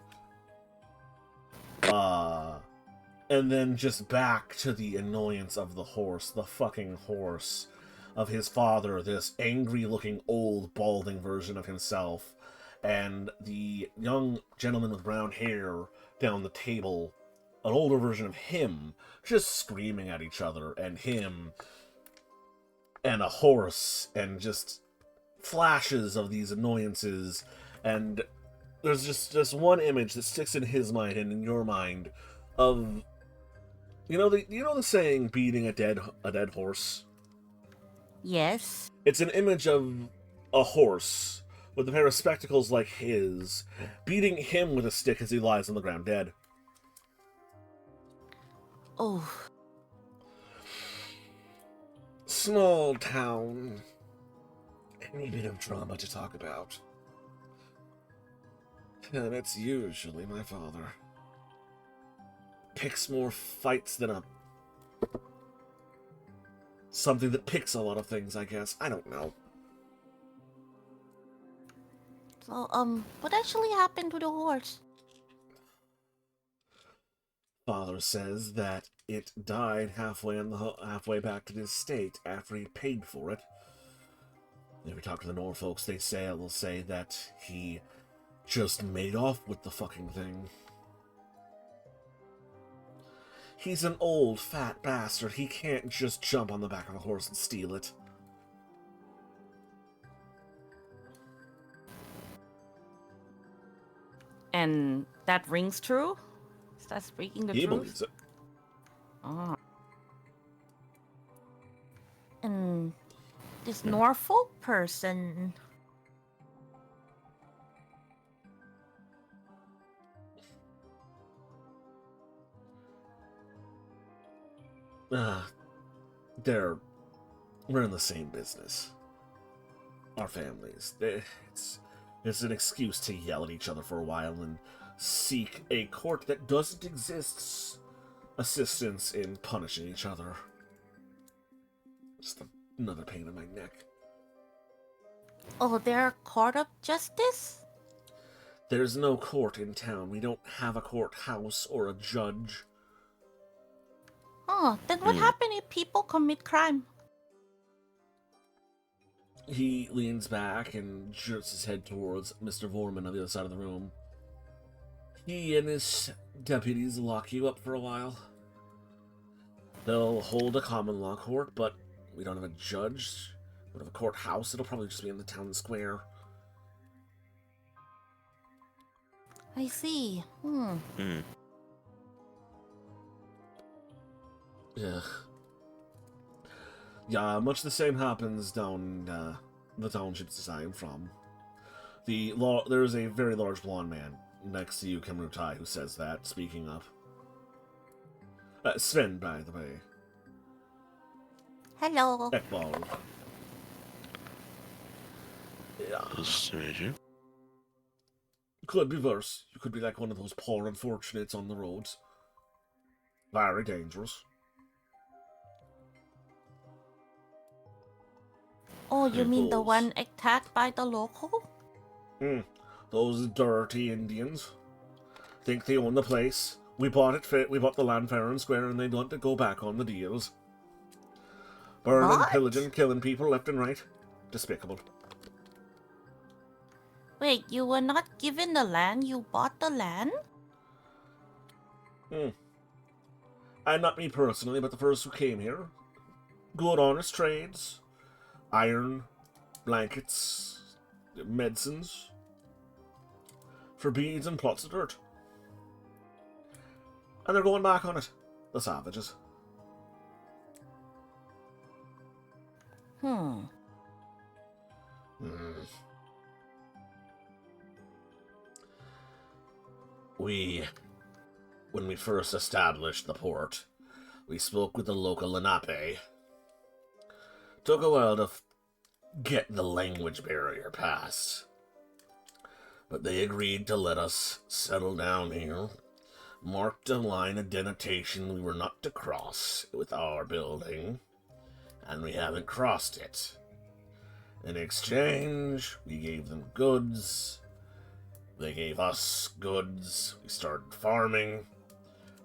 [SPEAKER 1] And then just back to the annoyance of the horse, the fucking horse, of his father, this angry-looking, old, balding version of himself, and the young gentleman with brown hair down the table, an older version of him, just screaming at each other, and him, and a horse, and just flashes of these annoyances, and there's just one image that sticks in his mind and in your mind of, you know the saying, beating a dead horse?
[SPEAKER 2] Yes.
[SPEAKER 1] It's an image of a horse with a pair of spectacles like his, beating him with a stick as he lies on the ground dead.
[SPEAKER 2] Oh.
[SPEAKER 1] Small town. Any bit of drama to talk about. And it's usually my father. Picks more fights than something that picks a lot of things, I guess. I don't know.
[SPEAKER 2] So, what actually happened to the horse?
[SPEAKER 1] Father says that it died halfway back to the estate after he paid for it. If we talk to the Norfolks, they'll say that he just made off with the fucking thing. He's an old, fat bastard. He can't just jump on the back of a horse and steal it.
[SPEAKER 2] And that rings true? Is that speaking the
[SPEAKER 1] He
[SPEAKER 2] truth?
[SPEAKER 1] believes it.
[SPEAKER 2] Ah. And this Norfolk person...
[SPEAKER 1] We're in the same business. Our families. It's an excuse to yell at each other for a while and seek a court that doesn't exist assistance in punishing each other. Just another pain in my neck.
[SPEAKER 2] Oh, they're a court of justice?
[SPEAKER 1] There's no court in town. We don't have a courthouse or a judge.
[SPEAKER 2] Oh, then what happens if people commit crime?
[SPEAKER 1] He leans back and jerks his head towards Mr. Vorman on the other side of the room. He and his deputies lock you up for a while. They'll hold a common law court, but we don't have a judge. We don't have a courthouse. It'll probably just be in the town square.
[SPEAKER 2] I see.
[SPEAKER 1] Yeah. Yeah, much the same happens down the townships I'm from. There's a very large blonde man next to you, Kimrutai, who says that, speaking up. Sven, by the way.
[SPEAKER 2] Hello.
[SPEAKER 1] Ekbal. Yeah.
[SPEAKER 3] Nice to meet you.
[SPEAKER 1] Could be worse. You could be like one of those poor unfortunates on the roads. Very dangerous.
[SPEAKER 2] Oh, you mean the
[SPEAKER 1] Those.
[SPEAKER 2] one attacked by the local?
[SPEAKER 1] Those dirty Indians. Think they own the place. We bought the land fair and square, and they want to go back on the deals. Burning,
[SPEAKER 2] What?
[SPEAKER 1] pillaging, killing people left and right. Despicable.
[SPEAKER 2] Wait, you were not given the land, you bought the land?
[SPEAKER 1] And not me personally, but the first who came here. Good, honest trades. Iron, blankets, medicines. For beads and plots of dirt. And they're going back on it. The savages. When we first established the port, we spoke with the local Lenape. Took a while to get the language barrier passed. But they agreed to let us settle down here, marked a line of denotation we were not to cross with our building, and we haven't crossed it. In exchange, we gave them goods. They gave us goods. We started farming.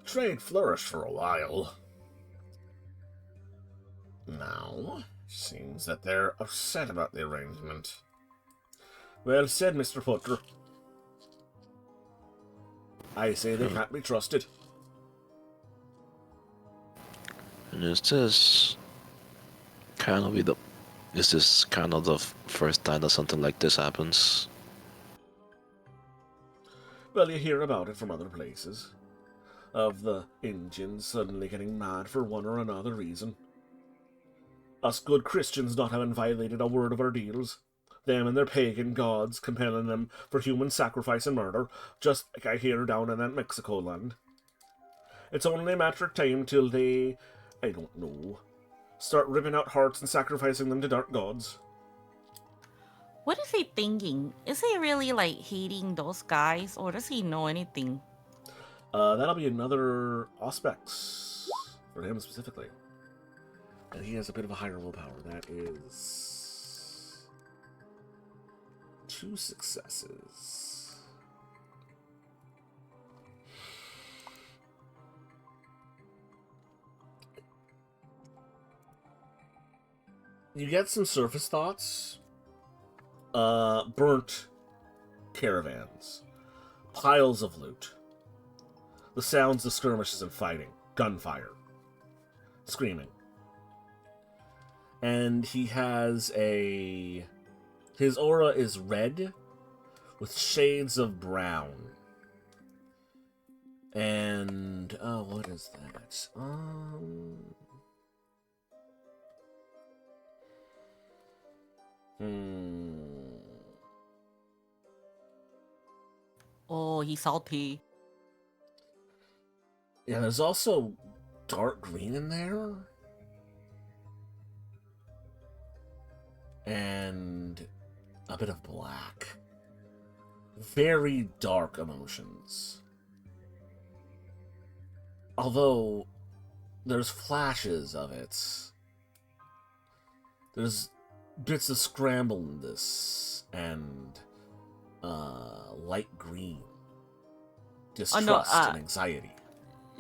[SPEAKER 1] Trade flourished for a while. Now, seems that they're upset about the arrangement. Well said, Mr. Potter. I say they can't be trusted.
[SPEAKER 3] And is this kind of the first time that something like this happens?
[SPEAKER 1] Well, you hear about it from other places. Of the Indians suddenly getting mad for one or another reason. Us good Christians not having violated a word of our deals. Them and their pagan gods compelling them for human sacrifice and murder, just like I hear down in that Mexico land. It's only a matter of time till they, I don't know, start ripping out hearts and sacrificing them to dark gods.
[SPEAKER 2] What is he thinking? Is he really like hating those guys, or does he know anything?
[SPEAKER 1] That'll be another Auspex for him specifically. And he has a bit of a higher willpower. That is 2 successes. You get some surface thoughts burnt caravans, piles of loot, the sounds of skirmishes and fighting, gunfire, screaming. And he has his aura is red with shades of brown. And, what is that?
[SPEAKER 2] Oh, he's salty.
[SPEAKER 1] Yeah, there's also dark green in there. And a bit of black. Very dark emotions. Although, there's flashes of it. There's bits of scrambledness and light green. Distrust and anxiety.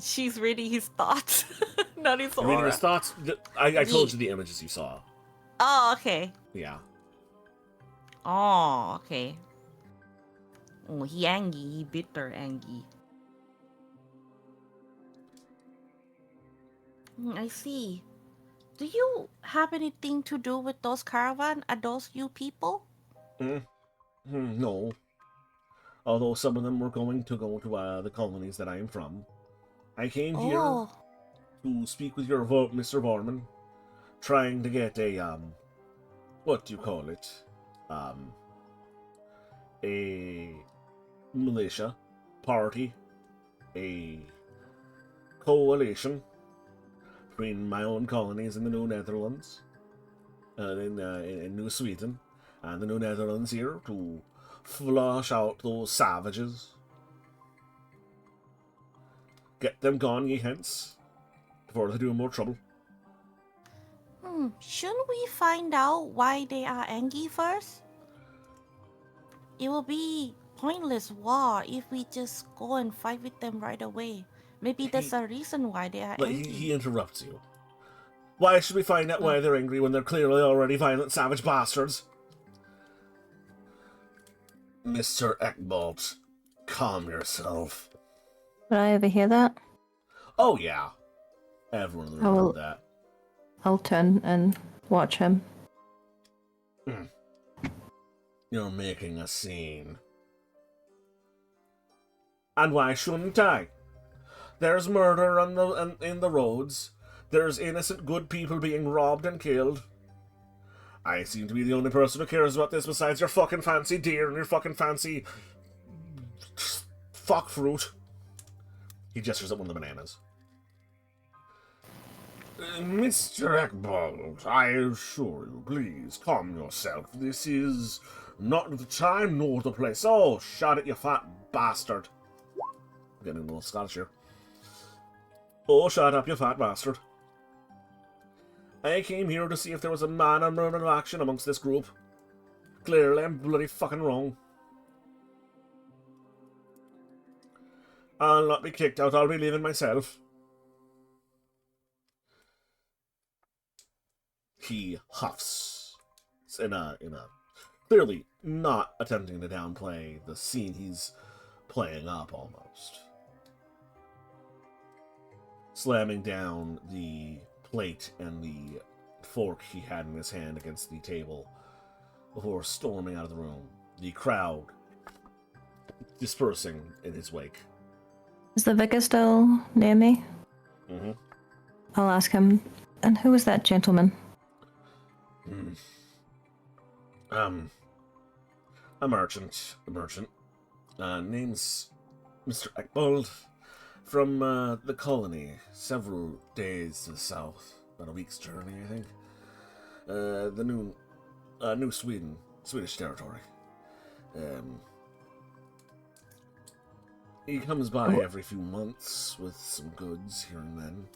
[SPEAKER 2] She's reading his thoughts, not his
[SPEAKER 1] You're
[SPEAKER 2] aura.
[SPEAKER 1] reading his thoughts? I told you the images you saw.
[SPEAKER 2] Oh, okay.
[SPEAKER 1] Yeah.
[SPEAKER 2] Oh, okay. Oh, he angry, he bitter angry. I see. Do you have anything to do with those caravan? Are those you people?
[SPEAKER 1] No. Although some of them were going to go to the colonies that I am from. I came here to speak with your Mr. Vorman, trying to get a, what do you call it? A militia, party, a coalition between my own colonies in the New Netherlands, in New Sweden, and the New Netherlands here to flush out those savages. Get them gone ye hence, before they do more trouble.
[SPEAKER 2] Shouldn't we find out why they are angry first? It will be pointless war if we just go and fight with them right away. Maybe that's the reason why they are angry.
[SPEAKER 1] He interrupts you. Why should we find out why they're angry when they're clearly already violent, savage bastards? Mr. Ekbolt, calm yourself.
[SPEAKER 4] Did I overhear that?
[SPEAKER 1] Oh, yeah. Everyone in the room heard that.
[SPEAKER 4] I'll turn and watch him.
[SPEAKER 1] You're making a scene. And why shouldn't I? There's murder in the roads. There's innocent good people being robbed and killed. I seem to be the only person who cares about this besides your fucking fancy deer and your fucking fancy fuck fruit. He gestures at one of the bananas. Mr. Ekbold, I assure you, please calm yourself. This is not the time nor the place. Oh, shut it, you fat bastard. I'm getting a little Scottish here. Oh, shut up, you fat bastard. I came here to see if there was a man or murder action amongst this group. Clearly, I'm bloody fucking wrong. I'll not be kicked out, I'll be leaving myself. He huffs in a clearly not attempting to downplay the scene he's playing up almost. Slamming down the plate and the fork he had in his hand against the table before storming out of the room, the crowd dispersing in his wake.
[SPEAKER 4] Is the vicar still near me?
[SPEAKER 1] Mm-hmm.
[SPEAKER 4] I'll ask him, and who is that gentleman?
[SPEAKER 1] A merchant. Name's Mr. Ekbold, from the colony, several days to the south, about a week's journey, I think. The New Swedish territory. He comes by every few months with some goods here and then.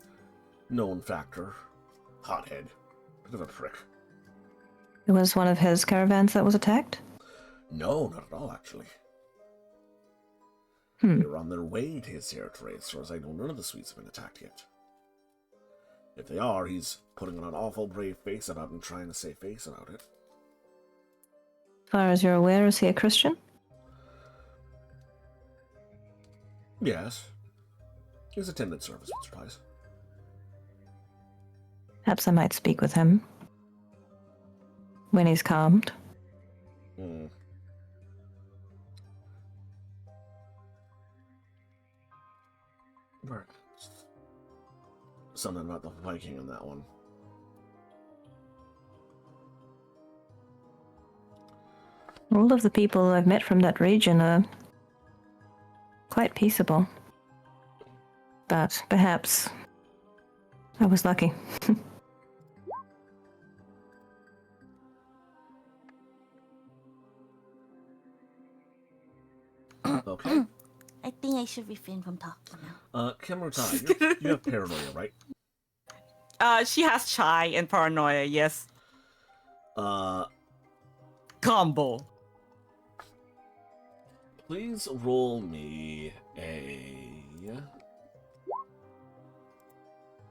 [SPEAKER 1] Known factor. Hothead. Bit of a prick.
[SPEAKER 4] It was one of his caravans that was attacked?
[SPEAKER 1] No, not at all, actually. They're on their way to his territory. As far as I know, none of the Swedes have been attacked yet. If they are, he's putting on an awful brave face about it and trying to save face about it.
[SPEAKER 4] As far as you're aware, is he a Christian?
[SPEAKER 1] Yes. He's attended service once or twice.
[SPEAKER 4] Perhaps I might speak with him when he's calmed.
[SPEAKER 1] Hmm. Right. Something about the Viking in that one.
[SPEAKER 4] All of the people I've met from that region are quite peaceable. But perhaps I was lucky.
[SPEAKER 1] Okay.
[SPEAKER 2] I think I should refrain from talking now.
[SPEAKER 1] Kimrutai, you have paranoia, right?
[SPEAKER 6] She has shy and paranoia, yes.
[SPEAKER 1] Uh,
[SPEAKER 6] Combo.
[SPEAKER 1] please roll me a...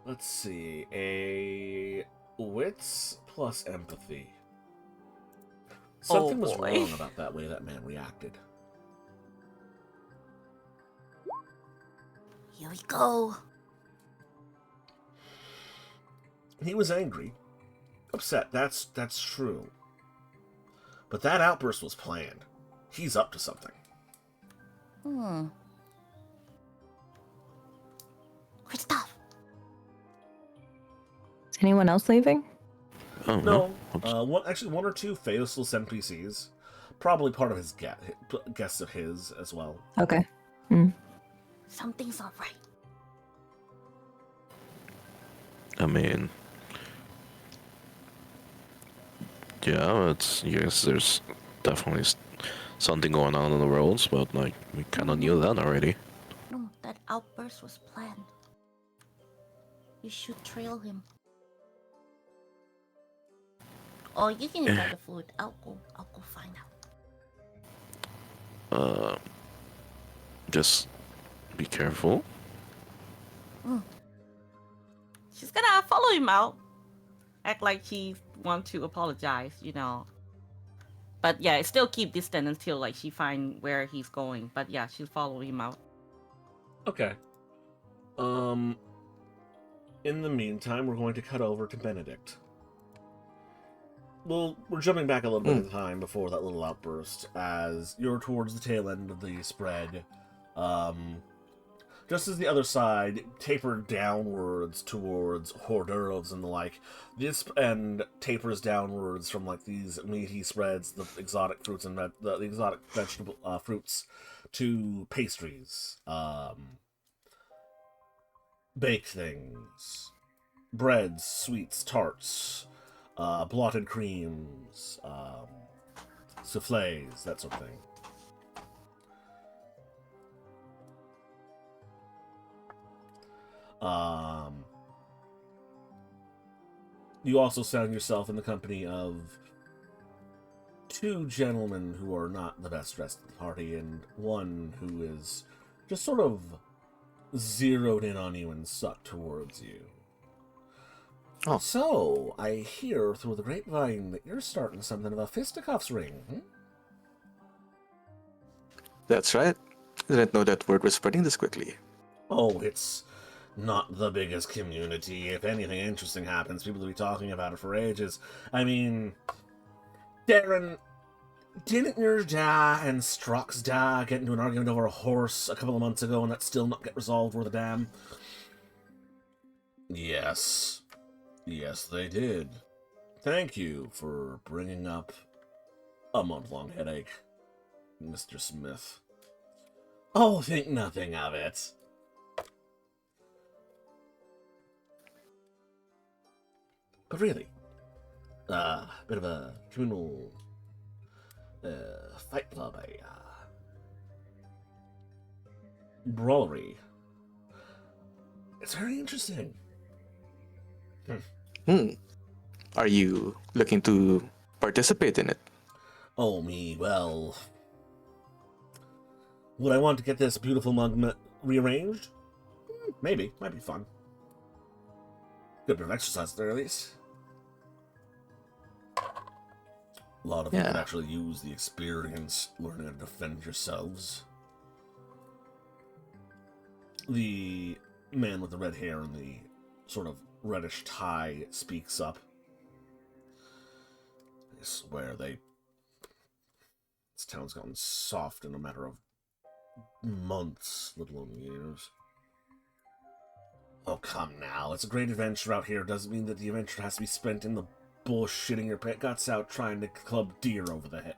[SPEAKER 1] Let's see, a wits plus empathy. Something was
[SPEAKER 6] boy.
[SPEAKER 1] wrong about that way that man reacted.
[SPEAKER 2] Here we go.
[SPEAKER 1] He was angry, upset. That's true. But that outburst was planned. He's up to something.
[SPEAKER 2] Kristoff.
[SPEAKER 4] Is anyone else leaving?
[SPEAKER 3] Oh,
[SPEAKER 1] No, one or two faceless NPCs. Probably part of his guests of his as well.
[SPEAKER 4] Okay.
[SPEAKER 2] Something's not right.
[SPEAKER 3] I mean, yeah, yes, there's definitely something going on in the roads, but like we kind of knew that already.
[SPEAKER 2] No, that outburst was planned. You should trail him. Or you can enjoy the food. I'll go find out.
[SPEAKER 3] Just be careful.
[SPEAKER 6] She's gonna follow him out. Act like she wants to apologize, you know. But yeah, still keep distant until like she find where he's going. But yeah, she'll follow him out.
[SPEAKER 1] Okay. In the meantime, we're going to cut over to Benedict. Well, we're jumping back a little bit in time before that little outburst, as you're towards the tail end of the spread. Just as the other side tapered downwards towards hors d'oeuvres and the like, this end tapers downwards from like these meaty spreads, the exotic fruits and the exotic vegetable fruits, to pastries, baked things, breads, sweets, tarts, blotted creams, souffles, that sort of thing. You also found yourself in the company of two gentlemen who are not the best dressed at the party, and one who is just sort of zeroed in on you and sucked towards you.
[SPEAKER 5] Oh.
[SPEAKER 1] So, I hear through the grapevine that you're starting something of a fisticuffs ring, hmm?
[SPEAKER 5] That's right. Didn't know that word was spreading this quickly.
[SPEAKER 1] Oh, it's not the biggest community. If anything interesting happens, people will be talking about it for ages. I mean, Darren, didn't your dad and Strock's dad get into an argument over a horse a couple of months ago and that still not get resolved worth a damn? Yes. Yes, they did. Thank you for bringing up a month-long headache, Mr. Smith. Oh, think nothing of it. But really, bit of a communal fight club, a brawlery. It's very interesting.
[SPEAKER 5] Are you looking to participate in it?
[SPEAKER 1] Oh, me, well... Would I want to get this beautiful mug rearranged? Maybe. Might be fun. Good bit of exercise there, at least. A lot of you could
[SPEAKER 5] Yeah.
[SPEAKER 1] actually use the experience learning how to defend yourselves. The man with the red hair and the sort of reddish tie speaks up. I swear this town's gotten soft in a matter of months, let alone years. Oh, come now. It's a great adventure out here. Doesn't mean that the adventure has to be spent in the bullshitting your guts out trying to club deer over the head.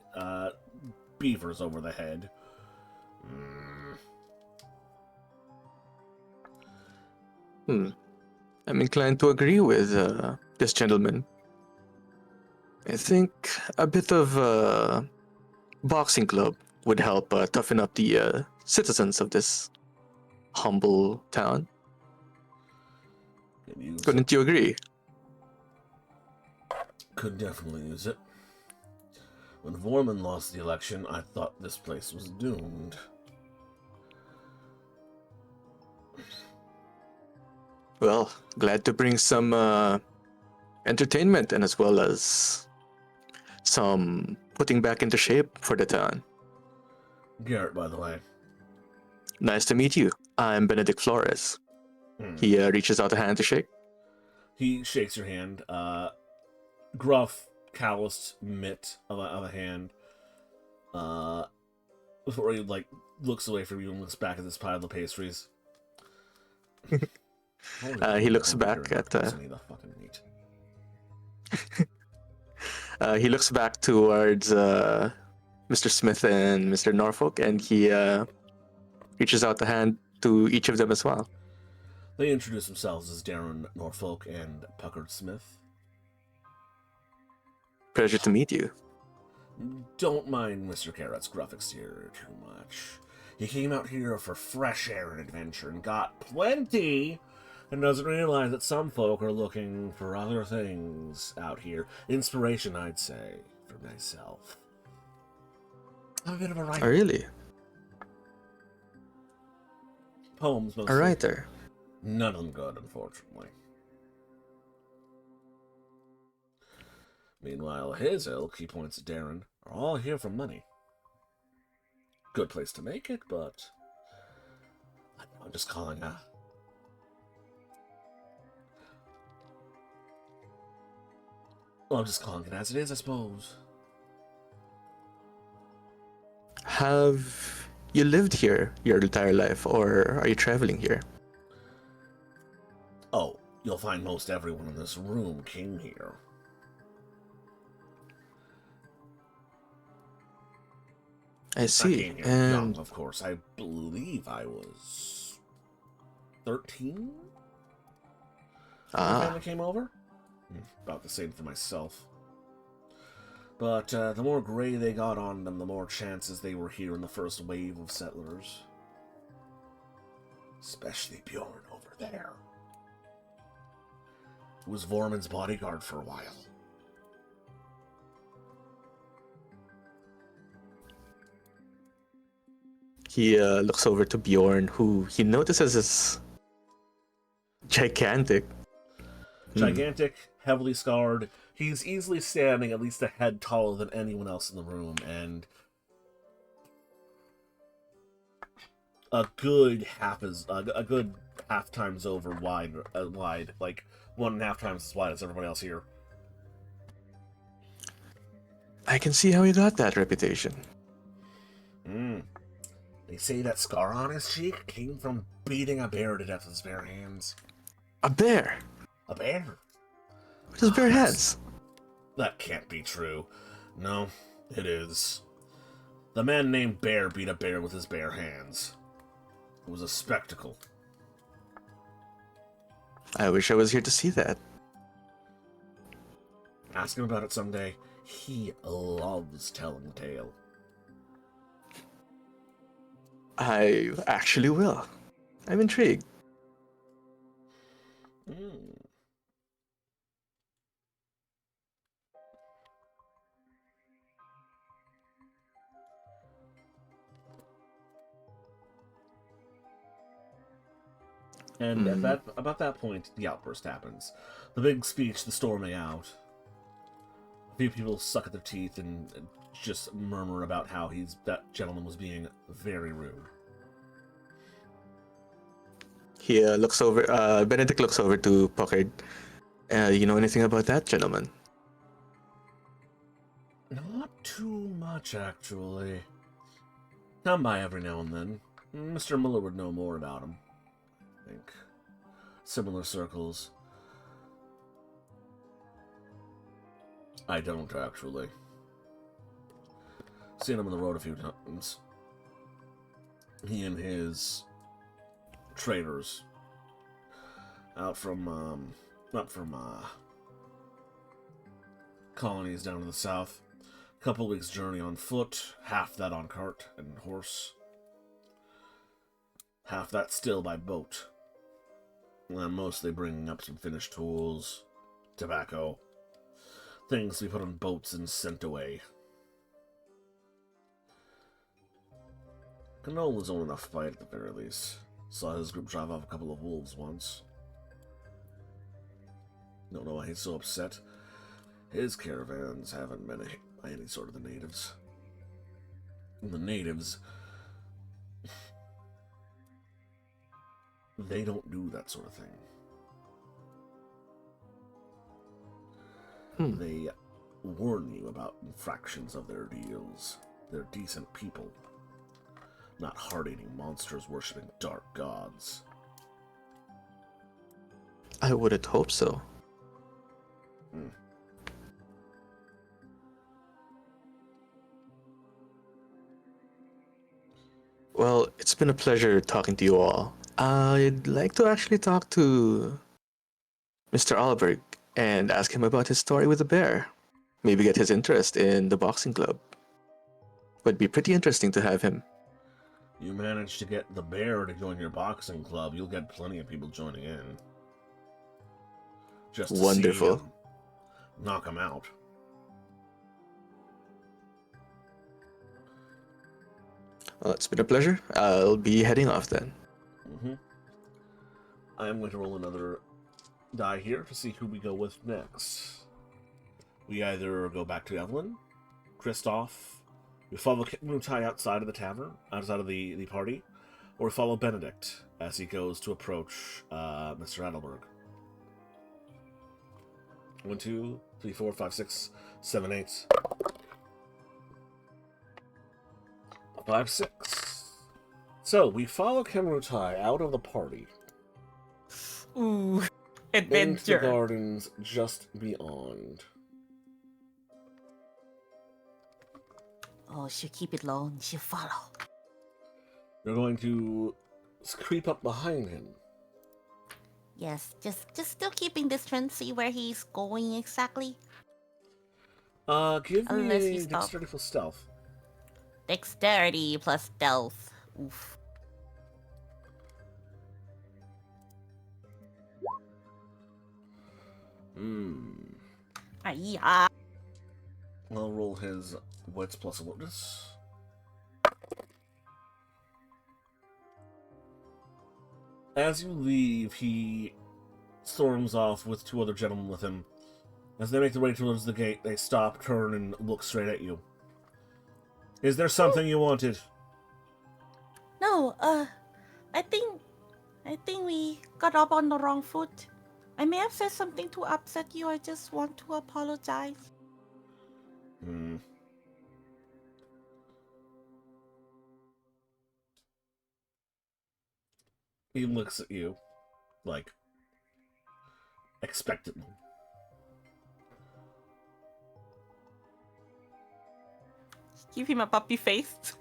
[SPEAKER 1] Beavers over the head.
[SPEAKER 5] I'm inclined to agree with this gentleman. I think a bit of boxing club would help toughen up the citizens of this humble town.
[SPEAKER 1] Could use it.
[SPEAKER 5] Couldn't you agree?
[SPEAKER 1] Could definitely use it. When Vorman lost the election, I thought this place was doomed.
[SPEAKER 5] Well, glad to bring some entertainment and as well as some putting back into shape for the town.
[SPEAKER 1] Garrett, by the way.
[SPEAKER 5] Nice to meet you. I'm Benedict Flores. He reaches out a hand to shake.
[SPEAKER 1] He shakes your hand. Gruff, calloused mitt of a hand. Before he looks away from you and looks back at this pile of pastries.
[SPEAKER 5] He looks back at he looks back towards Mr. Smith and Mr. Norfolk, and he reaches out the hand to each of them as well.
[SPEAKER 1] They introduce themselves as Darren Norfolk and Puckard Smith.
[SPEAKER 5] Pleasure to meet you.
[SPEAKER 1] Don't mind Mr. Carrot's gruff exterior too much. He came out here for fresh air and adventure and got plenty, and doesn't realize that some folk are looking for other things out here. Inspiration, I'd say, for myself. I'm a bit of a writer.
[SPEAKER 5] Oh, really?
[SPEAKER 1] Poems, mostly.
[SPEAKER 5] A writer.
[SPEAKER 1] None of them good, unfortunately. Meanwhile, his ilk, he points at Darren, are all here for money. Good place to make it, but I'm just calling I'm just calling it as it is, I suppose.
[SPEAKER 5] Have you lived here your entire life, or are you traveling here?
[SPEAKER 1] Oh, you'll find most everyone in this room came here.
[SPEAKER 5] I see.
[SPEAKER 1] came here
[SPEAKER 5] And
[SPEAKER 1] young, of course. I believe I was 13? My family came over? About the same for myself. But the more gray they got on them, the more chances they were here in the first wave of settlers. Especially Bjorn over there. Who was Vorman's bodyguard for a while.
[SPEAKER 5] he looks over to Bjorn, who he notices is gigantic.
[SPEAKER 1] Gigantic, heavily scarred. He's easily standing at least a head taller than anyone else in the room, and a good half times over wide, like 1.5 times as wide as everybody else here.
[SPEAKER 5] I can see how he got that reputation.
[SPEAKER 1] They say that scar on his cheek came from beating a bear to death with his bare hands.
[SPEAKER 5] A bear?
[SPEAKER 1] A bear?
[SPEAKER 5] With his bare hands?
[SPEAKER 1] That can't be true. No, it is. The man named Bear beat a bear with his bare hands. It was a spectacle.
[SPEAKER 5] I wish I was here to see that.
[SPEAKER 1] Ask him about it someday. He loves telling the tale.
[SPEAKER 5] I actually will. I'm intrigued.
[SPEAKER 1] And about that point, the outburst happens. The big speech, the storming out. A few people suck at their teeth and just murmur about how that gentleman was being very rude.
[SPEAKER 5] He looks over. Benedict looks over to Puckard. You know anything about that gentleman?
[SPEAKER 1] Not too much, actually. Come by every now and then. Mr. Muller would know more about him, I think. Similar circles. I don't, actually. Seen him on the road a few times. He and his traders out from, not from, colonies down to the south. Couple weeks' journey on foot, half that on cart and horse. Half that still by boat. And mostly bringing up some finished tools, tobacco, things we put on boats and sent away. Canole was on enough fight at the very least. Saw his group drive off a couple of wolves once. Don't know why he's so upset. His caravans haven't been hit by any sort of the natives. The natives, they don't do that sort of thing. They warn you about infractions of their deals. They're decent people, not hard-eating monsters worshipping dark gods.
[SPEAKER 5] I wouldn't hope so. Well, it's been a pleasure talking to you all. I'd like to actually talk to Mr. Alberg and ask him about his story with the bear. Maybe get his interest in the boxing club. Would be pretty interesting to have him.
[SPEAKER 1] You manage to get the bear to join your boxing club, you'll get plenty of people joining in. Just to
[SPEAKER 5] Wonderful.
[SPEAKER 1] See him knock him out.
[SPEAKER 5] Well, it's been a pleasure. I'll be heading off then.
[SPEAKER 1] I am going to roll another die here to see who we go with next. We either go back to Evelyn, Kristoff, we follow Mutai outside of the tavern, outside of the party, or we follow Benedict as he goes to approach Mr. Adelberg. 1, 2, 3, 4, 5, 6, 7, 8. 5, 6. So, we follow Kenrutai out of the party.
[SPEAKER 6] Ooh,
[SPEAKER 1] Into the
[SPEAKER 6] adventure.
[SPEAKER 1] gardens just beyond.
[SPEAKER 2] Oh, she'll keep it low and she'll follow.
[SPEAKER 1] You're going to creep up behind him.
[SPEAKER 2] Yes, just still keeping distance, see where he's going exactly.
[SPEAKER 1] Give
[SPEAKER 2] Unless
[SPEAKER 1] me
[SPEAKER 2] you
[SPEAKER 1] a
[SPEAKER 2] stop.
[SPEAKER 1] dexterity for stealth.
[SPEAKER 2] Dexterity plus stealth. Oof. Yeah.
[SPEAKER 1] I'll roll his wits plus alertness. As you leave, he storms off with 2 other gentlemen with him. As they make their way towards the gate, they stop, turn, and look straight at you. Is there something you wanted?
[SPEAKER 2] No, I think we got up on the wrong foot. I may have said something to upset you. I just want to apologize.
[SPEAKER 1] He looks at you, like, expectantly.
[SPEAKER 6] Give him a puppy face.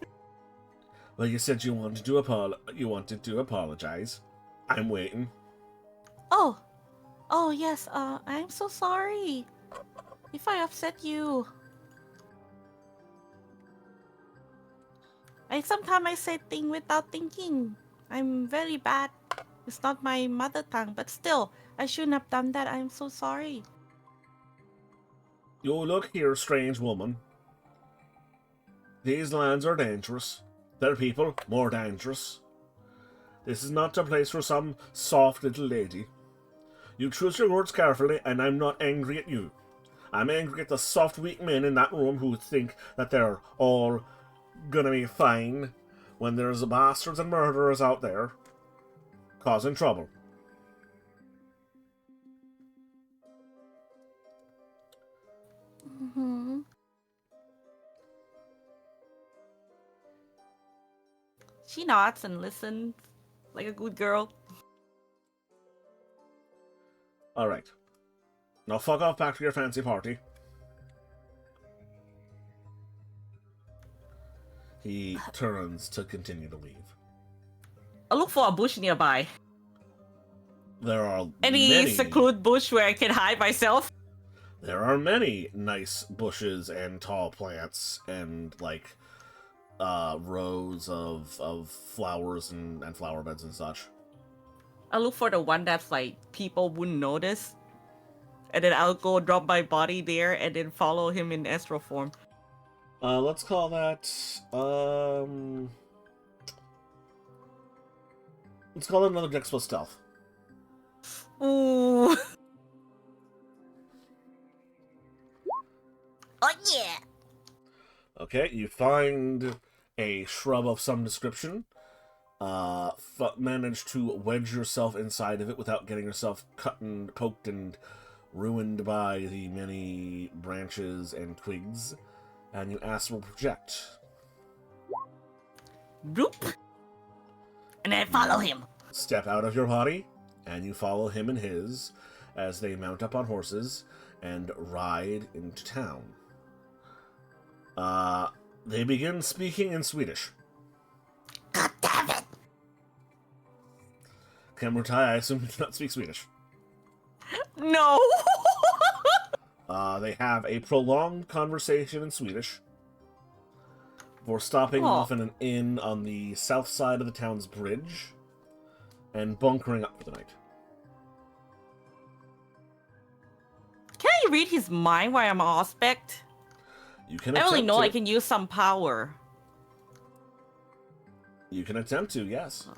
[SPEAKER 1] Well, you said you wanted to apologize. I'm waiting.
[SPEAKER 2] Oh yes. I'm so sorry if I upset you. Sometimes I say things without thinking. I'm very bad. It's not my mother tongue, but still, I shouldn't have done that. I'm so sorry.
[SPEAKER 1] You look here, strange woman. These lands are dangerous. Their people more dangerous. This is not a place for some soft little lady. You choose your words carefully, and I'm not angry at you. I'm angry at the soft, weak men in that room who think that they're all gonna be fine when there's bastards and murderers out there causing trouble.
[SPEAKER 2] Mm-hmm.
[SPEAKER 6] She nods and listens like a good girl.
[SPEAKER 1] Alright. Now fuck off back to your fancy party. He turns to continue to leave.
[SPEAKER 6] I look for a bush nearby.
[SPEAKER 1] There are
[SPEAKER 6] Any
[SPEAKER 1] many...
[SPEAKER 6] secluded bush where I can hide myself?
[SPEAKER 1] There are many nice bushes and tall plants and, like, rows of flowers and flower beds and such.
[SPEAKER 6] I look for the one that's like people wouldn't notice. And then I'll go drop my body there and then follow him in astral form.
[SPEAKER 1] Let's call that, let's call it another Dex plus Stealth.
[SPEAKER 6] Ooh.
[SPEAKER 2] Oh yeah.
[SPEAKER 1] Okay, you find a shrub of some description. Manage to wedge yourself inside of it without getting yourself cut and poked and ruined by the many branches and twigs. And you astral project.
[SPEAKER 6] Bloop. And I follow him.
[SPEAKER 1] Step out of your body, and you follow him and his as they mount up on horses and ride into town. They begin speaking in Swedish.
[SPEAKER 2] God damn it.
[SPEAKER 1] Kamrutai, I assume you do not speak Swedish.
[SPEAKER 6] No.
[SPEAKER 1] They have a prolonged conversation in Swedish before stopping
[SPEAKER 6] Aw.
[SPEAKER 1] off in an inn on the south side of the town's bridge and bunkering up for the night.
[SPEAKER 6] Can I read his mind while I'm aspect?
[SPEAKER 1] You can
[SPEAKER 6] I only
[SPEAKER 1] attempt
[SPEAKER 6] know
[SPEAKER 1] to.
[SPEAKER 6] I can use some power.
[SPEAKER 1] You can attempt to, yes.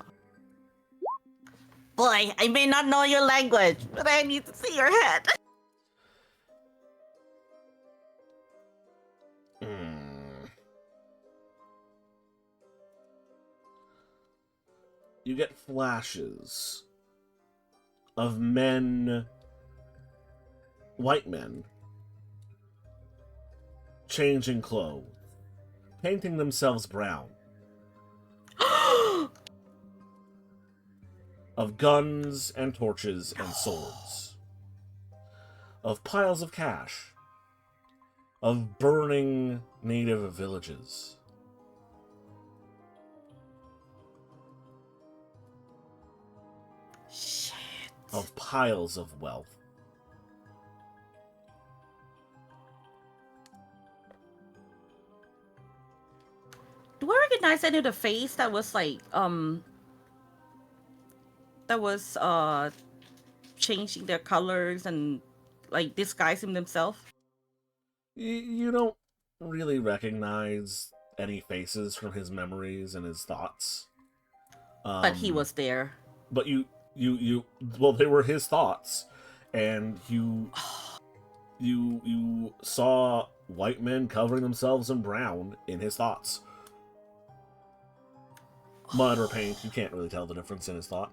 [SPEAKER 6] Boy, I may not know your language, but I need to see your head.
[SPEAKER 1] You get flashes of men, white men, changing clothes, painting themselves brown, of guns and torches and swords, of piles of cash, of burning native villages.
[SPEAKER 6] Shit.
[SPEAKER 1] Of piles of wealth.
[SPEAKER 6] Do I recognize any of the face that was like, that was, changing their colors and, like, disguising themselves?
[SPEAKER 1] You don't really recognize any faces from his memories and his thoughts.
[SPEAKER 6] But he was there.
[SPEAKER 1] But well, they were his thoughts, and you saw white men covering themselves in brown in his thoughts. Mud or paint, you can't really tell the difference in his thought.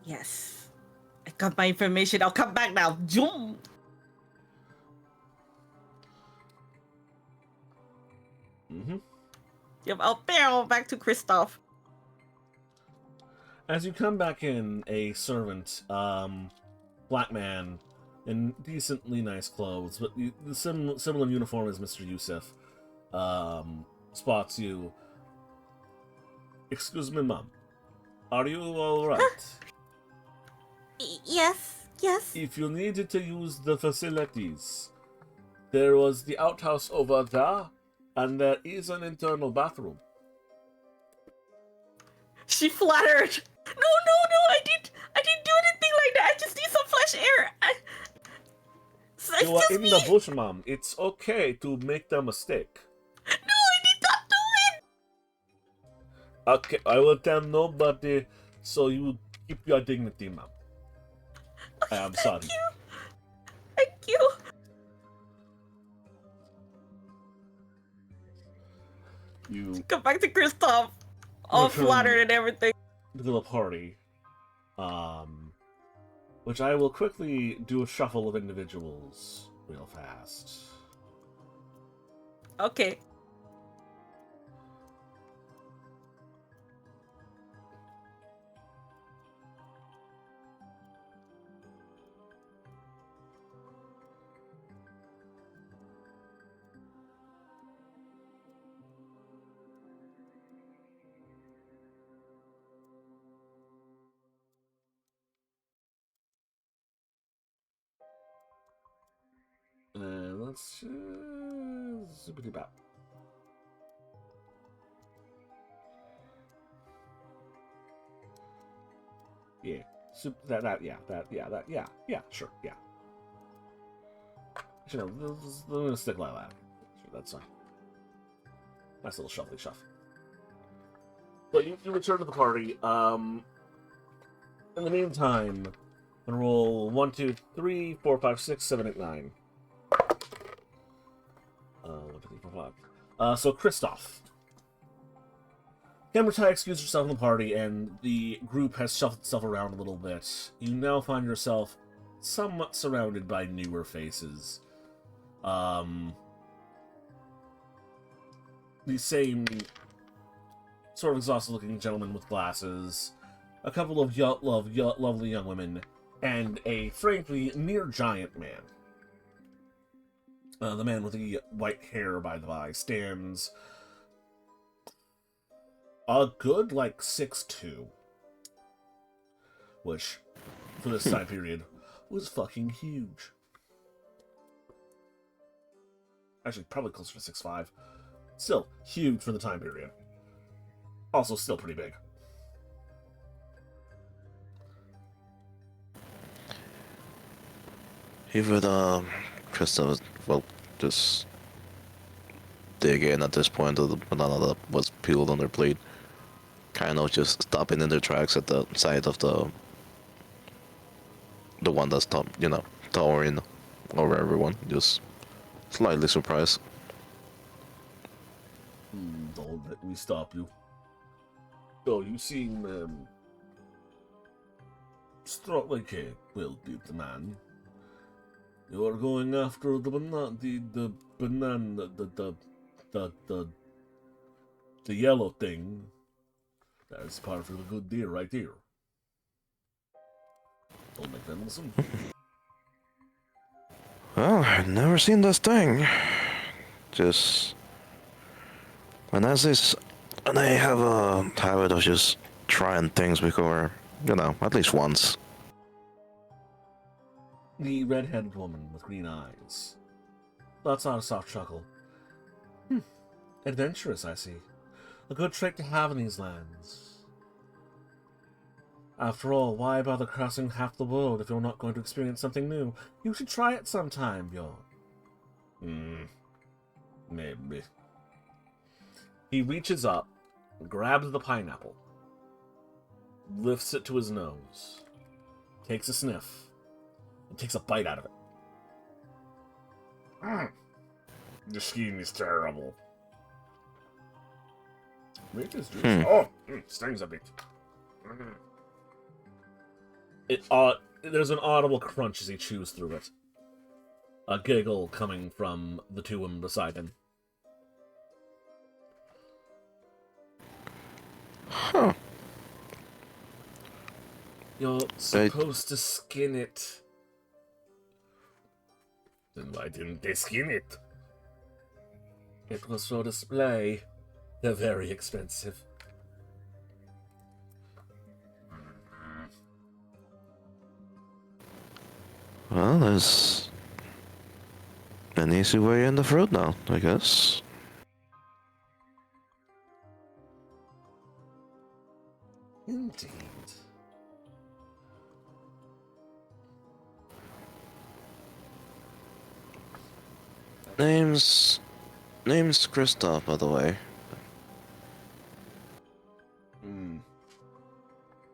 [SPEAKER 6] Yes. I got my information. I'll come back now. Zoom.
[SPEAKER 1] Mm-hmm.
[SPEAKER 6] Yep, I'll barrel back to Kristoff.
[SPEAKER 1] As you come back in, a servant, black man, in decently nice clothes, but the similar uniform as Mr. Yusuf, spots you. Excuse me, ma'am. Are you alright?
[SPEAKER 2] Yes, yes.
[SPEAKER 1] If you needed to use the facilities, there was the outhouse over there, and there is an internal bathroom.
[SPEAKER 6] She fluttered. No, I didn't do anything like that. I just need some fresh air. It's
[SPEAKER 1] You are
[SPEAKER 6] just
[SPEAKER 1] in
[SPEAKER 6] me.
[SPEAKER 1] the bush, ma'am. It's okay to make the mistake.
[SPEAKER 6] No, I did not do it.
[SPEAKER 1] Okay, I will tell nobody, so you keep your dignity, ma'am.
[SPEAKER 6] Okay,
[SPEAKER 1] I'm sorry.
[SPEAKER 6] Thank you.
[SPEAKER 1] You
[SPEAKER 6] Go back to Kristoff. All
[SPEAKER 1] Return.
[SPEAKER 6] flattered and everything.
[SPEAKER 1] to the party. Which I will quickly do a shuffle of individuals real fast.
[SPEAKER 6] Okay.
[SPEAKER 1] Let's zoopity bop. Yeah. Yeah, sure, yeah. Actually, no, I'm gonna stick like that. Sure, that's fine. Nice little shuffly shuff. But you return to the party. In the meantime, I'm gonna roll 1, 2, 3, 4, 5, 6, 7, 8, 9. 1, 2, 3, 4, 5. So Kristoff. Gambertai excused herself from the party, and the group has shuffled itself around a little bit. You now find yourself somewhat surrounded by newer faces. The same sort of exhausted-looking gentleman with glasses, a couple of lovely young women, and a frankly near-giant man. The man with the white hair, by the by, stands a good, 6'2", which, for this time period, was fucking huge. Actually, probably closer to 6'5". Still, huge for the time period. Also, still pretty big.
[SPEAKER 3] He would, Krista, well, just dig in at this point of the banana that was peeled on their plate. Kind of just stopping in their tracks at the side of the one that's towering over everyone. Just slightly surprised.
[SPEAKER 1] Don't let me stop you. So you seem, struck like a well-built man. You are going after the banana, the yellow thing. That is part of the good deal right here. Don't make them listen.
[SPEAKER 3] Well, I've never seen this thing. Just when I have a habit of just trying things before, at least once.
[SPEAKER 1] The red-headed woman with green eyes. That's not a soft chuckle. Adventurous, I see. A good trait to have in these lands. After all, why bother crossing half the world if you're not going to experience something new? You should try it sometime, Bjorn. Maybe. He reaches up, grabs the pineapple, lifts it to his nose, takes a sniff, and takes a bite out of it. The skin is terrible. Make this juice. Stings a bit. There's an audible crunch as he chews through it. A giggle coming from the two women beside him.
[SPEAKER 3] Huh.
[SPEAKER 1] You're supposed to skin it. Then why didn't they skin it? It was for display. They're very expensive.
[SPEAKER 3] Well, there's an easy way in the fruit now, I guess.
[SPEAKER 1] Indeed.
[SPEAKER 3] Name's Kristoff, by the way.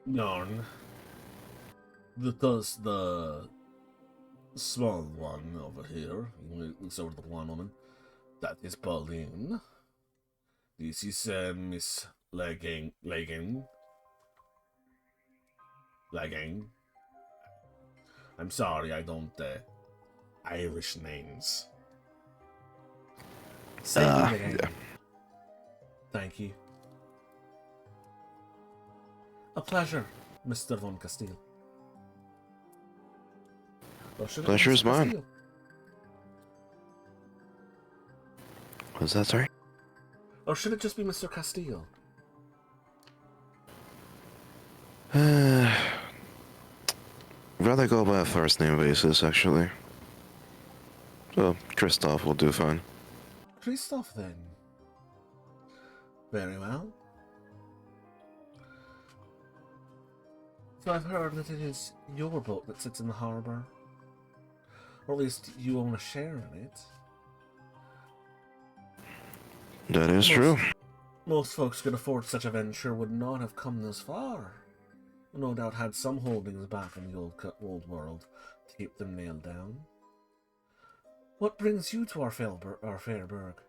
[SPEAKER 1] Yarn. The small one over here, he looks over to the blonde woman. That is Pauline. This is Miss Legging. I'm sorry, I don't Irish names. Say Legging.
[SPEAKER 3] Yeah.
[SPEAKER 1] Thank you. A pleasure, Mr. Von Castile. Or should it be
[SPEAKER 3] Pleasure is
[SPEAKER 1] Mr.
[SPEAKER 3] mine.
[SPEAKER 1] Castile?
[SPEAKER 3] What's that, sorry?
[SPEAKER 1] Or should it just be Mr. Castile?
[SPEAKER 3] Rather go by a first name basis, actually. So, Christoph will do fine.
[SPEAKER 1] Christoph, then. Very well. So I've heard that it is your boat that sits in the harbour. Or at least you own a share in it.
[SPEAKER 3] That is true.
[SPEAKER 1] Most folks who could afford such a venture would not have come this far. No doubt had some holdings back in the old world to keep them nailed down. What brings you to our fair burg?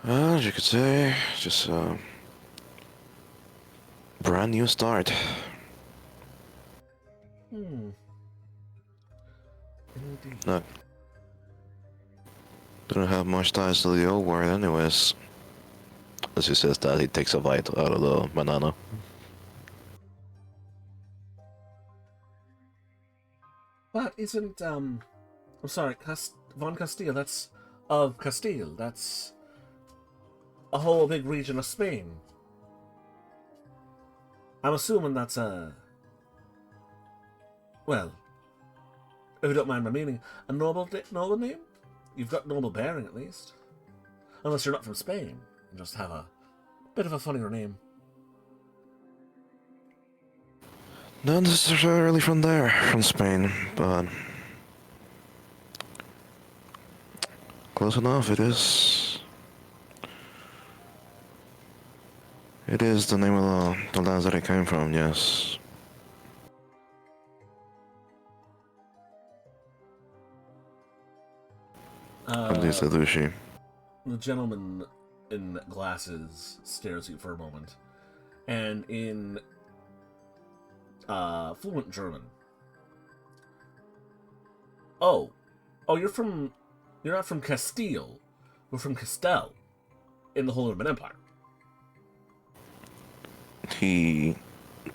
[SPEAKER 3] Well, as you could say, just a brand new start.
[SPEAKER 1] Indeed.
[SPEAKER 3] No. Don't have much ties to the old world anyways. As he says that, he takes a bite out of the banana.
[SPEAKER 1] But isn't, I'm sorry, Von Castile, that's of Castile. That's a whole big region of Spain. I'm assuming that's well, if you don't mind my meaning, a noble name? You've got noble bearing, at least. Unless you're not from Spain, and just have a bit of a funnier name.
[SPEAKER 3] Not necessarily from there, from Spain, but close enough. It is the name of the lands that I came from, yes. At least I do, she.
[SPEAKER 1] The gentleman in glasses stares at you for a moment, and in fluent German. Oh, you're not from Castile. We're from Castell, in the Holy Roman Empire.
[SPEAKER 3] He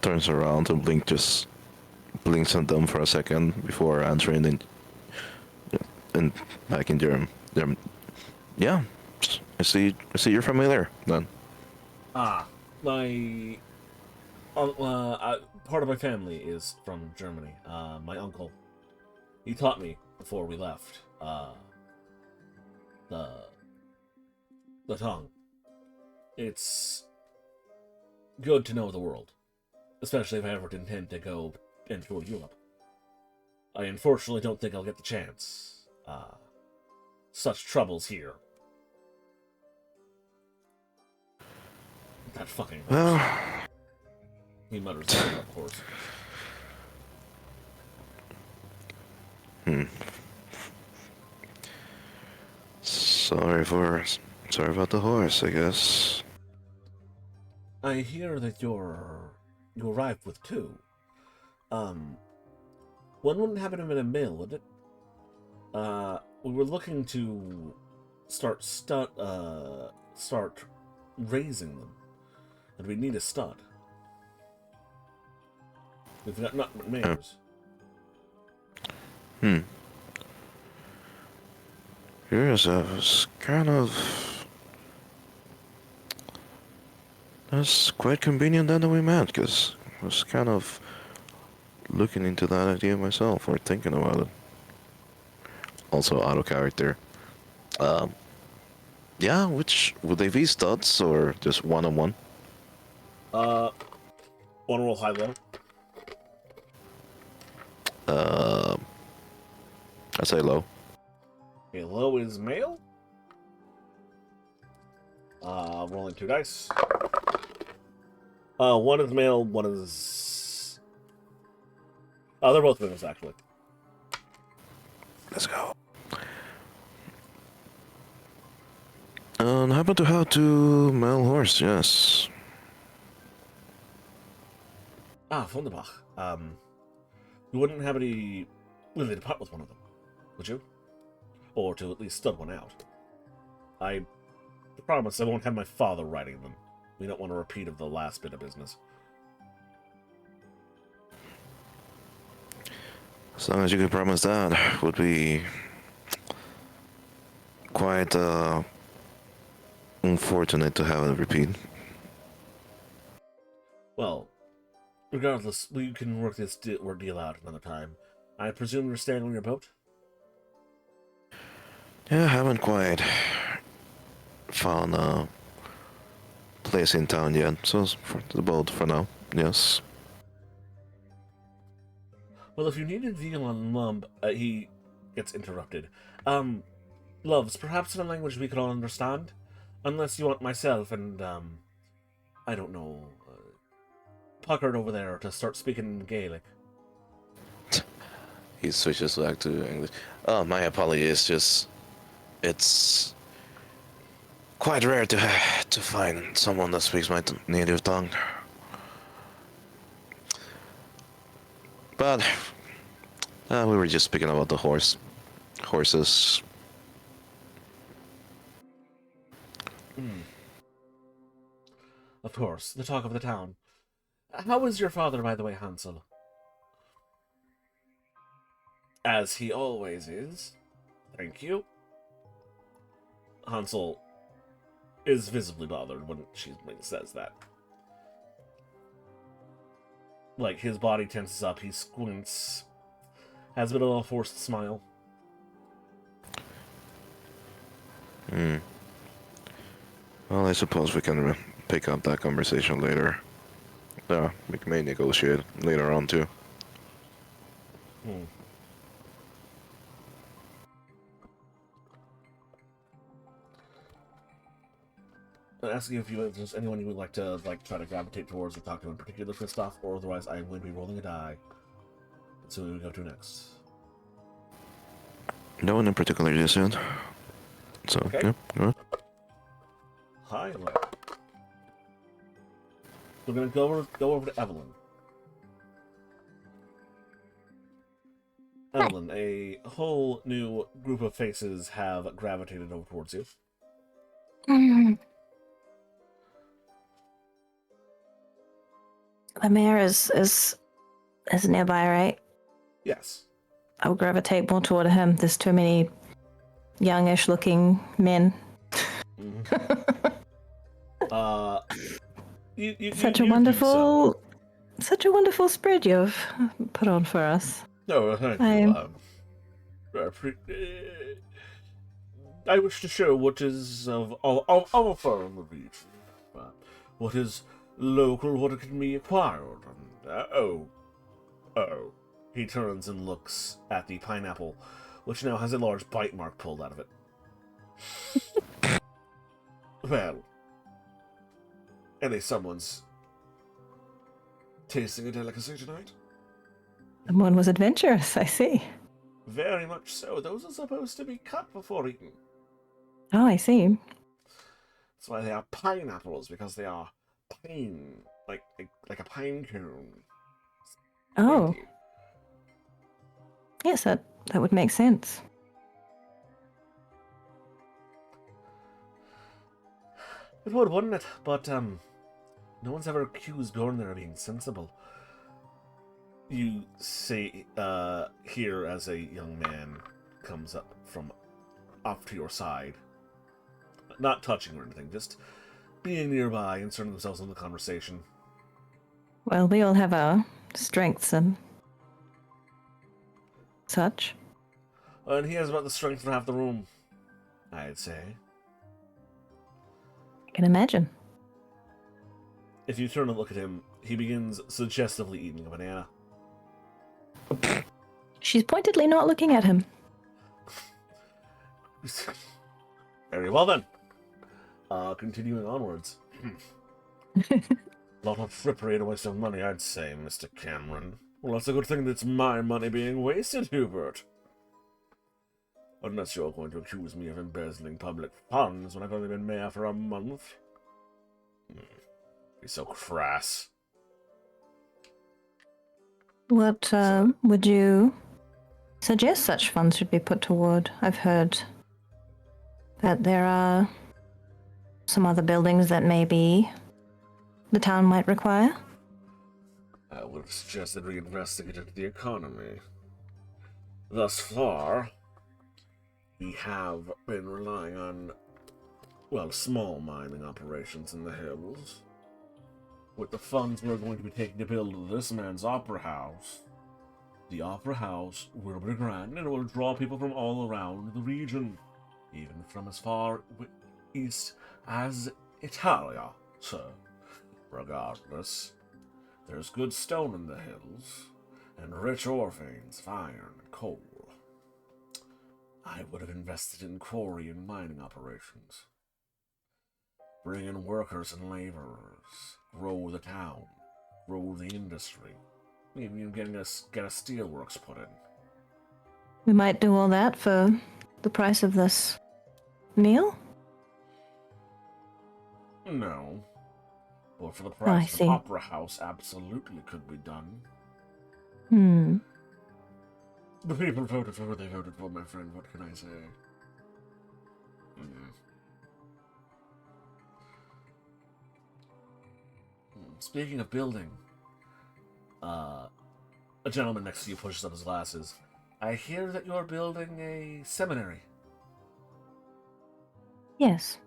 [SPEAKER 3] turns around and just blinks at them for a second before answering in back in German. Yeah, I see you're familiar then.
[SPEAKER 1] My part of my family is from Germany. My uncle, he taught me before we left the tongue. It's good to know the world, especially if I ever intend to go and tour Europe. I unfortunately don't think I'll get the chance. Such troubles here. That fucking horse.
[SPEAKER 3] Well,
[SPEAKER 1] He mutters that, of course.
[SPEAKER 3] sorry about the horse, I guess.
[SPEAKER 1] I hear that you arrived with two. One wouldn't happen to be in a mill, would it? We were looking to start raising them, and we need a stud. We've got nothing but mares.
[SPEAKER 3] Yes, I was kind of... That's quite convenient then that we met, because I was kind of looking into that idea myself, or thinking about it. Also out of character. Yeah, which... Would they be studs, or just one-on-one?
[SPEAKER 1] One roll high-low.
[SPEAKER 3] I'd say low.
[SPEAKER 1] Okay, low is male. Rolling 2 dice. One is male, one is... they're both males, actually.
[SPEAKER 3] Let's go. Happen to have two male horse, yes.
[SPEAKER 1] Wunderbar. You wouldn't have any willing to part with one of them, would you? Or to at least stud one out. I promise I won't have my father riding them. We don't want a repeat of the last bit of business.
[SPEAKER 3] As long as you could promise that, would be quite unfortunate to have a repeat.
[SPEAKER 1] Well, regardless, we can work this deal out another time. I presume you're staying on your boat?
[SPEAKER 3] Yeah, I haven't quite found a place in town yet, so it's for the boat for now, yes.
[SPEAKER 1] Well, if you need a deal on Lumb, he gets interrupted. Loves, perhaps in a language we can all understand? Unless you want myself and, I don't know, Puckard over there to start speaking Gaelic.
[SPEAKER 3] He switches back to English. Oh, my apologies, just... It's quite rare to find someone that speaks my native tongue. But we were just speaking about the horses.
[SPEAKER 1] Of course, the talk of the town. How is your father, by the way, Hansel? As he always is. Thank you. Hansel is visibly bothered when she says that. Like, his body tenses up, he squints, has a bit of a forced smile.
[SPEAKER 3] Well, I suppose we can pick up that conversation later. Yeah, we may negotiate later on too.
[SPEAKER 1] Asking if there's anyone you would like to try to gravitate towards or talk to in particular, Kristoff, or otherwise I'm going to be rolling a die. Let's see what we go to next.
[SPEAKER 3] No one in particular just yet. So,
[SPEAKER 1] Okay.
[SPEAKER 3] yeah, go ahead.
[SPEAKER 1] Hi. We're gonna go over to Evelyn. Evelyn, a whole new group of faces have gravitated over towards you.
[SPEAKER 4] The mayor is nearby, right?
[SPEAKER 1] Yes.
[SPEAKER 4] I'll gravitate more toward him. There's too many youngish looking men. Such a wonderful spread you've put on for us.
[SPEAKER 1] No, thank you. I wish to show what is of our firm of reach. What is local, what can be acquired. And, he turns and looks at the pineapple, which now has a large bite mark pulled out of it. Well, someone's tasting a delicacy tonight?
[SPEAKER 4] Someone was adventurous, I see.
[SPEAKER 1] Very much so. Those are supposed to be cut before eaten.
[SPEAKER 4] Oh, I see.
[SPEAKER 1] That's why they are pineapples, because they are pine, like a pine cone.
[SPEAKER 4] Oh. Yes, that would make sense.
[SPEAKER 1] It would, wouldn't it? But, no one's ever accused Bjorn of being sensible. You say, here as a young man comes up from off to your side. Not touching or anything, just being nearby, inserting themselves in the conversation.
[SPEAKER 4] Well, we all have our strengths and such.
[SPEAKER 1] And he has about the strength of half the room, I'd say.
[SPEAKER 4] I can imagine.
[SPEAKER 1] If you turn and look at him, he begins suggestively eating a banana.
[SPEAKER 4] She's pointedly not looking at him.
[SPEAKER 1] Very well then. Continuing onwards. Lot of frippery and a waste of money, I'd say, Mr. Cameron. Well, that's a good thing that's my money being wasted, Hubert. Unless you're going to accuse me of embezzling public funds when I've only been mayor for a month. Be so crass.
[SPEAKER 4] What would you suggest such funds should be put toward? I've heard that there are some other buildings that maybe the town might require.
[SPEAKER 1] I would have suggested reinvesting it into the economy. Thus far, we have been relying on, well, small mining operations in the hills. With the funds we're going to be taking to build this man's opera house, the opera house will be grand and it will draw people from all around the region, even from as far east as Italia, sir. Regardless, there's good stone in the hills, and rich ore veins of iron and coal. I would have invested in quarry and mining operations. Bring in workers and laborers, grow the town, grow the industry, maybe even get a steelworks put in.
[SPEAKER 4] We might do all that for the price of this meal?
[SPEAKER 1] No. But for the
[SPEAKER 4] I
[SPEAKER 1] price of
[SPEAKER 4] see.
[SPEAKER 1] an opera house, absolutely could be done. The people voted for what they voted for, my friend. What can I say? Speaking of building, a gentleman next to you pushes up his glasses. I hear that you're building a seminary.
[SPEAKER 4] Yes.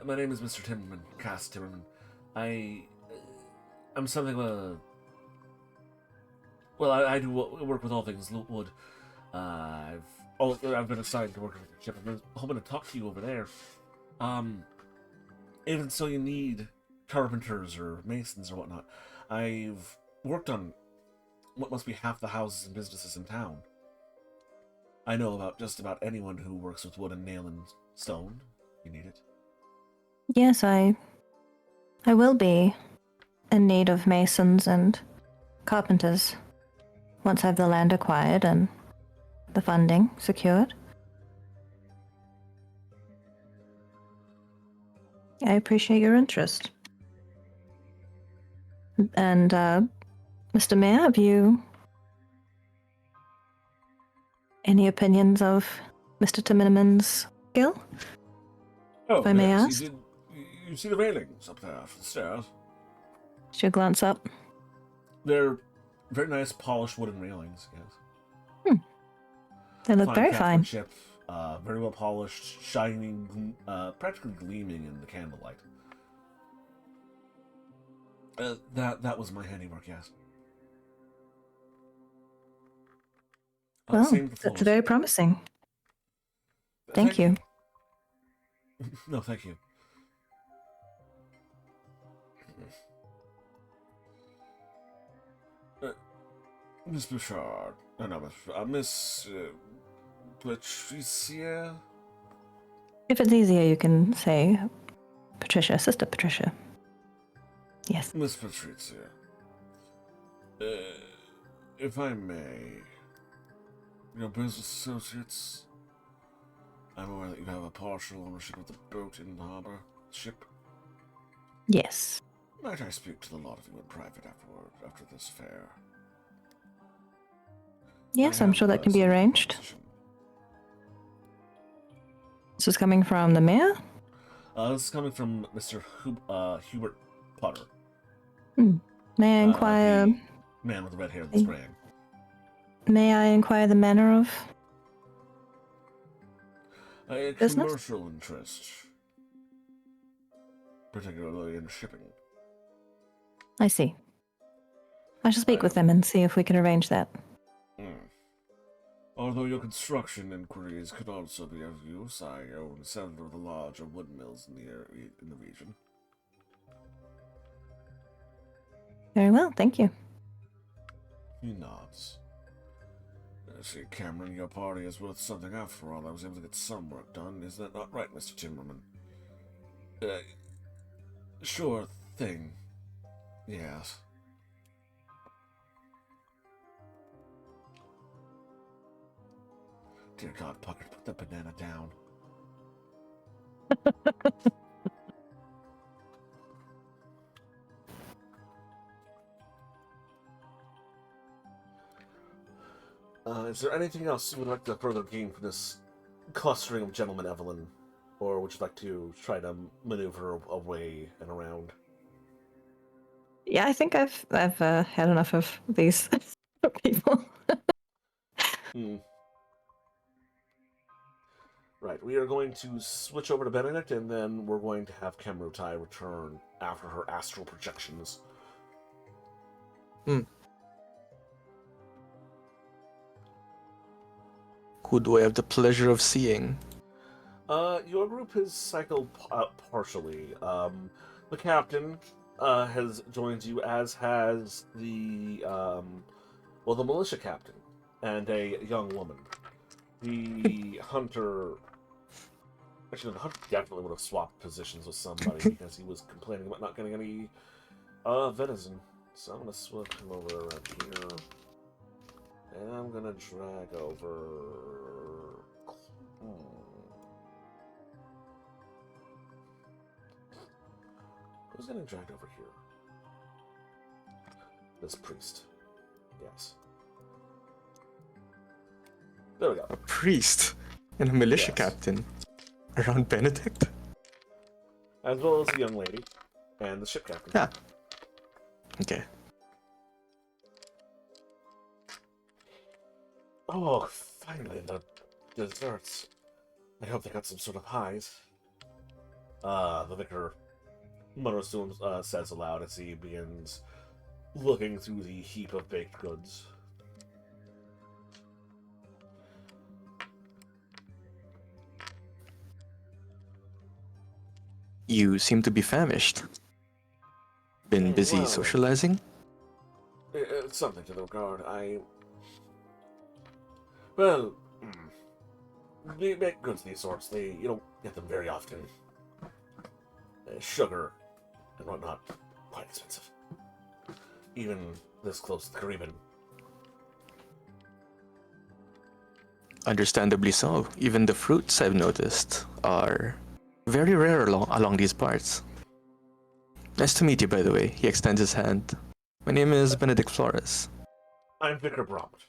[SPEAKER 1] My name is Mr. Timmerman, Cass Timmerman. I'm something of a... Well, I do work with all things wood. I've been assigned to work with the ship. I've been hoping to talk to you over there. Even so, you need carpenters or masons or whatnot. I've worked on what must be half the houses and businesses in town. I know about just about anyone who works with wood and nail and stone. You need it.
[SPEAKER 4] Yes, I will be in need of masons and carpenters once I have the land acquired and the funding secured. I appreciate your interest. And, Mr. Mayor, have you any opinions of Mr. Timmerman's skill?
[SPEAKER 1] Oh,
[SPEAKER 4] If I may
[SPEAKER 1] yes,
[SPEAKER 4] ask?
[SPEAKER 1] you see the railings up there for the stairs?
[SPEAKER 4] Should you glance up?
[SPEAKER 1] They're very nice, polished wooden railings, yes.
[SPEAKER 4] They look very fine.
[SPEAKER 1] craftsmanship, very well polished, shining, practically gleaming in the candlelight. That was my handiwork, yes.
[SPEAKER 4] Well,
[SPEAKER 1] same with the
[SPEAKER 4] that's
[SPEAKER 1] floors.
[SPEAKER 4] very promising. Thank you.
[SPEAKER 1] No, thank you. Miss Bouchard. No, Miss Patricia?
[SPEAKER 4] If it's easier, you can say Patricia, Sister Patricia. Yes.
[SPEAKER 1] Miss Patricia. If I may, your business associates, I'm aware that you have a partial ownership of the boat in the harbor ship.
[SPEAKER 4] Yes.
[SPEAKER 1] Might I speak to the lot of you in private after this fair?
[SPEAKER 4] Yes, I'm sure that can be arranged. This is coming from the mayor?
[SPEAKER 1] This is coming from Mr. Hubert Potter.
[SPEAKER 4] May I inquire...
[SPEAKER 1] The man with the red hair that's graying.
[SPEAKER 4] May I inquire the manner of...
[SPEAKER 1] A
[SPEAKER 4] business?
[SPEAKER 1] commercial interest. Particularly in shipping.
[SPEAKER 4] I see. I shall speak with them and see if we can arrange that.
[SPEAKER 1] Although your construction inquiries could also be of use, I own several of the larger wood mills in the region.
[SPEAKER 4] Very well, thank you.
[SPEAKER 1] He nods. See, Cameron, your party is worth something after all. I was able to get some work done. Is that not right, Mr. Timmerman? Sure thing. Yes. Dear God, Pucker, put that banana down. Is there anything else you would like to further gain from this clustering of gentlemen, Evelyn? Or would you like to try to maneuver away and around?
[SPEAKER 4] Yeah, I think I've had enough of these people.
[SPEAKER 1] Right, we are going to switch over to Benedict, and then we're going to have Kemrutai return after her astral projections.
[SPEAKER 5] Who do I have the pleasure of seeing?
[SPEAKER 1] Your group has cycled partially. The captain has joined you, as has the the militia captain and a young woman. The hunter, actually, the hunter definitely would have swapped positions with somebody because he was complaining about not getting any venison. So I'm gonna switch him over around here, and I'm gonna drag over. Who's getting dragged over here? This priest. Yes. There we go.
[SPEAKER 5] A priest and a militia
[SPEAKER 1] Yes.
[SPEAKER 5] captain around Benedict?
[SPEAKER 1] As well as the young lady and the ship captain.
[SPEAKER 5] Yeah. Okay.
[SPEAKER 1] Oh, finally, the desserts. I hope they got some sort of pies. The vicar mutters to him, says aloud as he begins looking through the heap of baked goods.
[SPEAKER 5] You seem to be famished. Been busy
[SPEAKER 1] Well,
[SPEAKER 5] socializing?
[SPEAKER 1] It's something to the regard. Well, the baked goods of these sorts, you don't get them very often. Sugar and whatnot, quite expensive. Even this close to the Caribbean.
[SPEAKER 5] Understandably so. Even the fruits, I've noticed, are very rare along these parts. Nice to meet you, by the way. He extends his hand. My name is Benedict Flores.
[SPEAKER 1] I'm Vicar Bromt.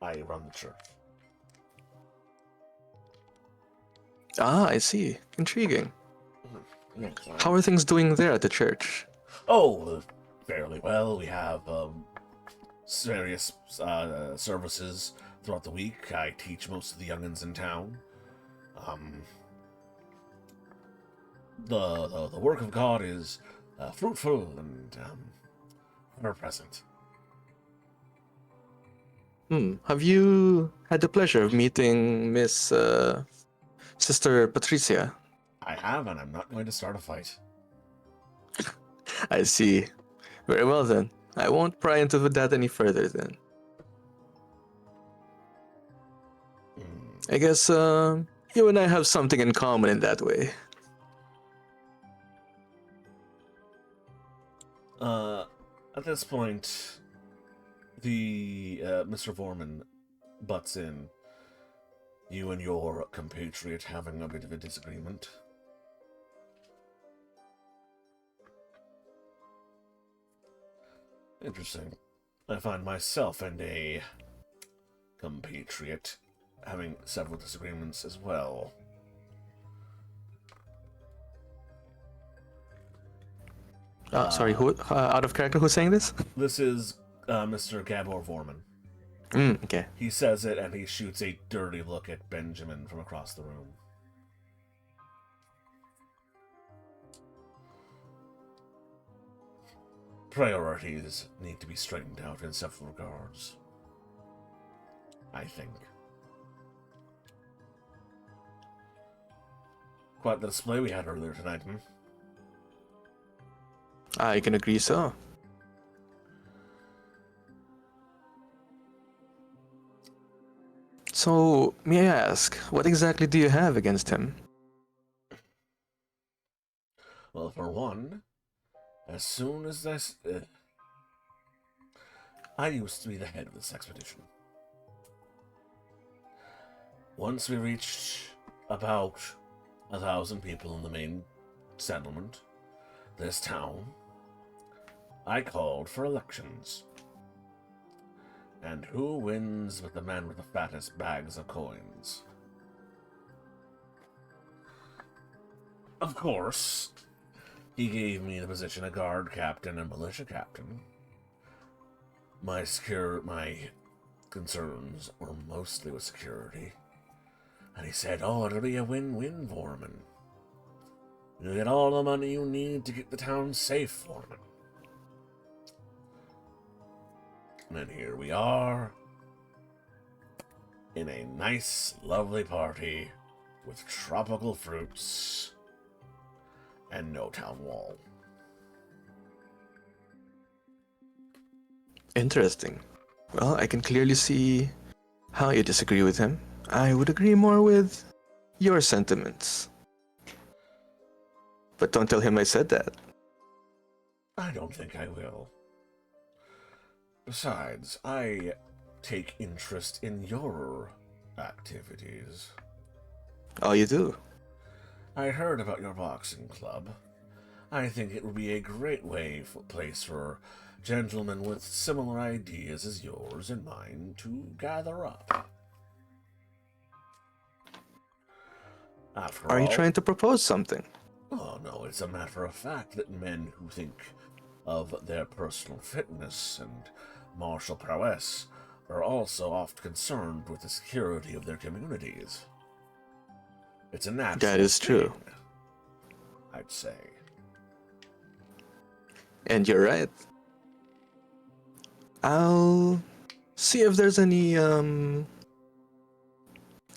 [SPEAKER 1] I run the church.
[SPEAKER 5] Ah, I see. Intriguing.
[SPEAKER 1] Yes,
[SPEAKER 5] How are things doing there at the church?
[SPEAKER 1] Oh, fairly well. We have various services throughout the week. I teach most of the youngins in town. The work of God is fruitful and ever present.
[SPEAKER 5] Have you had the pleasure of meeting Miss Sister Patricia?
[SPEAKER 1] I have, and I'm not going to start a fight.
[SPEAKER 5] I see. Very well then. I won't pry into that any further then. I guess you and I have something in common in that way.
[SPEAKER 1] At this point, the Mr. Vorman butts in. You and your compatriot having a bit of a disagreement. Interesting. I find myself and a compatriot having several disagreements as well.
[SPEAKER 5] Sorry, who out of character? Who's saying this?
[SPEAKER 1] This is Mr. Gabor Vorman.
[SPEAKER 5] Okay.
[SPEAKER 1] He says it and he shoots a dirty look at Benjamin from across the room. Priorities need to be straightened out in several regards. I think. Quite the display we had earlier tonight,
[SPEAKER 5] I can agree so. So, may I ask, what exactly do you have against him?
[SPEAKER 1] Well, for one, As soon as this... I used to be the head of this expedition. Once we reached about 1,000 people in the main settlement, this town, I called for elections. And who wins with the man with the fattest bags of coins? Of course, he gave me the position of guard captain and militia captain. My concerns were mostly with security. And he said, oh, it'll be a win-win, Foreman. You'll get all the money you need to get the town safe, Foreman. And here we are, in a nice, lovely party with tropical fruits and no town wall.
[SPEAKER 5] Interesting. Well, I can clearly see how you disagree with him. I would agree more with your sentiments. But don't tell him I said that.
[SPEAKER 1] I don't think I will. Besides, I take interest in your activities.
[SPEAKER 5] Oh, you do?
[SPEAKER 1] I heard about your boxing club. I think it would be a great place for gentlemen with similar ideas as yours and mine to gather up. After
[SPEAKER 5] Are
[SPEAKER 1] all,
[SPEAKER 5] you trying to propose something?
[SPEAKER 1] Oh, no, it's a matter of fact that men who think of their personal fitness and martial prowess are also oft concerned with the security of their communities. It's a natural
[SPEAKER 5] That is true.
[SPEAKER 1] thing, I'd say.
[SPEAKER 5] And you're right. I'll see if there's anything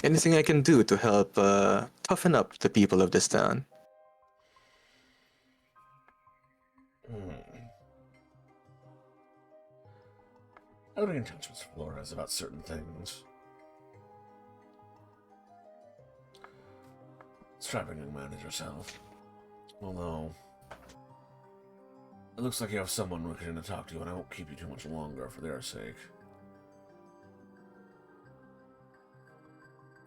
[SPEAKER 5] I can do to help toughen up the people of this town.
[SPEAKER 1] I'll be in touch with Flores about certain things. Strapping young man as yourself. Although, it looks like you have someone looking to talk to you, and I won't keep you too much longer for their sake.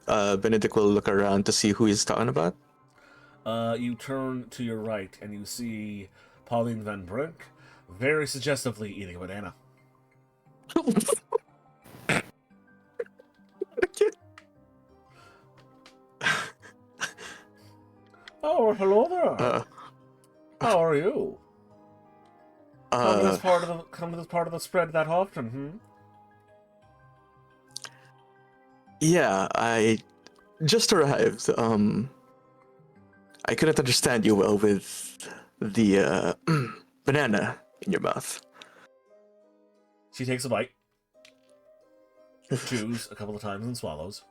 [SPEAKER 5] Benedict will look around to see who he's talking about.
[SPEAKER 1] You turn to your right, and you see Pauline Van Brink, very suggestively eating a banana. Oh, hello there. How are you? Come to this part of the spread that often,
[SPEAKER 5] Yeah, I just arrived. I couldn't understand you well with the banana in your mouth.
[SPEAKER 1] She takes a bite, chews a couple of times, and swallows.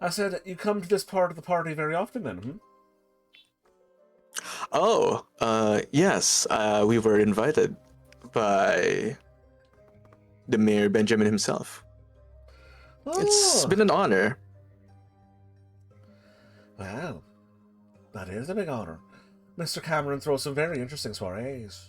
[SPEAKER 1] I said, you come to this part of the party very often, then,
[SPEAKER 5] Oh, yes, we were invited by the Mayor Benjamin himself.
[SPEAKER 1] Oh,
[SPEAKER 5] It's been an honor.
[SPEAKER 1] Well, that is a big honor. Mr. Cameron throws some very interesting soirees.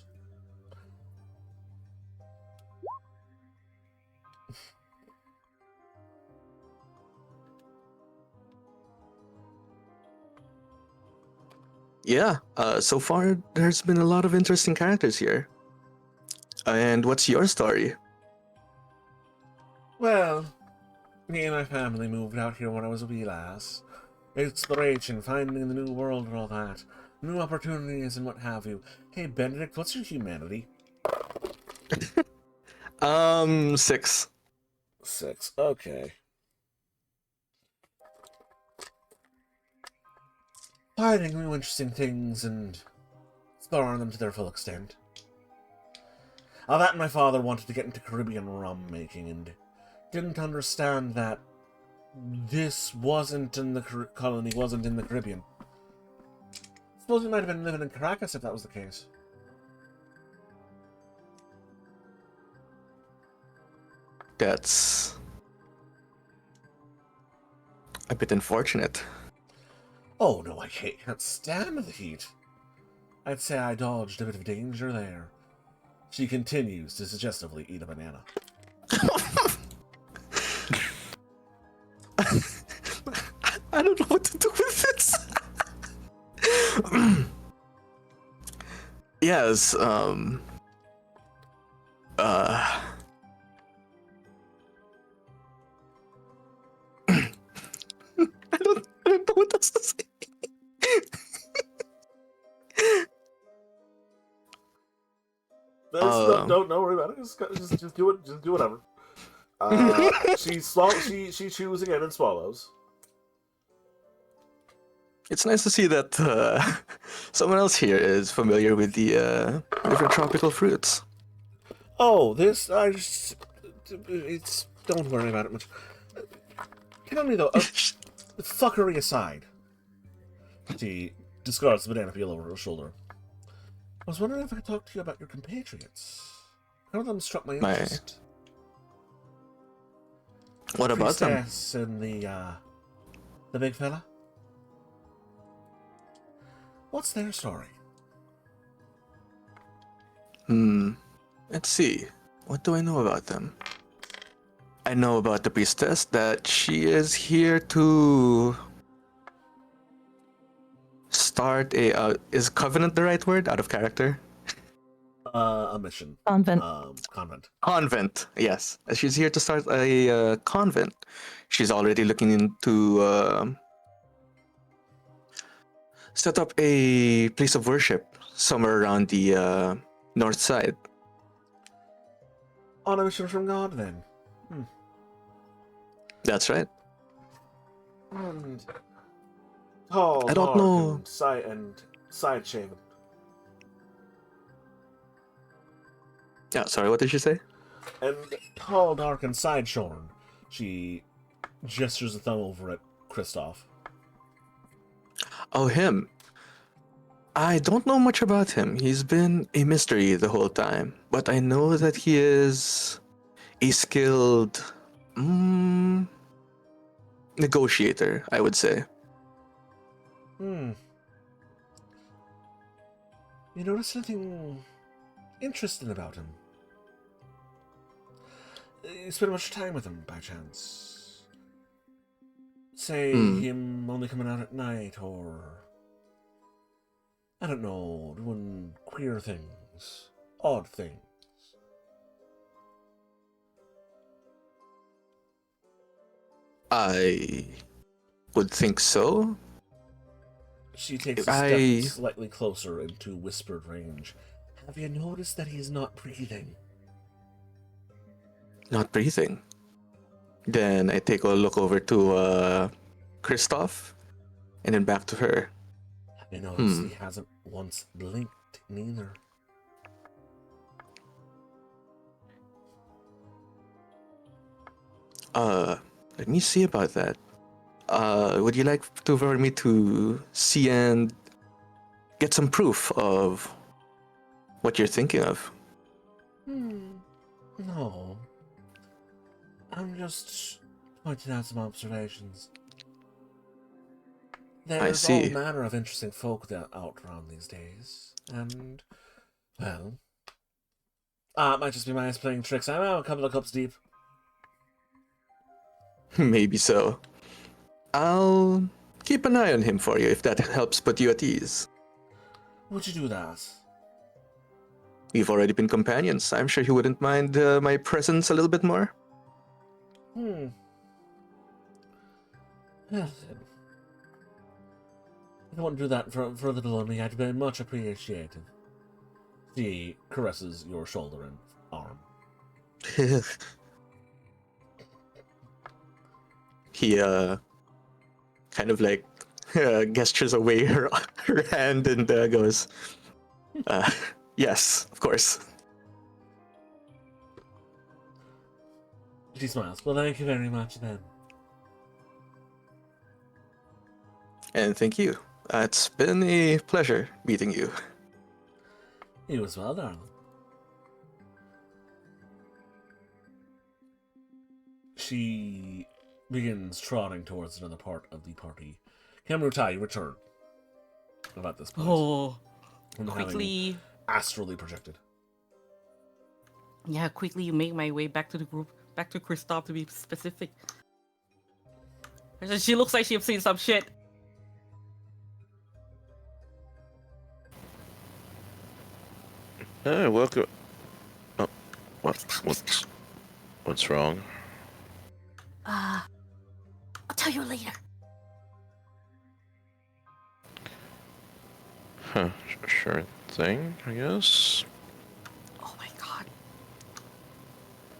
[SPEAKER 5] Yeah, so far there's been a lot of interesting characters here. And what's your story?
[SPEAKER 1] Well, me and my family moved out here when I was a wee lass. Exploration, finding the new world and all that. New opportunities and what have you. Hey, Benedict, what's your humanity?
[SPEAKER 5] 6.
[SPEAKER 1] 6. Okay. Finding new interesting things and exploring them to their full extent. That and my father wanted to get into Caribbean rum making and didn't understand that this wasn't in the colony, wasn't in the Caribbean. Suppose he might have been living in Caracas if that was the case.
[SPEAKER 5] That's a bit unfortunate.
[SPEAKER 1] Oh no, I can't stand the heat. I'd say I dodged a bit of danger there. She continues to suggestively eat a banana.
[SPEAKER 5] I don't know what to do with this. Yes, I don't know what else to say.
[SPEAKER 1] Don't worry about it. Just do it. Just do whatever. She chews again and swallows.
[SPEAKER 5] It's nice to see that someone else here is familiar with the different tropical fruits.
[SPEAKER 1] Oh, it's don't worry about it much. Tell me though, fuckery aside. She discards the banana peel over her shoulder. I was wondering if I could talk to you about your compatriots. One of them struck my interest.
[SPEAKER 5] What about them?
[SPEAKER 1] Priestess and the big fella. What's their story?
[SPEAKER 5] Let's see. What do I know about them? I know about the priestess that she is here to start a is covenant the right word? Out of character?
[SPEAKER 1] A mission.
[SPEAKER 4] Convent.
[SPEAKER 1] Convent.
[SPEAKER 5] Convent, yes. She's here to start a convent. She's already looking into set up a place of worship somewhere around the north side.
[SPEAKER 1] On a mission from God, then.
[SPEAKER 5] That's right.
[SPEAKER 1] And tall,
[SPEAKER 5] I don't
[SPEAKER 1] dark,
[SPEAKER 5] know.
[SPEAKER 1] and side shaven.
[SPEAKER 5] Yeah, sorry, what did she say?
[SPEAKER 1] And tall, dark, and side shorn. She gestures a thumb over at Kristoff.
[SPEAKER 5] Oh, him. I don't know much about him. He's been a mystery the whole time. But I know that he is a skilled negotiator, I would say.
[SPEAKER 1] You notice anything interesting about him? You spend much time with him, by chance? Say, him only coming out at night, or... I don't know, doing queer things, odd things.
[SPEAKER 5] I would think so.
[SPEAKER 1] She takes a step slightly closer into whispered range. Have you noticed that he's not breathing?
[SPEAKER 5] Not breathing. Then I take a look over to Kristoff, and then back to her.
[SPEAKER 1] Have you noticed he hasn't once blinked, neither?
[SPEAKER 5] Let me see about that. Would you like for me to see and get some proof of what you're thinking of?
[SPEAKER 1] No. I'm just pointing out some observations. There's all manner of interesting folk out around these days, and, well, it might just be my eyes playing tricks. I'm out a couple of cups deep.
[SPEAKER 5] Maybe so. I'll keep an eye on him for you if that helps put you at ease.
[SPEAKER 1] Would you do that?
[SPEAKER 5] We've already been companions. I'm sure he wouldn't mind my presence a little bit more.
[SPEAKER 1] Well, then. If you want to do that for a little of me, I'd very much appreciate it. She caresses your shoulder and arm.
[SPEAKER 5] He kind of like gestures away her hand and goes, yes, of course.
[SPEAKER 1] She smiles. Well, thank you very much, then.
[SPEAKER 5] And thank you. It's been a pleasure meeting you.
[SPEAKER 1] You as well, darling. She begins trotting towards another part of the party. Kamrutai, you return. About this place.
[SPEAKER 6] Oh,
[SPEAKER 1] from having
[SPEAKER 6] quickly,
[SPEAKER 1] astrally projected.
[SPEAKER 6] yeah, quickly you make my way back to the group, back to Kristoff to be specific. She looks like she's seen some shit.
[SPEAKER 3] Hey, welcome. Oh, what's wrong?
[SPEAKER 2] I'll tell you later.
[SPEAKER 3] Huh, sure thing, I guess.
[SPEAKER 2] Oh my god.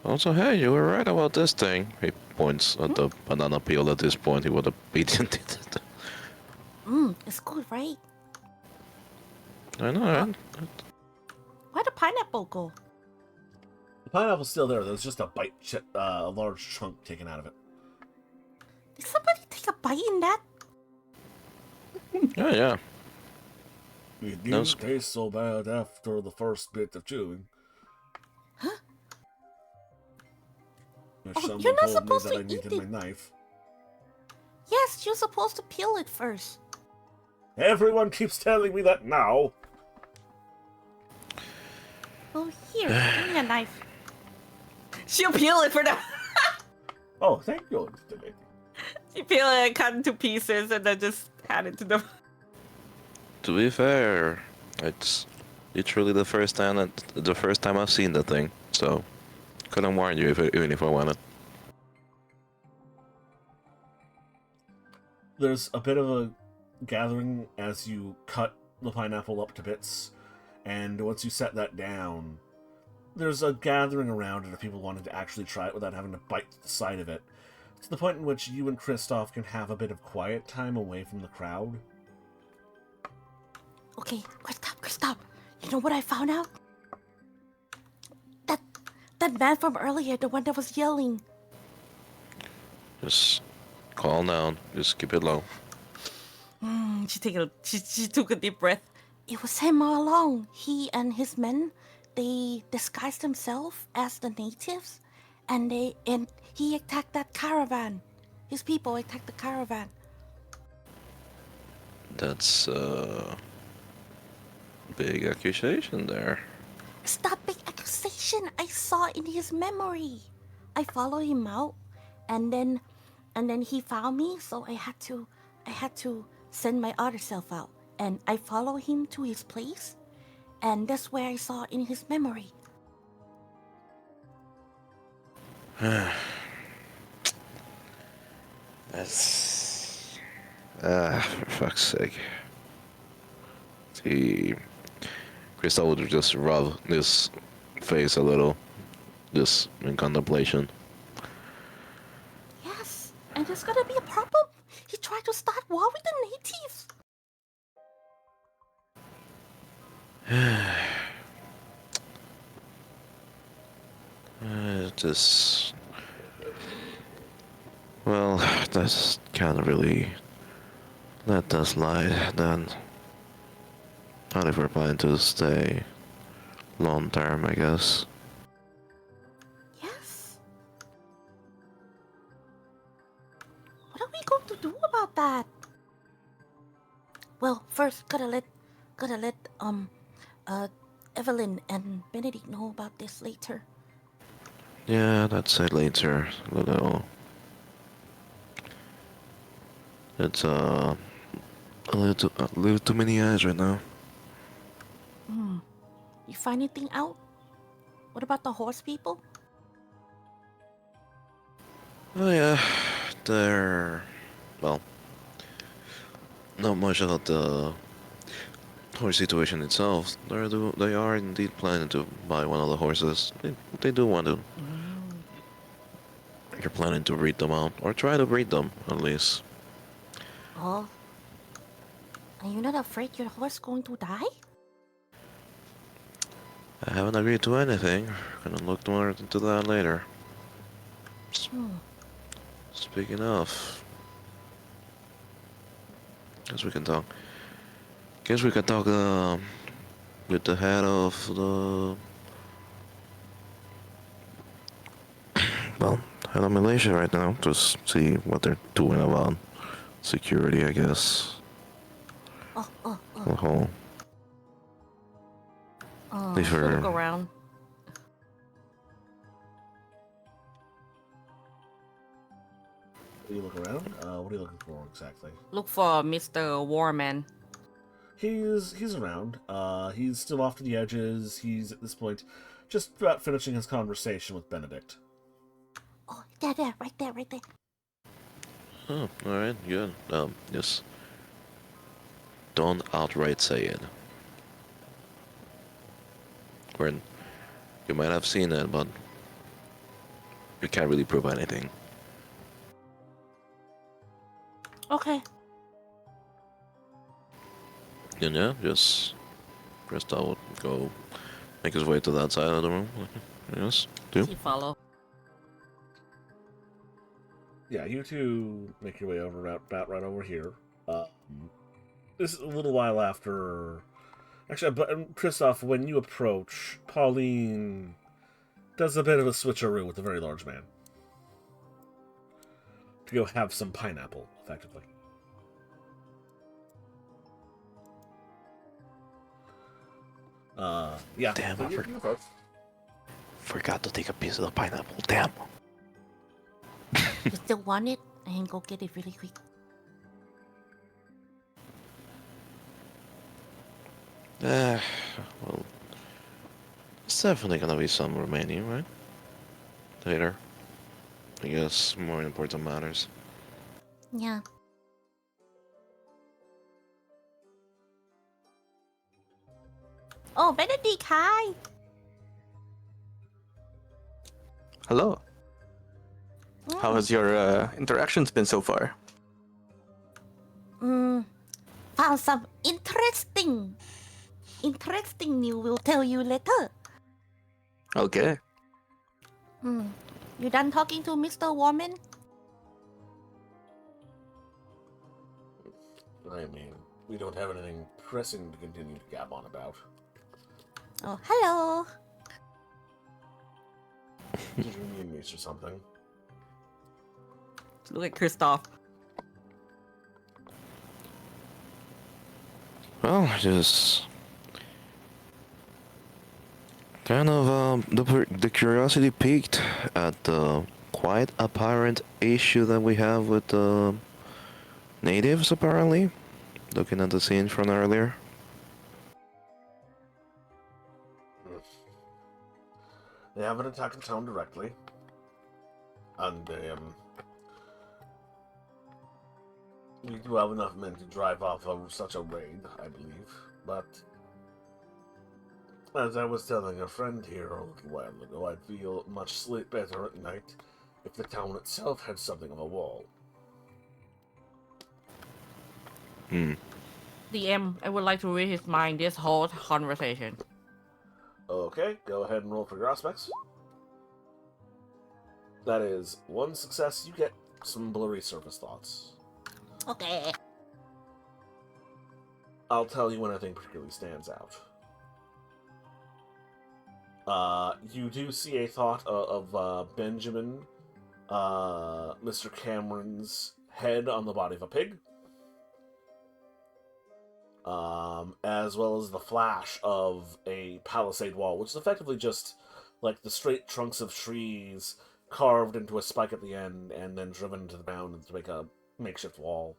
[SPEAKER 3] Also, hey, you were right about this thing. He points at the banana peel at this point. He would have beaten it.
[SPEAKER 2] It's good, right?
[SPEAKER 3] I know, right?
[SPEAKER 6] Where'd the pineapple go?
[SPEAKER 1] The pineapple's still there. There's just a a large chunk taken out of it.
[SPEAKER 6] Did somebody take a bite in that?
[SPEAKER 3] Yeah.
[SPEAKER 1] It
[SPEAKER 3] No,
[SPEAKER 1] didn't taste so bad after the first bit of chewing.
[SPEAKER 2] Huh?
[SPEAKER 1] Someone
[SPEAKER 2] you're not
[SPEAKER 1] told
[SPEAKER 2] supposed
[SPEAKER 1] me that
[SPEAKER 2] to
[SPEAKER 1] I needed
[SPEAKER 2] eat it.
[SPEAKER 1] my knife.
[SPEAKER 2] Yes, you're supposed to peel it first.
[SPEAKER 1] Everyone keeps telling me that now.
[SPEAKER 6] Oh, here, give me a knife. She'll peel it for them.
[SPEAKER 1] Oh, thank you, Mr. Lady.
[SPEAKER 6] She peel it and cut into pieces and then just hand it to them.
[SPEAKER 3] To be fair, it's literally the first time I've seen the thing, so couldn't warn you even if I wanted.
[SPEAKER 1] There's a bit of a gathering as you cut the pineapple up to bits, and once you set that down, there's a gathering around it of people wanting to actually try it without having to bite the side of it, to the point in which you and Kristoff can have a bit of quiet time away from the crowd.
[SPEAKER 2] Okay, Kristoff. You know what I found out? That man from earlier, the one that was yelling.
[SPEAKER 3] Just calm down. Just keep it low.
[SPEAKER 6] She took a deep breath.
[SPEAKER 2] It was him all along. He and his men, they disguised themselves as the natives, and he attacked that caravan. His people attacked the caravan.
[SPEAKER 3] That's big accusation there.
[SPEAKER 2] It's not big accusation. I saw in his memory. I followed him out, and then he found me. So I had to send my other self out, and I followed him to his place, and that's where I saw in his memory.
[SPEAKER 3] That's for fuck's sake. Crystal would just rub his face a little, just in contemplation.
[SPEAKER 2] Yes, and there's gonna be a problem. He tried to start war with the natives.
[SPEAKER 3] Just well, that's can't really let that slide then. Not if we're planning to stay long term, I guess.
[SPEAKER 2] Yes. What are we going to do about that? Well, first gotta let Evelyn and Benedict know about this later.
[SPEAKER 3] Yeah, that's it later. It's a little too many eyes right now.
[SPEAKER 2] You find anything out? What about the horse people?
[SPEAKER 3] Oh yeah, they're well, not much about the horse situation itself. They are indeed planning to buy one of the horses. They do want to. You're planning to breed them out, or try to breed them at least.
[SPEAKER 2] Oh. Are you not afraid your horse going to die?
[SPEAKER 3] I haven't agreed to anything. Gonna look more into that later. Speaking of, guess we can talk. With the head of the head of Malaysia right now. Just see what they're doing about security, I guess.
[SPEAKER 2] Oh.
[SPEAKER 3] The whole Leave
[SPEAKER 6] She'll
[SPEAKER 3] her.
[SPEAKER 6] look around.
[SPEAKER 1] You look around. What are you looking for exactly?
[SPEAKER 6] Look for Mr. Warman.
[SPEAKER 1] He's around. He's still off to the edges. He's at this point just about finishing his conversation with Benedict.
[SPEAKER 2] Oh, there, right there, right there.
[SPEAKER 3] Oh, alright, good. Just don't outright say it. Or you might have seen it, but you can't really prove anything.
[SPEAKER 2] Okay.
[SPEAKER 3] And yeah, just Krista would go make his way to that side of the room. Yes, do.
[SPEAKER 6] She follow.
[SPEAKER 1] Yeah, you two make your way over about right over here. This is a little while after. Actually, but Kristoff, when you approach, Pauline does a bit of a switcheroo with the very large man to go have some pineapple, effectively. Yeah.
[SPEAKER 3] Damn,
[SPEAKER 1] so
[SPEAKER 3] I
[SPEAKER 1] you approach.
[SPEAKER 3] forgot to take a piece of the pineapple. Damn.
[SPEAKER 2] You still want it? I can go get it really quick.
[SPEAKER 3] Well, it's definitely gonna be some remaining, right? Later. I guess more important matters.
[SPEAKER 2] Yeah. Oh, Benedict, hi.
[SPEAKER 5] Hello. How
[SPEAKER 2] Mm.
[SPEAKER 5] has your interactions been so far?
[SPEAKER 2] Found some interesting news. Will tell you later.
[SPEAKER 5] Okay.
[SPEAKER 2] You done talking to Mr. Warman?
[SPEAKER 1] I mean, we don't have anything pressing to continue to gab on about.
[SPEAKER 2] Oh, hello.
[SPEAKER 1] Did you need me or something?
[SPEAKER 6] Look at Kristoff.
[SPEAKER 3] Well, just kind of the curiosity peaked at the quite apparent issue that we have with the natives. Apparently, looking at the scene from earlier.
[SPEAKER 1] They haven't attacked the town directly, and we do have enough men to drive off of such a raid, I believe. But as I was telling a friend here a little while ago, I'd feel much better at night if the town itself had something of a wall.
[SPEAKER 6] DM, I would like to read his mind this whole conversation.
[SPEAKER 1] Okay, go ahead and roll for your aspects. That is one success. You get some blurry surface thoughts.
[SPEAKER 2] Okay.
[SPEAKER 1] I'll tell you when I think particularly stands out. You do see a thought of Benjamin, Mr. Cameron's head on the body of a pig, as well as the flash of a palisade wall, which is effectively just like the straight trunks of trees carved into a spike at the end and then driven into the ground to make a makeshift wall.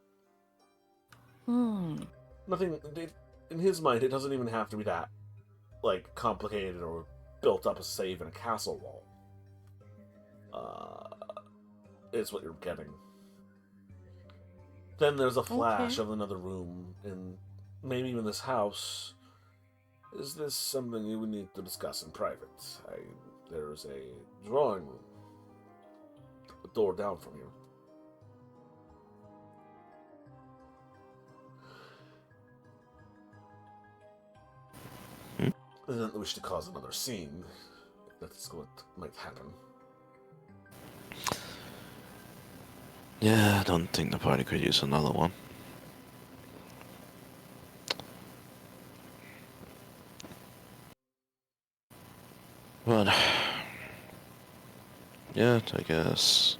[SPEAKER 1] Nothing, in his mind, it doesn't even have to be that, like, complicated or built up as, say, even a castle wall. Is what you're getting. Then there's a flash of another room, and maybe even this house. Is this something you would need to discuss in private? There's a drawing room. A door down from here. I didn't wish to cause another scene. That's what might happen.
[SPEAKER 3] Yeah, I don't think the party could use another one. But yeah, I guess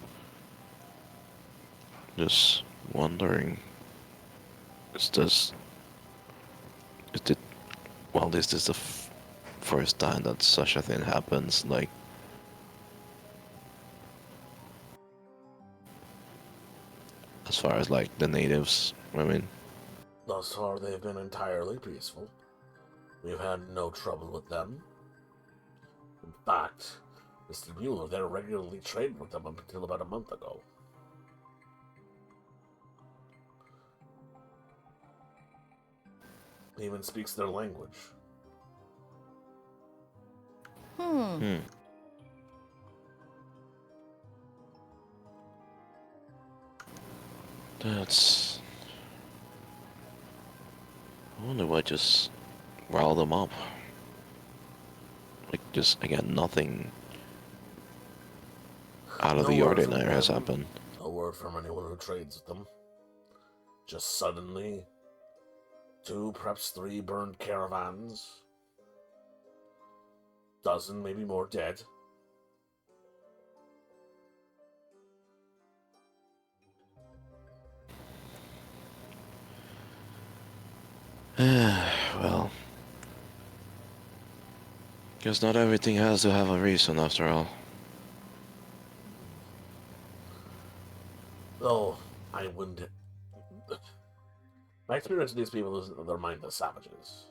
[SPEAKER 3] just wondering, is it, well, this is the first time that such a thing happens. Like, as far as like the natives, I mean,
[SPEAKER 1] Thus far, they've been entirely peaceful. We've had no trouble with them. In fact, Mr. Mueller there regularly traded with them up until about a month ago. He even speaks their language.
[SPEAKER 3] hmm. That's. I wonder what just riled them up. Like, just again, nothing out of
[SPEAKER 1] No
[SPEAKER 3] the
[SPEAKER 1] word from
[SPEAKER 3] ordinary has
[SPEAKER 1] them.
[SPEAKER 3] happened.
[SPEAKER 1] No word from anyone who trades with them. Just suddenly, 2, perhaps 3 burned caravans. Dozen, maybe more dead.
[SPEAKER 3] Well, guess not everything has to have a reason after all.
[SPEAKER 1] Though, I wouldn't. My experience with these people is that they're mindless savages.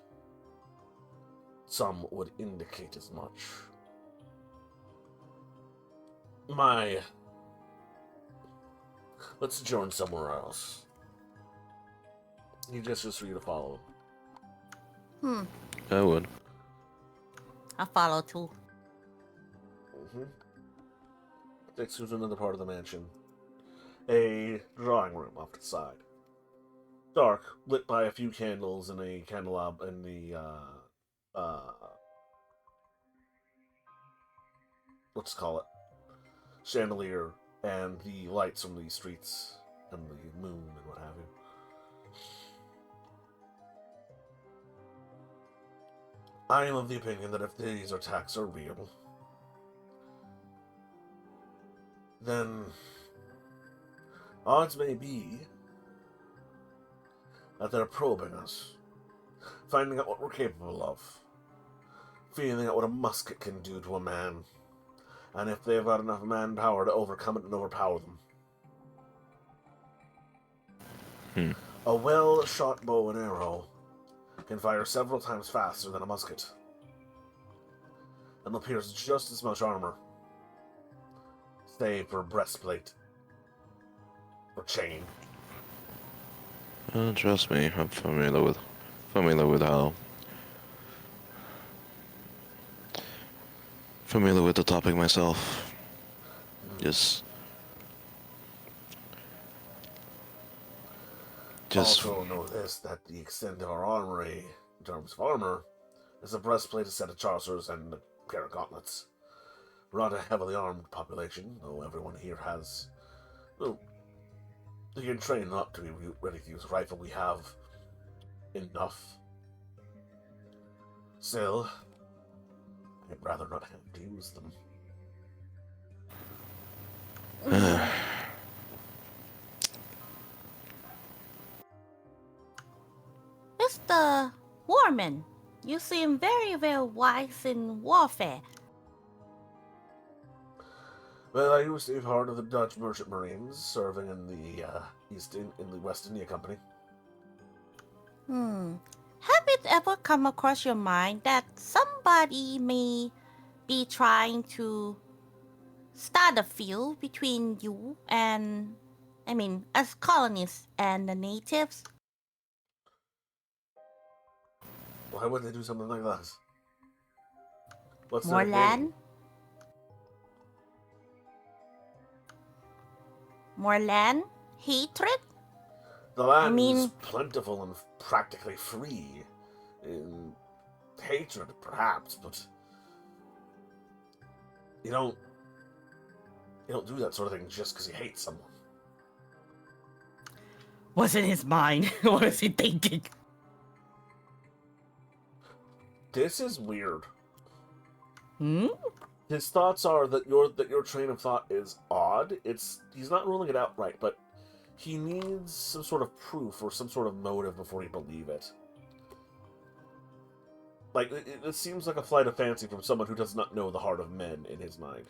[SPEAKER 1] Some would indicate as much. Let's adjourn somewhere else. He gestures for you to follow him.
[SPEAKER 3] I would.
[SPEAKER 6] I follow too.
[SPEAKER 1] Takes you to another part of the mansion. A drawing room off to the side. Dark, lit by a few candles in a candelabra in the let's call it chandelier, and the lights from the streets and the moon and what have you. I am of the opinion that if these attacks are real, then odds may be that they're probing us, finding out what we're capable of, feeling out what a musket can do to a man, and if they've got enough manpower to overcome it and overpower them. A well-shot bow and arrow can fire several times faster than a musket, and will pierce just as much armor, save for breastplate or chain.
[SPEAKER 3] Trust me, I'm familiar with how familiar with the topic myself. Just
[SPEAKER 1] Also know this, that the extent of our armory, in terms of armor, is a breastplate, a set of chaucers, and a pair of gauntlets. We're not a heavily armed population, though everyone here has... Well, you can train up to be ready to use a rifle. We have enough. Still, I'd rather not have to use them.
[SPEAKER 6] Mr. Warman, you seem very, very wise in warfare.
[SPEAKER 1] Well, I used to be part of the Dutch Merchant Marines, serving in the in the West India Company.
[SPEAKER 6] Have it ever come across your mind that somebody may be trying to start a feud between you and, as colonists and the natives?
[SPEAKER 1] Why would they do something like that? What's
[SPEAKER 6] More
[SPEAKER 1] their
[SPEAKER 6] land?
[SPEAKER 1] game?
[SPEAKER 6] More land? Hatred?
[SPEAKER 1] The land
[SPEAKER 6] mean-
[SPEAKER 1] is plentiful and practically free. In hatred, perhaps, but you don't do that sort of thing just because you hate someone.
[SPEAKER 6] What's in his mind? What is he thinking?
[SPEAKER 1] This is weird.
[SPEAKER 6] Hmm?
[SPEAKER 1] His thoughts are that your train of thought is odd. He's not ruling it outright, but he needs some sort of proof or some sort of motive before he believe it. Like, it seems like a flight of fancy from someone who does not know the heart of men in his mind.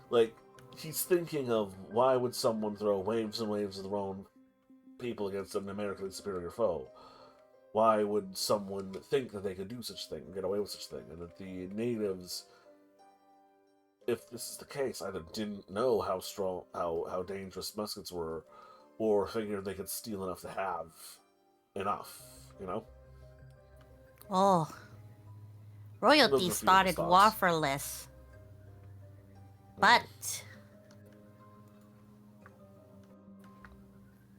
[SPEAKER 1] Like, he's thinking of why would someone throw waves and waves of their own people against an numerically superior foe? Why would someone think that they could do such thing, get away with such thing? And that the natives, if this is the case, either didn't know how strong, how dangerous muskets were, or figured they could steal enough to have enough, you know?
[SPEAKER 2] Oh,
[SPEAKER 1] Those are a
[SPEAKER 2] royalty
[SPEAKER 1] few of the
[SPEAKER 2] started
[SPEAKER 1] thoughts.
[SPEAKER 2] war for less. But,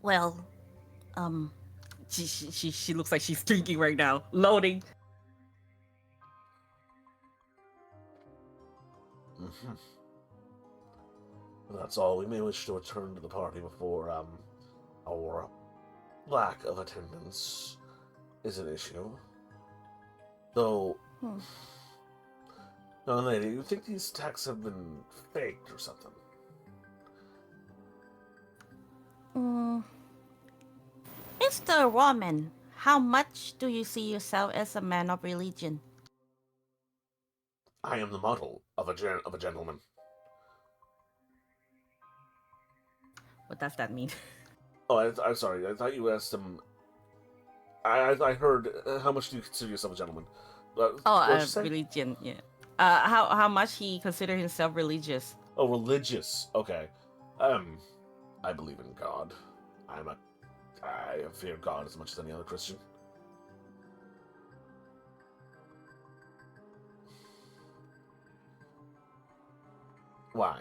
[SPEAKER 2] well,
[SPEAKER 6] She looks like she's drinking right now. Loading.
[SPEAKER 1] That's all. We may wish to return to the party before, our lack of attendance is an issue. Though, young lady, you think these attacks have been faked or something?
[SPEAKER 2] Mr. Roman, how much do you see yourself as a man of religion?
[SPEAKER 1] I am the model of a gentleman.
[SPEAKER 6] What does that mean?
[SPEAKER 1] Oh, I'm sorry. I thought you asked him. I heard. How much do you consider yourself a gentleman? What'd you say?
[SPEAKER 6] Religion. Yeah. How much he consider himself religious?
[SPEAKER 1] Oh, religious. Okay. I believe in God. I fear God as much as any other Christian. Why?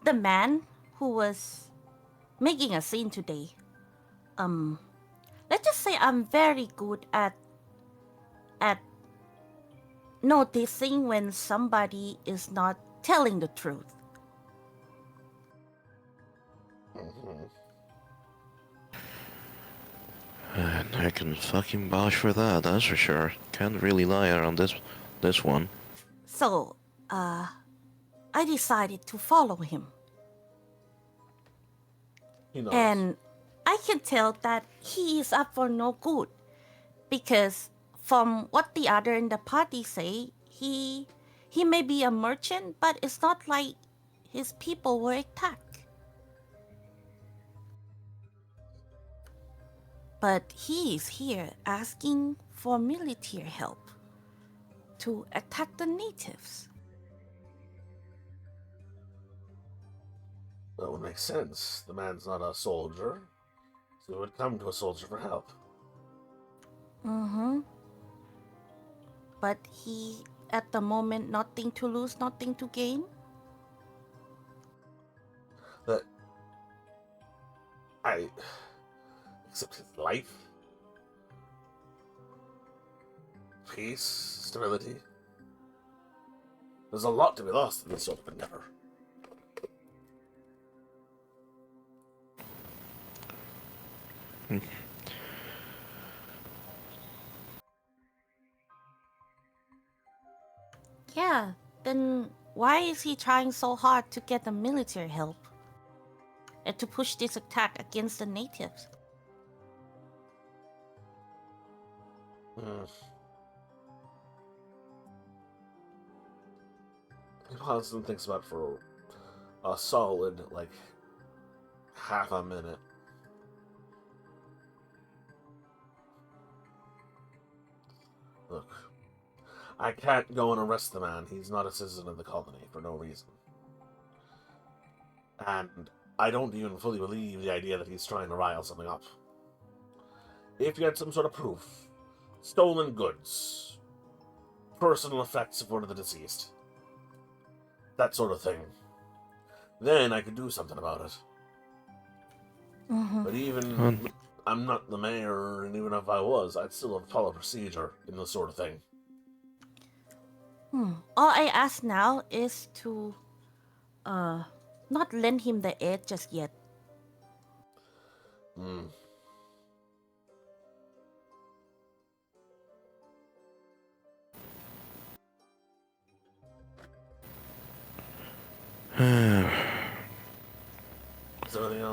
[SPEAKER 2] The man who was making a scene today. Let's just say I'm very good at noticing when somebody is not telling the truth.
[SPEAKER 3] And I can fucking vouch for that, that's for sure. Can't really lie around this one.
[SPEAKER 2] So, I decided to follow him.
[SPEAKER 1] He knows.
[SPEAKER 2] And I can tell that he is up for no good. Because from what the other in the party say, he may be a merchant, but it's not like his people were attacked. But he is here asking for military help to attack the natives.
[SPEAKER 1] That would make sense. The man's not a soldier, so he would come to a soldier for help.
[SPEAKER 2] But he, at the moment, nothing to lose, nothing to gain.
[SPEAKER 1] That except his life, peace, stability. There's a lot to be lost in this sort of endeavor.
[SPEAKER 2] Yeah, then why is he trying so hard to get the military help? And to push this attack against the natives?
[SPEAKER 1] He pauses and thinks about it for a solid, half a minute. Look, I can't go and arrest the man. He's not a citizen of the colony for no reason. And I don't even fully believe the idea that he's trying to rile something up. If you had some sort of proof, stolen goods, personal effects of one of the deceased, that sort of thing, then I could do something about it. But even I'm not the mayor, and even if I was, I'd still follow procedure in this sort of thing.
[SPEAKER 2] All I ask now is to not lend him the aid just yet.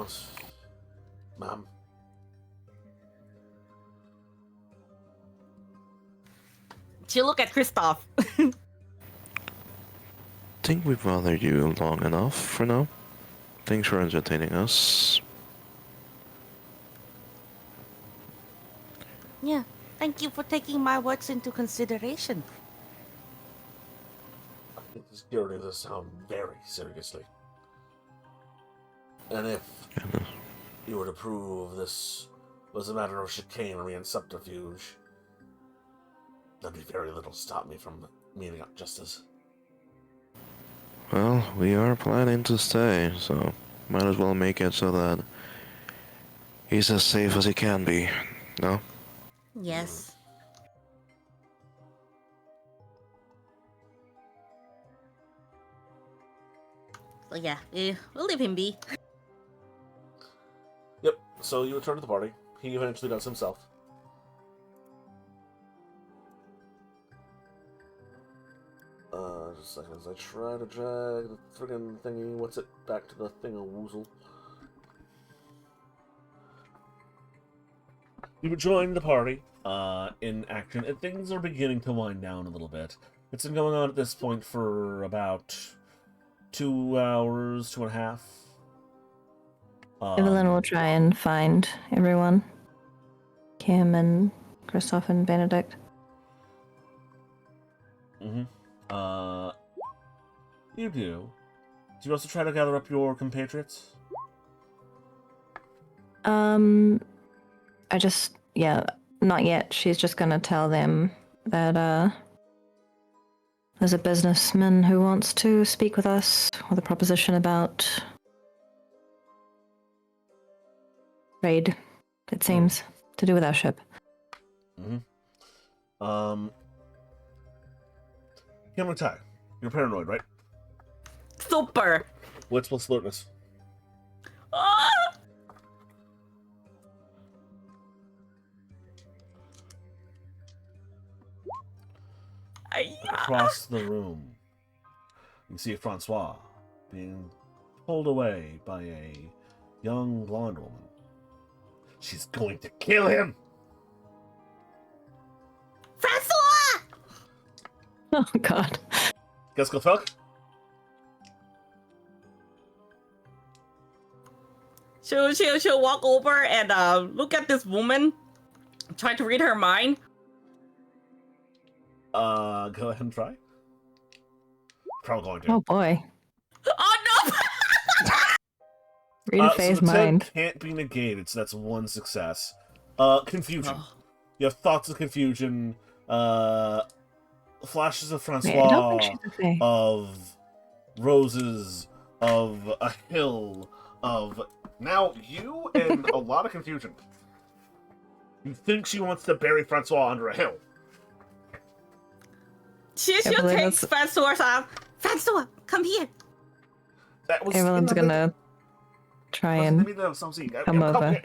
[SPEAKER 1] want, ma'am?
[SPEAKER 6] She look at Kristoff.
[SPEAKER 3] Think we've bothered you long enough for now. Thanks for entertaining us.
[SPEAKER 2] Yeah. Thank you for taking my words into consideration.
[SPEAKER 1] I take the security of this town very seriously. And if you were to prove this was a matter of chicanery and subterfuge, there'd be very little to stop me from meting out justice.
[SPEAKER 3] Well, we are planning to stay, so might as well make it so that he's as safe as he can be, no?
[SPEAKER 2] Yes. So yeah, we'll leave him be.
[SPEAKER 1] Yep, so you return to the party. He eventually does himself. Just a second as I try to drag the friggin' thingy, what's it, back to the thing-a-woozle. You join the party in action, and things are beginning to wind down a little bit. It's been going on at this point for about 2 hours, 2.5.
[SPEAKER 4] Evelyn will try and find everyone. Kim and Christoph and Benedict.
[SPEAKER 1] You do. Do you also try to gather up your compatriots?
[SPEAKER 4] Not yet. She's just gonna tell them that, there's a businessman who wants to speak with us with a proposition about trade, it seems, to do with our ship.
[SPEAKER 1] Cameron Ty, you're paranoid, right?
[SPEAKER 6] Super.
[SPEAKER 1] Wits plus alertness.
[SPEAKER 6] Ah!
[SPEAKER 1] Across the room, you see Francois being pulled away by a young blonde woman. She's going to kill him!
[SPEAKER 6] Francois!
[SPEAKER 4] Oh god.
[SPEAKER 1] Qu'est-ce qu'on fait?
[SPEAKER 6] She'll walk over and look at this woman, try to read her mind.
[SPEAKER 1] Go ahead and try. Probably going to.
[SPEAKER 4] Oh boy.
[SPEAKER 6] Oh no!
[SPEAKER 4] Read a
[SPEAKER 1] So
[SPEAKER 4] phase
[SPEAKER 1] the 10
[SPEAKER 4] mind.
[SPEAKER 1] can't be negated, so that's one success. Confusion.
[SPEAKER 6] Oh.
[SPEAKER 1] You have thoughts of confusion, flashes of
[SPEAKER 4] Wait, I don't think
[SPEAKER 1] Francois,
[SPEAKER 4] she's a fae.
[SPEAKER 1] of roses, of a hill, of now you, and a lot of confusion. You think she wants to bury Francois under a hill.
[SPEAKER 6] She'll
[SPEAKER 4] believe
[SPEAKER 6] take
[SPEAKER 4] that's-
[SPEAKER 6] Francois out. Francois, come here.
[SPEAKER 1] That was
[SPEAKER 4] Everyone's gonna try and come over.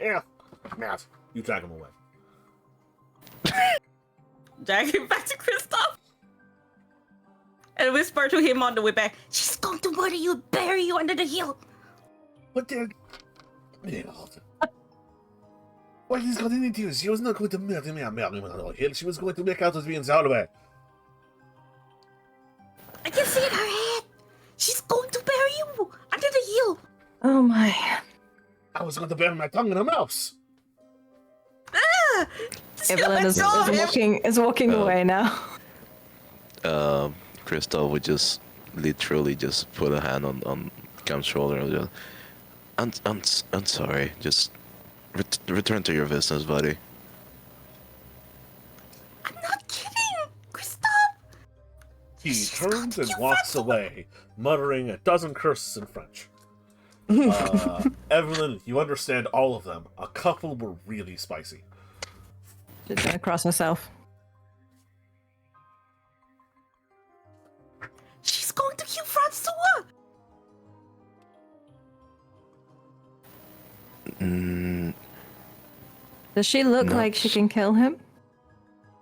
[SPEAKER 1] Matt, you drag him away.
[SPEAKER 6] Drag him back to Kristoff. And whisper to him on the way back. She's going to murder you and bury you under the hill.
[SPEAKER 1] What the... What is going to do? She was not going to murder me under the hill. She was going to make out as being Zalaway.
[SPEAKER 6] I can see it in her head. She's going to bury you under the hill.
[SPEAKER 4] Oh my.
[SPEAKER 1] I was going to bury my tongue in a mouse.
[SPEAKER 6] Ah!
[SPEAKER 4] Evelyn is walking away now.
[SPEAKER 3] Crystal would just literally just put a hand on Cam's shoulder and just, I'm sorry. Just return to your business, buddy.
[SPEAKER 6] I'm not kidding, Kristoff.
[SPEAKER 1] He turns and walks away, muttering a dozen curses in French. Evelyn, you understand all of them. A couple were really spicy.
[SPEAKER 4] She's gonna cross herself.
[SPEAKER 6] She's going to kill Francois.
[SPEAKER 4] Does she look
[SPEAKER 3] No.
[SPEAKER 4] like she can kill him?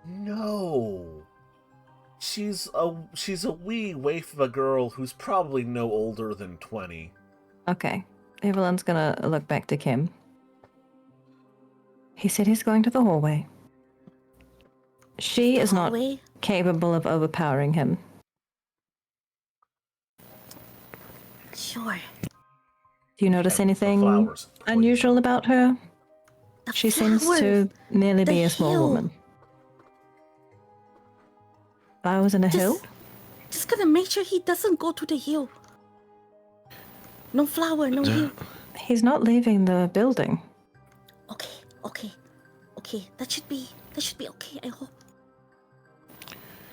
[SPEAKER 1] No. She's a wee waif of a girl who's probably no older than 20.
[SPEAKER 4] Okay. Evelyn's gonna look back to Kim. He said he's going to the hallway. She is not
[SPEAKER 2] Hallway?
[SPEAKER 4] capable of overpowering him.
[SPEAKER 2] Sure.
[SPEAKER 4] Do you notice
[SPEAKER 1] And the
[SPEAKER 4] anything
[SPEAKER 1] flowers poison.
[SPEAKER 4] unusual about her?
[SPEAKER 2] The
[SPEAKER 4] She seems
[SPEAKER 2] flowers.
[SPEAKER 4] to merely
[SPEAKER 2] The
[SPEAKER 4] be a small
[SPEAKER 2] hill.
[SPEAKER 4] woman. Flowers in a hill?
[SPEAKER 2] Just gonna make sure he doesn't go to the hill. No flower, no hill.
[SPEAKER 4] He's not leaving the building.
[SPEAKER 2] Okay. That should be okay, I hope.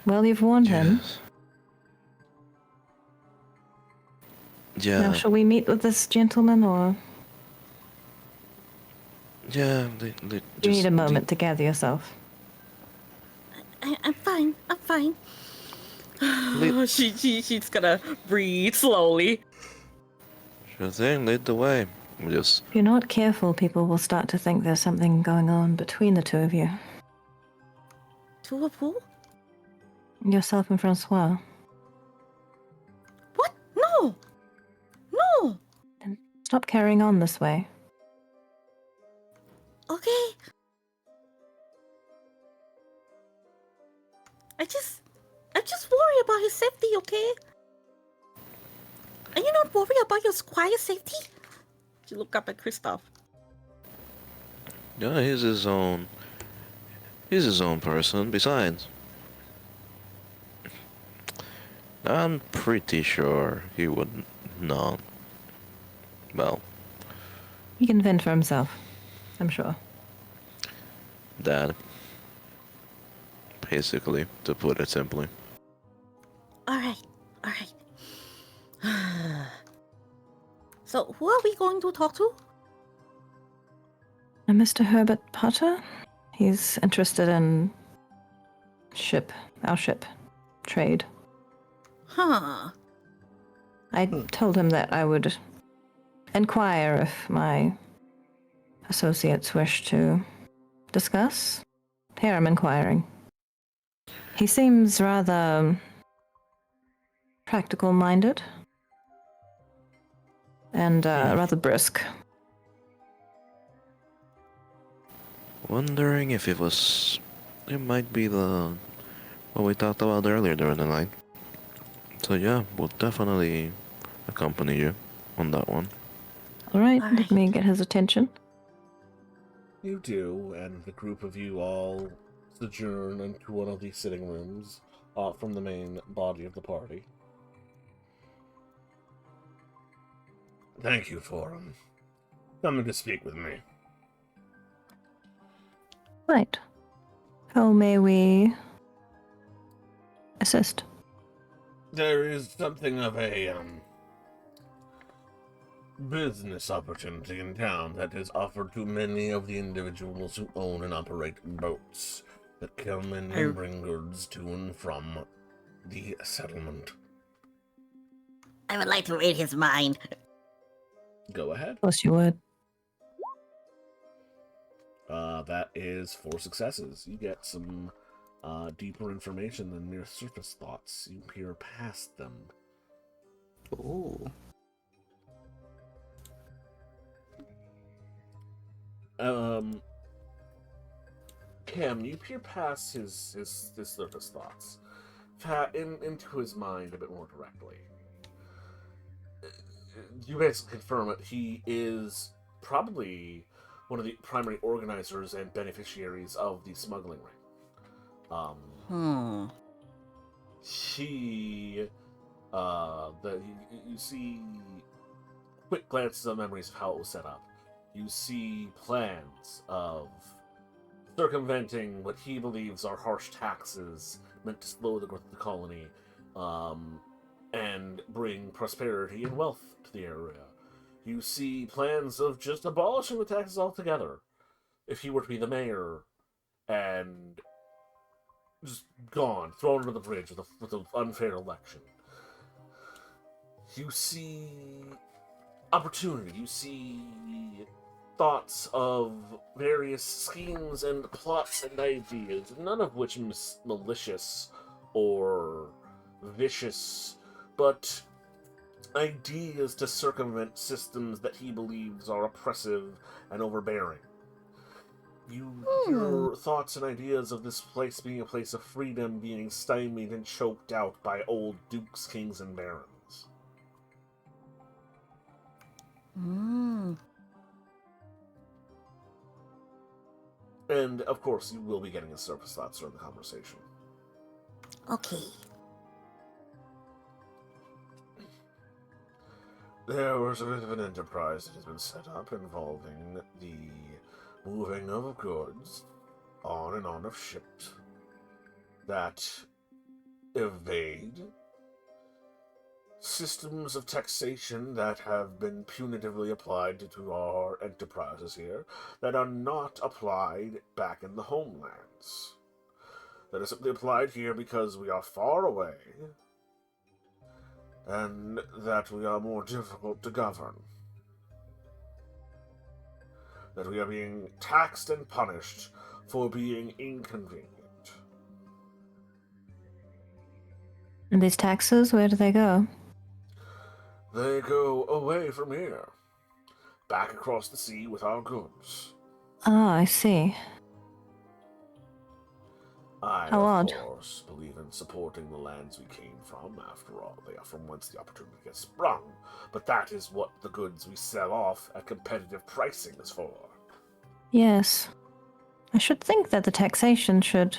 [SPEAKER 4] Well, you've warned him.
[SPEAKER 3] Yeah.
[SPEAKER 4] Now, shall we meet with this gentleman, or
[SPEAKER 3] Yeah.
[SPEAKER 4] do you need a moment to gather yourself?
[SPEAKER 2] I'm fine.
[SPEAKER 6] She's gonna breathe slowly.
[SPEAKER 3] Sure thing. Lead the way. We just
[SPEAKER 4] If you're not careful, people will start to think there's something going on between the two of you.
[SPEAKER 2] Two of who?
[SPEAKER 4] Yourself and Francois.
[SPEAKER 2] What? No.
[SPEAKER 4] Then stop carrying on this way.
[SPEAKER 2] Okay. I just worry about his safety, okay? Are you not worried about your squire's safety? She look up at Kristoff.
[SPEAKER 3] yeah. He's his own person. Besides, I'm pretty sure he would not. Well,
[SPEAKER 4] He can fend for himself, I'm sure.
[SPEAKER 3] that. Basically, to put it simply.
[SPEAKER 2] Alright. So, who are we going to talk to?
[SPEAKER 4] Mr. Herbert Potter? He's interested in our ship, trade.
[SPEAKER 2] Huh.
[SPEAKER 4] I told him that I would inquire if my associates wish to discuss. Here I'm inquiring. He seems rather practical-minded and rather brisk.
[SPEAKER 3] Wondering if it might be what we talked about earlier during the night. So yeah, we'll definitely accompany you on that one.
[SPEAKER 4] All right,
[SPEAKER 2] All
[SPEAKER 4] let
[SPEAKER 2] right.
[SPEAKER 4] me get his attention.
[SPEAKER 1] You do, and the group of you all sojourn into one of the sitting rooms from the main body of the party. Thank you for coming to speak with me.
[SPEAKER 4] Right. How may we assist?
[SPEAKER 1] There is something of a business opportunity in town that is offered to many of the individuals who own and operate boats that come in and bring goods to and from the settlement.
[SPEAKER 2] I would like to read his mind.
[SPEAKER 1] Go ahead.
[SPEAKER 4] Of course you would.
[SPEAKER 1] That is 4 successes. You get some deeper information than mere surface thoughts. You peer past them.
[SPEAKER 5] Ooh.
[SPEAKER 1] Kim, you peer past his surface thoughts, into his mind a bit more directly. You basically confirm that he is probably one of the primary organizers and beneficiaries of the smuggling ring. He, you see quick glances of memories of how it was set up. You see plans of circumventing what he believes are harsh taxes meant to slow the growth of the colony, and bring prosperity and wealth to the area. You see plans of just abolishing the taxes altogether if he were to be the mayor, and just gone, thrown under the bridge with an unfair election. You see opportunity. You see thoughts of various schemes and plots and ideas, none of which malicious or vicious, but ideas to circumvent systems that he believes are oppressive and overbearing. Your thoughts and ideas of this place being a place of freedom being stymied and choked out by old dukes, kings, and barons.
[SPEAKER 2] Mm.
[SPEAKER 1] And, of course, you will be getting his surface thoughts during the conversation.
[SPEAKER 2] Okay.
[SPEAKER 1] There was a bit of an enterprise that has been set up involving the moving of goods on and on of ships that evade systems of taxation that have been punitively applied to our enterprises here that are not applied back in the homelands. That are simply applied here because we are far away and that we are more difficult to govern. That we are being taxed and punished for being inconvenient.
[SPEAKER 4] And these taxes, where do they go?
[SPEAKER 1] They go away from here, back across the sea with our goods.
[SPEAKER 4] Ah, I see.
[SPEAKER 1] I,
[SPEAKER 4] How
[SPEAKER 1] of
[SPEAKER 4] odd.
[SPEAKER 1] course, believe in supporting the lands we came from. After all, they are from whence the opportunity gets sprung. But that is what the goods we sell off at competitive pricing is for.
[SPEAKER 4] Yes. I should think that the taxation should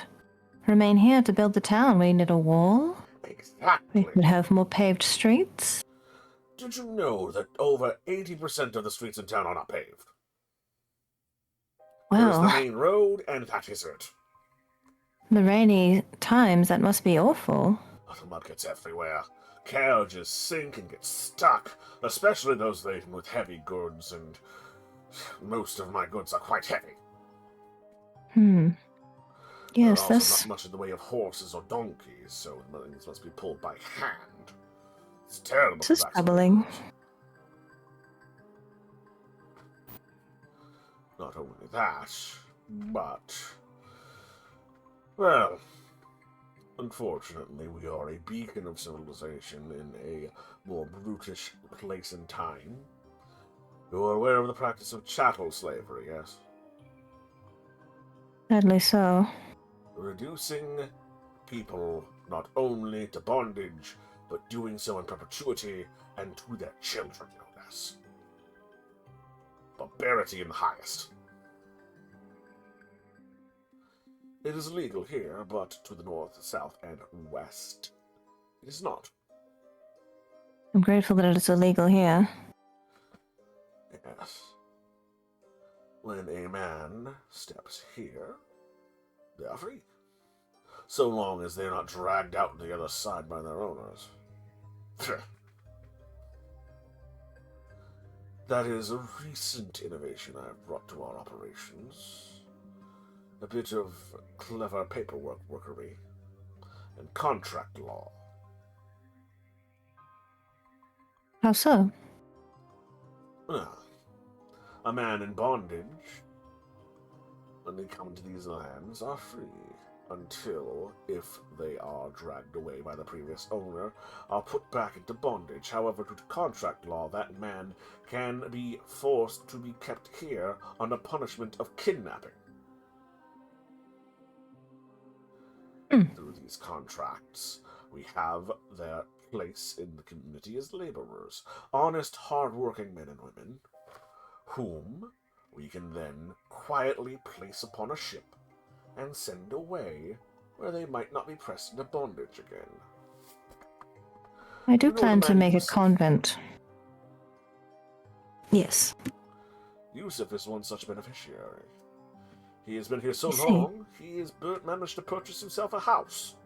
[SPEAKER 4] remain here to build the town. We need a wall. We
[SPEAKER 1] Exactly.
[SPEAKER 4] could have more paved streets.
[SPEAKER 1] Did you know that over 80% of the streets in town are not paved? There's the
[SPEAKER 4] Well,
[SPEAKER 1] main road, and that is it.
[SPEAKER 4] the rainy times, that must be awful.
[SPEAKER 1] The mud gets everywhere. Carriages sink and get stuck, especially those laden with heavy goods, and most of my goods are quite heavy.
[SPEAKER 4] Yes,
[SPEAKER 1] There are also
[SPEAKER 4] this...
[SPEAKER 1] not much in the way of horses or donkeys, so things must be pulled by hand. It's terrible.
[SPEAKER 4] This is troubling.
[SPEAKER 1] Not only that, but... well, unfortunately, we are a beacon of civilization in a more brutish place and time. You are aware of the practice of chattel slavery, yes?
[SPEAKER 4] Sadly so.
[SPEAKER 1] Reducing people not only to bondage, but doing so in perpetuity and to their children, no less. Barbarity in the highest. It is legal here, but to the north, south, and west, it is not.
[SPEAKER 4] I'm grateful that it's illegal here.
[SPEAKER 1] Yes. When a man steps here, they are free. So long as they're not dragged out to the other side by their owners. That is a recent innovation I have brought to our operations. A bit of clever paperwork workery and contract law.
[SPEAKER 4] How so?
[SPEAKER 1] A man in bondage, when they come to these lands, are free until, if they are dragged away by the previous owner, are put back into bondage. However, due to contract law, that man can be forced to be kept here under punishment of kidnapping. Through these contracts, we have their place in the community as laborers, honest, hard-working men and women, whom we can then quietly place upon a ship and send away where they might not be pressed into bondage again.
[SPEAKER 4] I do
[SPEAKER 1] You know
[SPEAKER 4] plan
[SPEAKER 1] the
[SPEAKER 4] to
[SPEAKER 1] man
[SPEAKER 4] make a
[SPEAKER 1] Yusuf?
[SPEAKER 4] convent. Yes.
[SPEAKER 1] Yusuf is one such beneficiary. He has been here so
[SPEAKER 4] I see.
[SPEAKER 1] long, he has managed to purchase himself a house.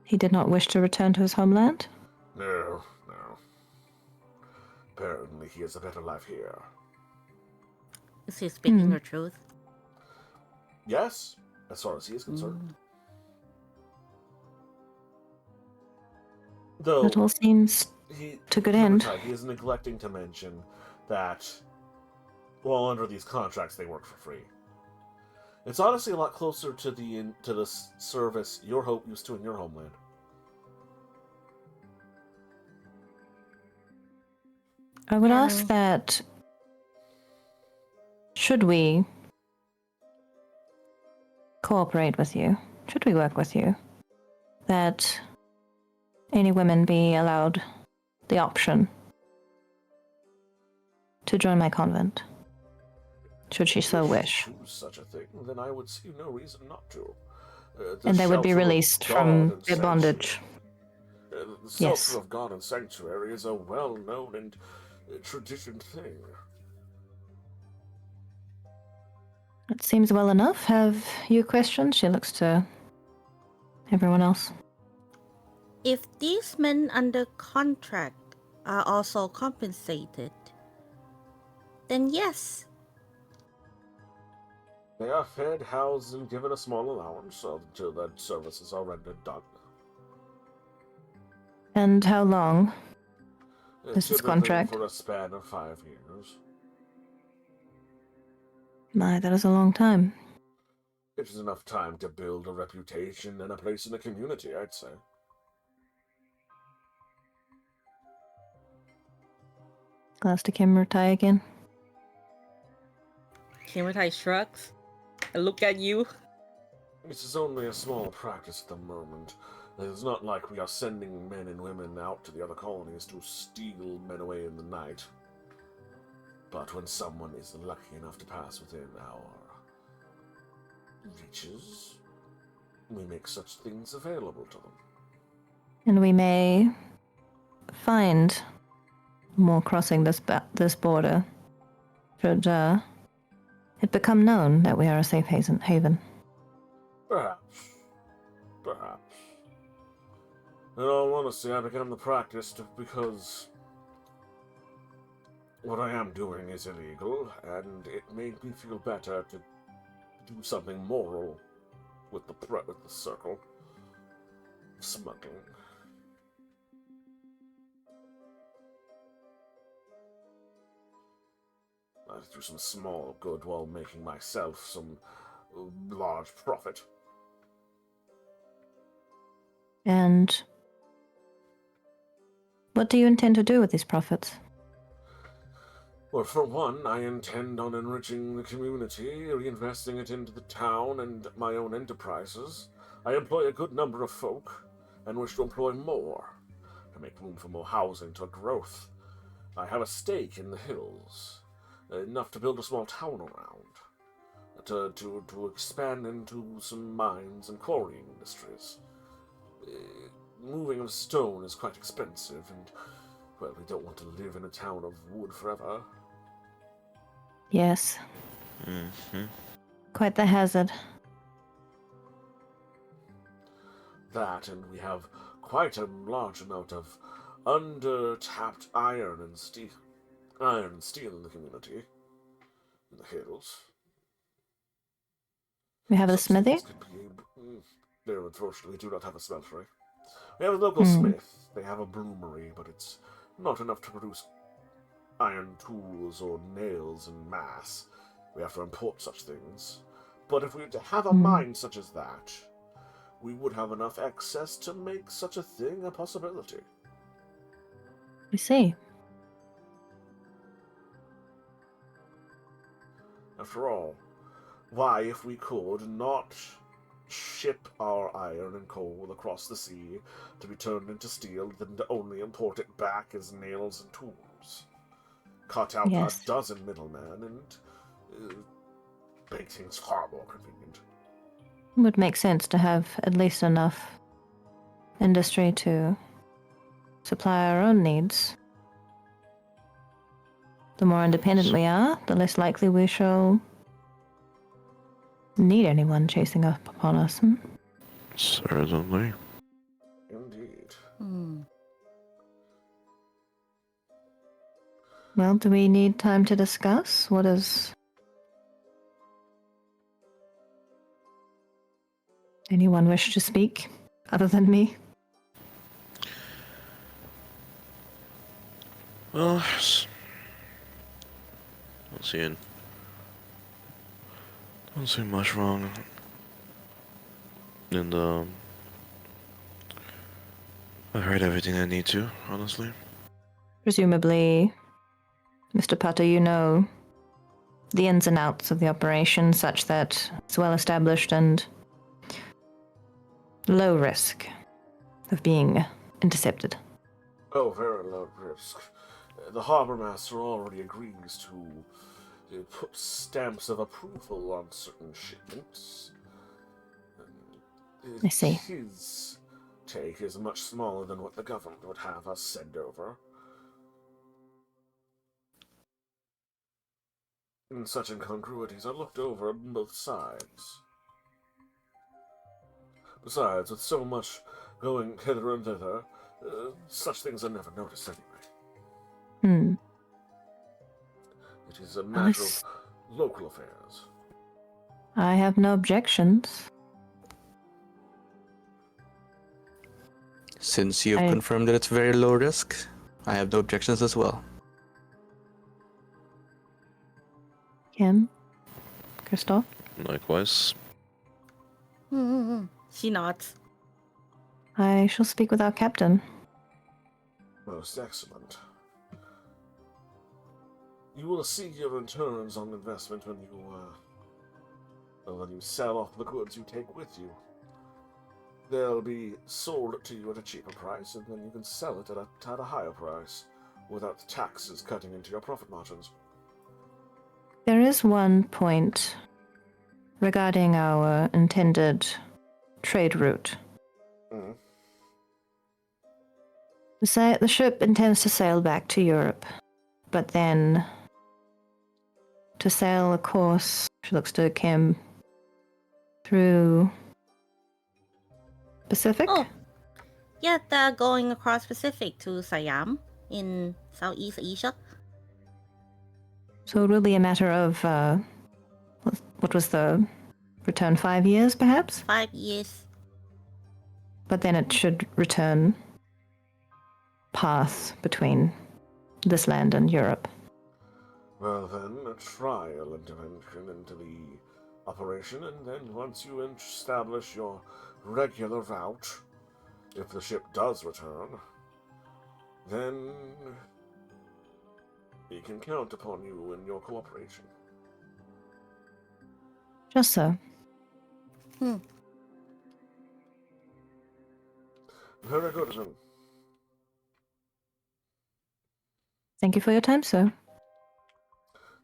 [SPEAKER 4] He did not wish to return to his homeland?
[SPEAKER 1] No. Apparently he has a better life here.
[SPEAKER 6] Is he speaking the truth?
[SPEAKER 1] Yes, as far as he is concerned. Though
[SPEAKER 4] That all seems to good end.
[SPEAKER 1] He is neglecting to mention that while under these contracts they work for free. It's honestly a lot closer to the service you're used to in your homeland.
[SPEAKER 4] I would ask
[SPEAKER 2] And
[SPEAKER 4] that, should we cooperate with you, should we work with you, that any women be allowed the option to join my convent, should she so
[SPEAKER 1] If you
[SPEAKER 4] wish.
[SPEAKER 1] choose such a thing, then I would see no reason not to. The
[SPEAKER 4] And they would be
[SPEAKER 1] shelter of
[SPEAKER 4] released
[SPEAKER 1] God
[SPEAKER 4] from
[SPEAKER 1] and
[SPEAKER 4] their bondage.
[SPEAKER 1] The
[SPEAKER 4] Yes.
[SPEAKER 1] shelter of God and sanctuary is a well-known and traditioned thing.
[SPEAKER 4] It seems well enough. Have you questions? She looks to everyone else.
[SPEAKER 2] if these men under contract are also compensated, then yes.
[SPEAKER 1] They are fed, housed, and given a small allowance until that services are rendered done.
[SPEAKER 4] And how long is this
[SPEAKER 1] Typically
[SPEAKER 4] contract?
[SPEAKER 1] for a span of 5 years.
[SPEAKER 4] My, that is a long time.
[SPEAKER 1] It is enough time to build a reputation and a place in the community, I'd say.
[SPEAKER 4] Glass to Kimmertai again.
[SPEAKER 6] Kimbertai shrugs. I look at you.
[SPEAKER 1] This is only a small practice at the moment. It's not like we are sending men and women out to the other colonies to steal men away in the night. But when someone is lucky enough to pass within our reaches, we make such things available to them.
[SPEAKER 4] And we may find more crossing this border should it become known that we are a safe haven.
[SPEAKER 1] Perhaps. Perhaps. In all honesty, I began the practice because what I am doing is illegal, and it made me feel better to do something moral with the circle of smuggling. I do some small good while making myself some large profit.
[SPEAKER 4] And what do you intend to do with these profits?
[SPEAKER 1] Well, for one, I intend on enriching the community, reinvesting it into the town and my own enterprises. I employ a good number of folk, and wish to employ more, to make room for more housing to growth. I have a stake in the hills, enough to build a small town around, to expand into some mines and quarrying industries. Moving of stone is quite expensive, and, well, we don't want to live in a town of wood forever.
[SPEAKER 4] Yes.
[SPEAKER 3] Mm-hmm.
[SPEAKER 4] Quite the hazard.
[SPEAKER 1] That, and we have quite a large amount of under-tapped iron and steel in the community, in the hills.
[SPEAKER 4] We have a
[SPEAKER 1] Such
[SPEAKER 4] smithy?
[SPEAKER 1] things could be. No, unfortunately, we do not have a smeltery. We have a local smith. They have a bloomery, but it's not enough to produce iron tools or nails en masse. We have to import such things. But if we were to have a mine such as that, we would have enough excess to make such a thing a possibility.
[SPEAKER 4] We see.
[SPEAKER 1] After all, why, if we could, not ship our iron and coal across the sea to be turned into steel, then to only import it back as nails and tools? Cut out
[SPEAKER 4] Yes.
[SPEAKER 1] a dozen middlemen and make things far more convenient.
[SPEAKER 4] It would make sense to have at least enough industry to supply our own needs. The more independent we are, the less likely we shall need anyone chasing up upon us.
[SPEAKER 3] Certainly.
[SPEAKER 1] Indeed.
[SPEAKER 4] Well, do we need time to discuss? What is... Anyone wish to speak, other than me?
[SPEAKER 3] Well, let's see. don't see much wrong. And I heard everything I need to, honestly.
[SPEAKER 4] Presumably, Mr. Potter, you know the ins and outs of the operation such that it's well established and low risk of being intercepted.
[SPEAKER 1] Oh, very low risk. The harbor master already agrees to put stamps of approval on certain shipments.
[SPEAKER 4] I see.
[SPEAKER 1] His take is much smaller than what the government would have us send over. And such incongruities are looked over on both sides. Besides, with so much going hither and thither, such things are never noticed anyway. It is a matter of local affairs.
[SPEAKER 4] I have no objections.
[SPEAKER 5] Since you have confirmed that it's very low risk, I have no objections as well.
[SPEAKER 4] Kim? Christoph?
[SPEAKER 3] Likewise.
[SPEAKER 6] She nods.
[SPEAKER 4] I shall speak with our captain.
[SPEAKER 1] Most excellent. You will see your returns on investment when you sell off the goods you take with you. They'll be sold to you at a cheaper price, and then you can sell it at a higher price, without the taxes cutting into your profit margins.
[SPEAKER 4] There is one point regarding our intended trade route. The ship intends to sail back to Europe, but then to sail a course, she looks to Kim, through Pacific?
[SPEAKER 6] Oh, yeah, they're going across Pacific to Siam in Southeast Asia.
[SPEAKER 4] So it will be a matter of, what was the return, 5 years perhaps?
[SPEAKER 6] 5 years.
[SPEAKER 4] But then it should return path between this land and Europe.
[SPEAKER 1] Well then, a trial intervention into the operation, and then once you establish your regular route, if the ship does return, then we can count upon you and your cooperation.
[SPEAKER 4] Just so.
[SPEAKER 1] Very good, then.
[SPEAKER 4] Thank you for your time, sir.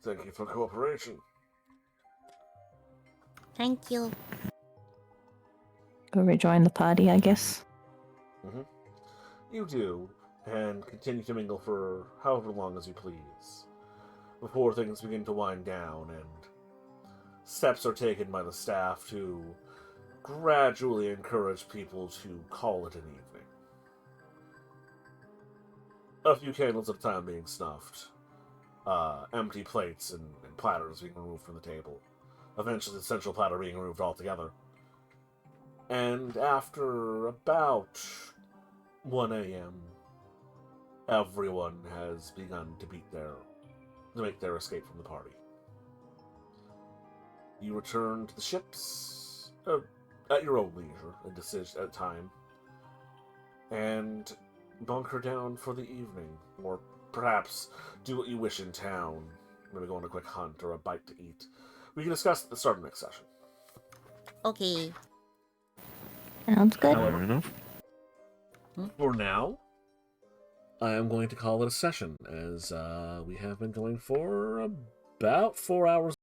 [SPEAKER 1] Thank you for cooperation.
[SPEAKER 6] Thank you.
[SPEAKER 4] Go rejoin the party, I guess.
[SPEAKER 1] You do, and continue to mingle for however long as you please, before things begin to wind down and steps are taken by the staff to gradually encourage people to call it an evening. A few candles at a time being snuffed, empty plates and platters being removed from the table, eventually the central platter being removed altogether. And after about 1 a.m., everyone has begun to make their escape from the party. You return to the ships at your own leisure at time, and bunker down for the evening, or perhaps do what you wish in town, maybe go on a quick hunt or a bite to eat. We can discuss at the start of next session.
[SPEAKER 6] Okay.
[SPEAKER 4] Sounds good.
[SPEAKER 3] Fair enough.
[SPEAKER 1] For now, I am going to call it a session, as we have been going for about 4 hours.